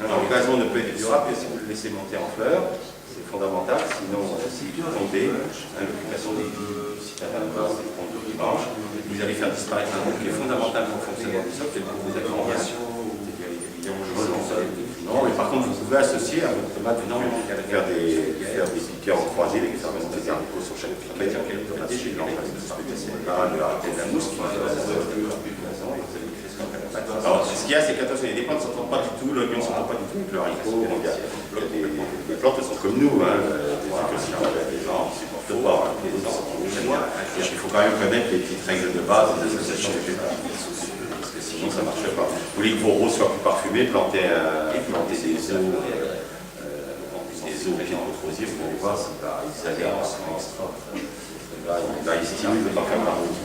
Alors, le gazon ne peut être durable que si vous le laissez monter en fleurs, c'est fondamental, sinon si vous tombez, l'occupation des citadins, des ponts de dimanche, vous allez faire disparaître un groupe qui est fondamental pour le fonctionnement du sol, c'est pour vos agglomerations, non, mais par contre, vous pouvez associer à votre tomate faire des piquets en croisés, des haricots sur chaque piquet, le haricot de la mousse qui alors, ce qu'il y a, c'est qu'attention, les plantes ne s'entendent pas du tout, l'oignon ne s'entend pas du tout, le haricot, les plantes sont comme nous, des trucs aussi qu'on appelle les gens, qui supportent pas, les gens, il faut quand même connaître les petites règles de base des associations végétales. Parce que sinon, sinon ça ne marche pas. Vous voulez que vos roses soient plus parfumées, plantez des œufs. Des eaux qui ont votre rosier, vous allez voir, ils adhèrent extra. Là, ils se tirent, il peut pas faire la rose.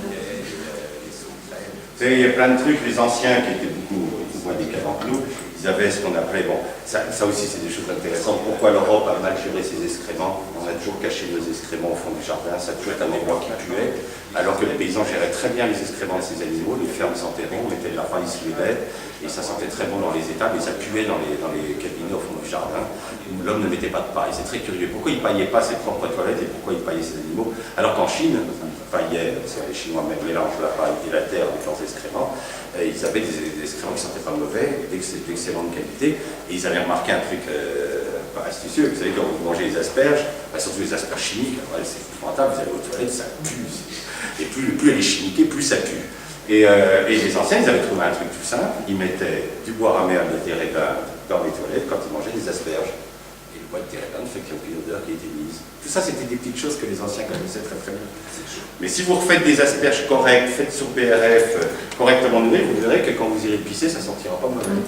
Il y a plein de trucs, les anciens qui étaient beaucoup moins décalants que nous, ils avaient ce qu'on appelait, bon, ça aussi c'est des choses intéressantes. Pourquoi l'Europe a mal géré ses excréments? On a toujours caché nos excréments au fond du jardin, ça a toujours été un endroit qui puait, alors que les paysans géraient très bien les excréments de ces animaux, les fermes sentaient bon, on mettait de la paille sous les bêtes, et ça sentait très bon dans les étables, et ça puait dans les cabinets au fond du jardin, où l'homme ne mettait pas de paille. C'est très curieux. Pourquoi il ne paillait pas ses propres toilettes et pourquoi il paillait ses animaux? Alors qu'en Chine, ils paillaient, parce que les Chinois mélangent la paille et la terre avec leurs excréments, ils avaient des excréments qui ne sentaient pas mauvais, d'excellente qualité, et ils avaient remarqué un truc pas astucieux. Vous savez, quand vous mangez les asperges, surtout les asperges chimiques, c'est épouvantable, vous allez aux toilettes, ça pue. Et plus elle est chimiquée, plus ça pue. Et les anciens, ils avaient trouvé un truc tout simple, ils mettaient du bois ramé avec des raisins dans les toilettes quand ils mangeaient des asperges. Et le bois de terrain fait qu'il y a aucune odeur qui a été mise. Tout ça, c'était des petites choses que les anciens connaissaient très très bien. Mais si vous refaites des asperges correctes, faites sur BRF, correctement nourries, vous verrez que quand vous irez pisser, ça ne sentira pas mauvais.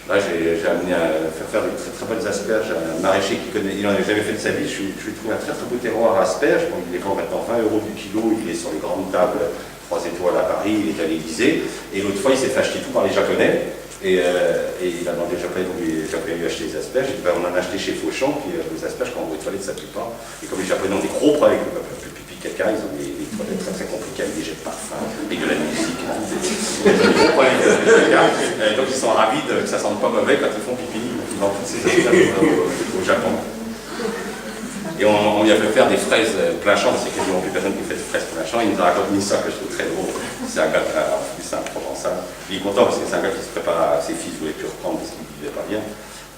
Là, j'ai amené à faire des très très bonnes asperges à un maraîcher qui connaît, il n'en avait jamais fait de sa vie. Je lui ai trouvé un très très beau terroir à asperges. Bon, il est vend maintenant 20 € du kilo, il est sur les grandes tables 3 étoiles à Paris, il est à l'Élysée. Et l'autre fois, il s'est fait acheter tout par les Japonais. Et il a demandé aux Japonais lui acheter des asperges. Et ben, on en a acheté chez Fauchon, puis les asperges, quand on va aux toilettes, ça ne pue pas. Et comme les Japonais ont des gros problèmes avec le pipi caca, ils ont des toilettes très très compliquées avec des jets de parfum et de la musique. Ils ont des gros problèmes avec le caca. Donc ils sont ravis que ça ne sente pas mauvais quand ils font pipi. Ils vendent toutes ces asperges au Japon. Et on lui a fait faire des fraises plein champ, parce qu'il y a quasiment plus personne qui fait des fraises plein champ. Il nous a raconté ça que je trouve très drôle. C'est un gars, c'est un provençal. Il est content parce que c'est un gars qui se prépare à ses fils, ne voulait plus reprendre parce qu'il ne vivait pas bien.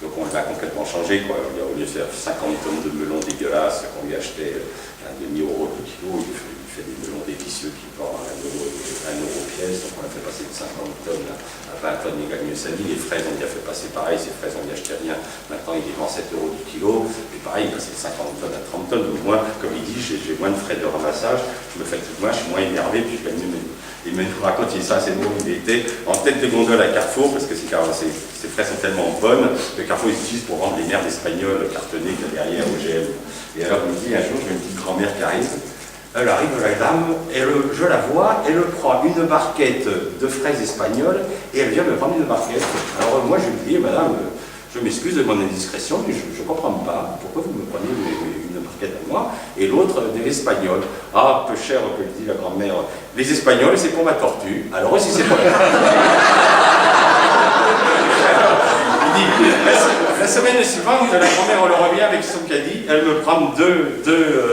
Donc on l'a complètement changé, quoi. Au lieu de faire 50 tonnes de melons dégueulasses qu'on lui achetait à 1,5 € le kilo, il fait des melons délicieux qui vendent à 1 € pièce. Donc on l'a fait passer de 50 tonnes à 20 tonnes, il gagne mieux sa vie. Les fraises, on lui a fait passer pareil, ces fraises, on lui achetait rien. Maintenant il les vend 7 € du kilo. Et pareil, il passe de 50 tonnes à 30 tonnes. Donc moi, comme il dit, j'ai moins de frais de ramassage, je me fais tout moins, je suis moins énervé, puis je gagne mieux. Il me raconte, il dit ça, c'est drôle, il était en tête de gondole à Carrefour, parce que ces fraises sont tellement bonnes que Carrefour ils utilisent pour vendre les merdes espagnoles cartonnées qu'il y a derrière OGM. Et alors il me dit un jour, j'ai une petite grand-mère qui arrive, elle arrive, la dame, je la vois, elle prend une barquette de fraises espagnoles et elle vient me prendre une barquette. Alors moi je lui dis, madame, je m'excuse de mon indiscrétion, mais je ne comprends pas. Pourquoi vous me prenez une barquette à moi et l'autre des Espagnols? Ah, peu cher, que dit la grand-mère. Les Espagnols, c'est pour ma tortue. Alors aussi, c'est pour la Il dit, la semaine suivante, la grand-mère, on le revient avec son caddie, elle me prend deux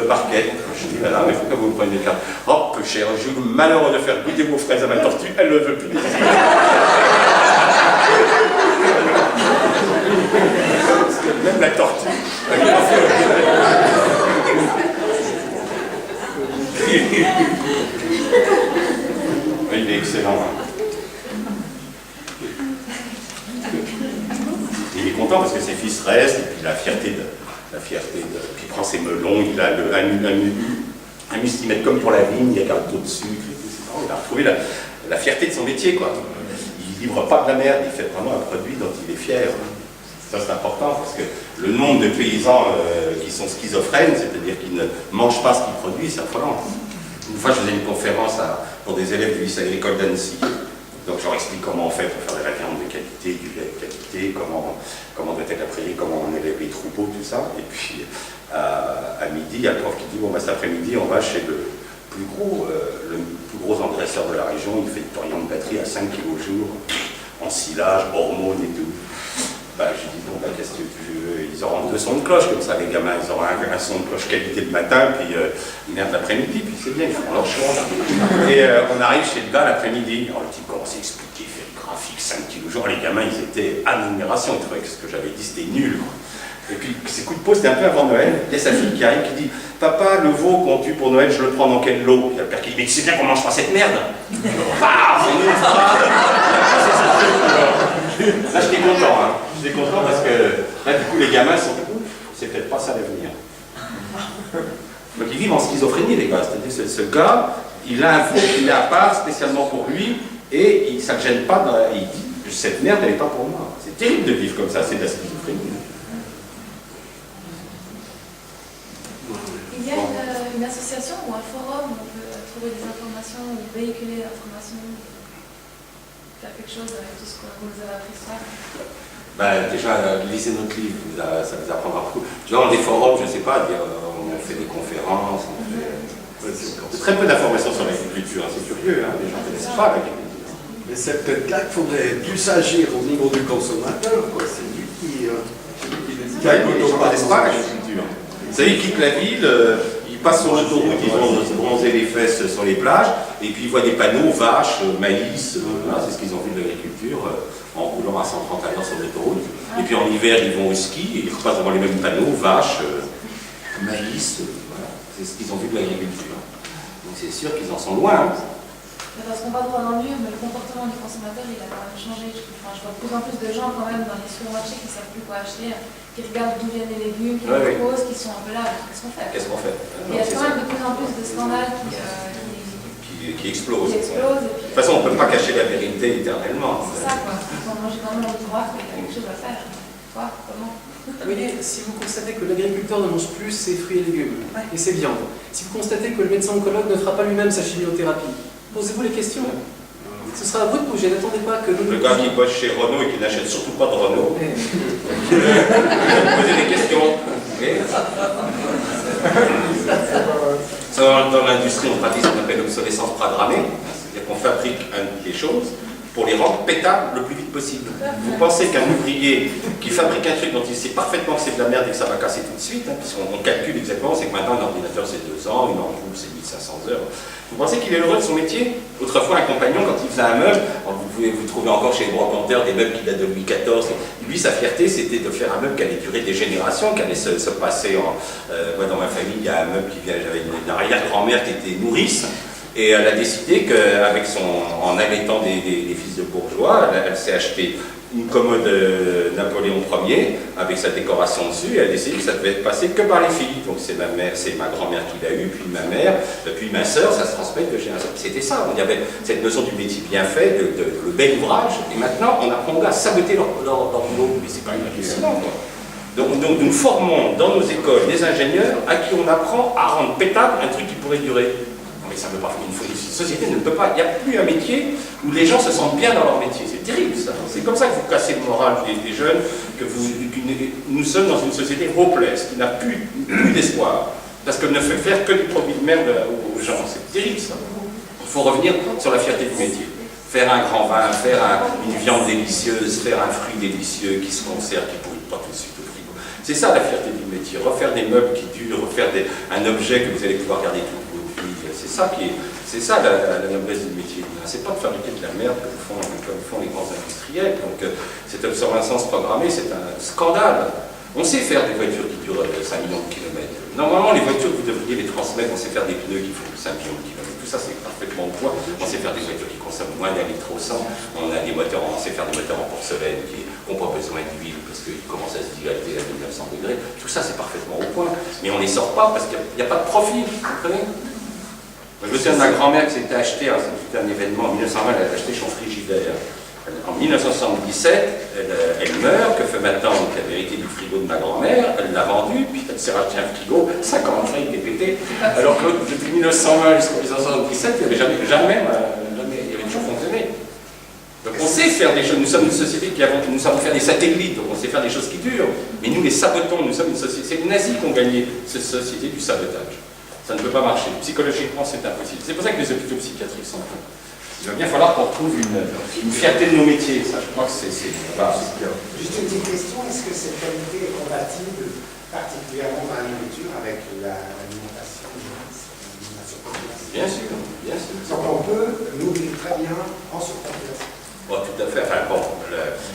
barquettes. Je dis, madame, mais pourquoi vous me prenez des cartes? Oh, peu cher, j'ai eu le malheur de faire goûter vos fraises à ma tortue, elle ne veut plus. Même la tortue. Il est excellent. Il est content parce que ses fils restent, et puis la fierté puis il prend ses melons, il a un mustimètre comme pour la vigne, il y a un taux de sucre, il a retrouvé la fierté de son métier, quoi. Il livre pas de la merde, il fait vraiment un produit dont il est fier. Ça c'est important parce que le nombre de paysans qui sont schizophrènes, c'est-à-dire qu'ils ne mangent pas ce qu'ils produisent, c'est affolant. Une fois je faisais une conférence pour des élèves du lycée agricole d'Annecy. Donc je leur explique comment on fait pour faire de la viande de qualité, du lait de qualité, comment doit être la prairie, comment on élève les troupeaux, tout ça. Et puis à midi, il y a le prof qui dit, bon, cet après-midi, on va chez le plus gros engraisseur de la région, il fait du torian de batterie à 5 kg au jour, en silage, hormones et tout. Bah, je dis, bon, bah, qu'est-ce que tu veux? Ils auront 2 sons de cloche, comme ça, les gamins, ils auront un son de cloche qualité le matin, puis une heure de l'après-midi, puis c'est bien, ils font leur choix. Et on arrive chez le gars l'après-midi, alors le type commence à expliquer, fait le graphique, 5 kilos jour, les gamins, ils étaient à l'admiration, ils trouvaient que ce que j'avais dit, c'était nul, quoi. Et puis, ces coups de peau, c'était un peu avant Noël, il y a sa fille qui arrive, qui dit, papa, le veau qu'on tue pour Noël, je le prends dans quel lot? Il y a le père qui dit, mais tu sais bien qu'on mange pas cette merde. Ah, c'est nul, là, j'étais content, hein. J'étais content parce que là, du coup, les gamins sont c'est peut-être pas ça l'avenir. Donc, ils vivent en schizophrénie, les gars. C'est-à-dire que ce gars, il a un fond qu'il met à part spécialement pour lui, et ça ne gêne pas, il dit, cette merde, elle n'est pas pour moi. C'est terrible de vivre comme ça, c'est de la schizophrénie. Il y a une association ou un forum où on peut trouver des informations ou véhiculer l'information, faire quelque chose avec tout ce que vous nous avez appris ce soir. Ben, déjà, lisez notre livre, ça vous apprendra beaucoup. Genre, des forums, je ne sais pas, on fait des conférences, très peu d'informations sur l'agriculture, c'est curieux, hein, les gens ne connaissent pas l'agriculture. Mais c'est peut-être là qu'il faudrait plus agir au niveau du consommateur, quoi. C'est lui qui... Les gens ne connaissent pas l'agriculture. Vous savez, ils quittent la ville, ils passent sur l'autoroute, ils vont se bronzer les fesses sur les plages, et puis ils voient des panneaux, vaches, maïs, voilà, c'est ce qu'ils ont vu de l'agriculture, en roulant à 130 à l'heure sur l'autoroute. Et puis en hiver, ils vont au ski, et ils repassent devant les mêmes panneaux, vaches, maïs, voilà, c'est ce qu'ils ont vu de l'agriculture. Donc c'est sûr qu'ils en sont loin. Hein. Parce qu'on va droit dans le mur, mais le comportement du consommateur, il a quand même changé. Enfin, je vois de plus en plus de gens quand même dans les supermarchés qui ne savent plus quoi acheter, qui regardent d'où viennent les légumes, qui les proposent, qui sont un peu là. Qu'est-ce qu'on fait? Qu'est-ce qu'on fait? Il y a quand même de plus en plus de scandales qui explosent. De toute façon, on ne peut pas cacher la vérité éternellement. C'est ça, quoi. J'ai quand même envie de croire qu'il y a quelque chose à faire. Quoi? Comment? Vous voyez, si vous constatez que l'agriculteur ne mange plus ses fruits et légumes et ses viandes, si vous constatez que le médecin oncologue ne fera pas lui-même sa chimiothérapie, posez-vous les questions. Ce sera à vous de bouger, n'attendez pas que nous... Le gars qui bosse chez Renault et qui n'achète surtout pas de Renault, posez des questions. Dans l'industrie, on pratique ce qu'on appelle l'obsolescence programmée, c'est-à-dire qu'on fabrique des choses pour les rendre pétables le plus vite possible. Vous pensez qu'un ouvrier qui fabrique un truc dont il sait parfaitement que c'est de la merde et que ça va casser tout de suite, hein, puisqu'on calcule exactement, c'est que maintenant un ordinateur c'est 2 ans, une ampoule c'est 1500 heures. Vous pensez qu'il est heureux de son métier? Autrefois, un compagnon, quand il faisait un meuble, vous pouvez vous trouver encore chez les brocanteurs des meubles qui datent de Louis XIV. Lui, sa fierté, c'était de faire un meuble qui allait durer des générations, qui allait se passer en... moi, dans ma famille, il y a un meuble qui vient, j'avais une arrière-grand-mère qui était nourrice, et elle a décidé qu'avec en allaitant des fils de bourgeois, elle s'est acheté une commode Napoléon Ier avec sa décoration dessus, et elle a décidé que ça devait être passé que par les filles. Donc c'est ma grand-mère qui l'a eu, puis ma mère, puis ma sœur, ça se transmet de génération. C'était ça, il y avait cette notion du métier bien fait, le bel ouvrage, et maintenant on apprend à saboter leur boulot, mais c'est pas une hallucinant, quoi. Donc nous formons dans nos écoles des ingénieurs à qui on apprend à rendre pétable un truc qui pourrait durer. Mais ça ne peut pas, une société ne peut pas, il n'y a plus un métier où les gens se sentent bien dans leur métier, c'est terrible ça. C'est comme ça que vous cassez le moral des jeunes, nous sommes dans une société hopeless, qui n'a plus d'espoir, parce qu'elle ne fait faire que des produits de merde aux gens, c'est terrible ça. Il faut revenir sur la fierté du métier. Faire un grand vin, faire une viande délicieuse, faire un fruit délicieux qui se conserve, qui ne pourrit pas tout de suite au frigo. C'est ça la fierté du métier, refaire des meubles qui durent, refaire un objet que vous allez pouvoir garder toute votre vie. C'est ça la noblesse du métier. C'est pas de fabriquer de la merde comme font les grands industriels. Donc cette obsolescence programmée, c'est un scandale. On sait faire des voitures qui durent 5 millions de kilomètres. Normalement, les voitures, vous devriez les transmettre, on sait faire des pneus qui font 5 millions de kilomètres. Tout ça, c'est parfaitement au point. On sait faire des voitures qui consomment moins d'un litre au 100. On sait faire des moteurs en porcelaine qui n'ont pas besoin d'huile parce qu'ils commencent à se dilater à 1900 degrés. Tout ça, c'est parfaitement au point. Mais on ne les sort pas parce qu'il n'y a pas de profil, vous comprenez? Je me souviens de ma grand-mère qui s'était achetée, c'était un événement en 1920, elle a acheté son frigidaire. En 1977, elle meurt, que fait maintenant la vérité du frigo de ma grand-mère, elle l'a vendu, puis elle s'est racheté un frigo, 5 ans après il est pété, alors que depuis 1920 jusqu'en 1977, il n'y avait jamais, il avait toujours fonctionné. Donc on sait faire des choses, nous sommes une société nous savons faire des satellites, donc on sait faire des choses qui durent, mais nous les sabotons, nous sommes une société, c'est les nazis qui ont gagné cette société du sabotage. Ça ne peut pas marcher. Psychologiquement, c'est impossible. C'est pour ça que les hôpitaux psychiatriques sont pleins. Il va bien falloir qu'on trouve une fierté de nos métiers. Ça, je crois que c'est Juste une petite question, est-ce que cette qualité est compatible, particulièrement dans la nourriture, avec l'alimentation Bien sûr, bien sûr. Donc on peut nourrir très bien en surpopulation. Bon, tout à fait. Enfin, bon,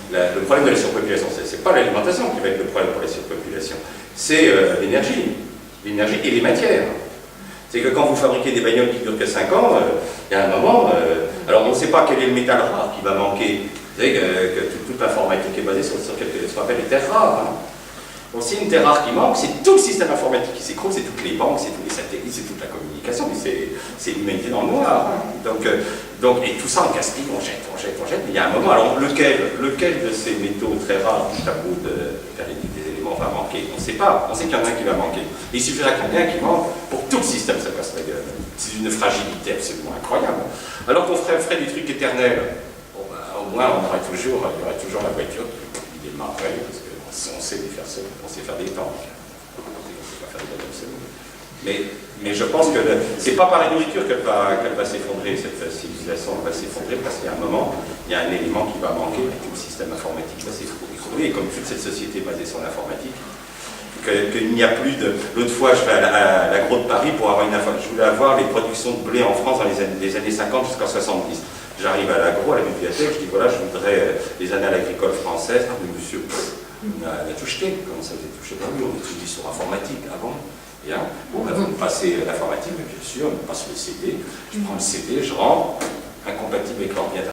le problème de la surpopulation, c'est pas l'alimentation qui va être le problème pour la surpopulation, c'est l'énergie et les matières. C'est que quand vous fabriquez des bagnoles qui durent que 5 ans, il y a un moment, alors on ne sait pas quel est le métal rare qui va manquer. Vous savez que toute l'informatique est basée sur ce qu'on appelle les terres rares. Hein. Donc s'il y a une terre rare qui manque, c'est tout le système informatique qui s'écroule, c'est toutes les banques, c'est tous les satellites, c'est toute la communication, mais c'est l'humanité dans le noir. Hein. Donc Donc, et tout ça en gaspille, on jette, mais il y a un moment, alors lequel de ces métaux très rares du tableau de périodique des éléments va manquer? On ne sait pas, on sait qu'il y en a un qui va manquer. Et il suffira qu'il y en ait un qui manque pour que tout le système se casse la gueule. C'est une fragilité absolument incroyable. Alors qu'on ferait du truc éternel, bon, ben, au moins il y aurait toujours la voiture qui démarrerait, parce qu'on sait les faire seul, on sait faire des tanks. On sait pas faire des bateaux seul. Mais je pense que c'est pas par la nourriture qu'elle va s'effondrer, cette civilisation va s'effondrer, parce qu'il y a un moment, il y a un élément qui va manquer, et tout le système informatique va s'effondrer, et comme toute cette société basée sur l'informatique, qu'il n'y a plus de... L'autre fois, je vais à l'agro de Paris pour avoir je voulais avoir les productions de blé en France dans les années 50 jusqu'en 70. J'arrive à l'agro, à la bibliothèque, je dis voilà, je voudrais les annales agricoles françaises. Ah, mais monsieur, on a tout jeté. Comment ça, vous avez tout jeté? Oui, on étudie sur informatique. Ah bon? Bien. Bon, ben, vous me passez l'informatique, bien sûr, on me passe le CD. Je prends le CD, je rends, incompatible avec l'ordinateur.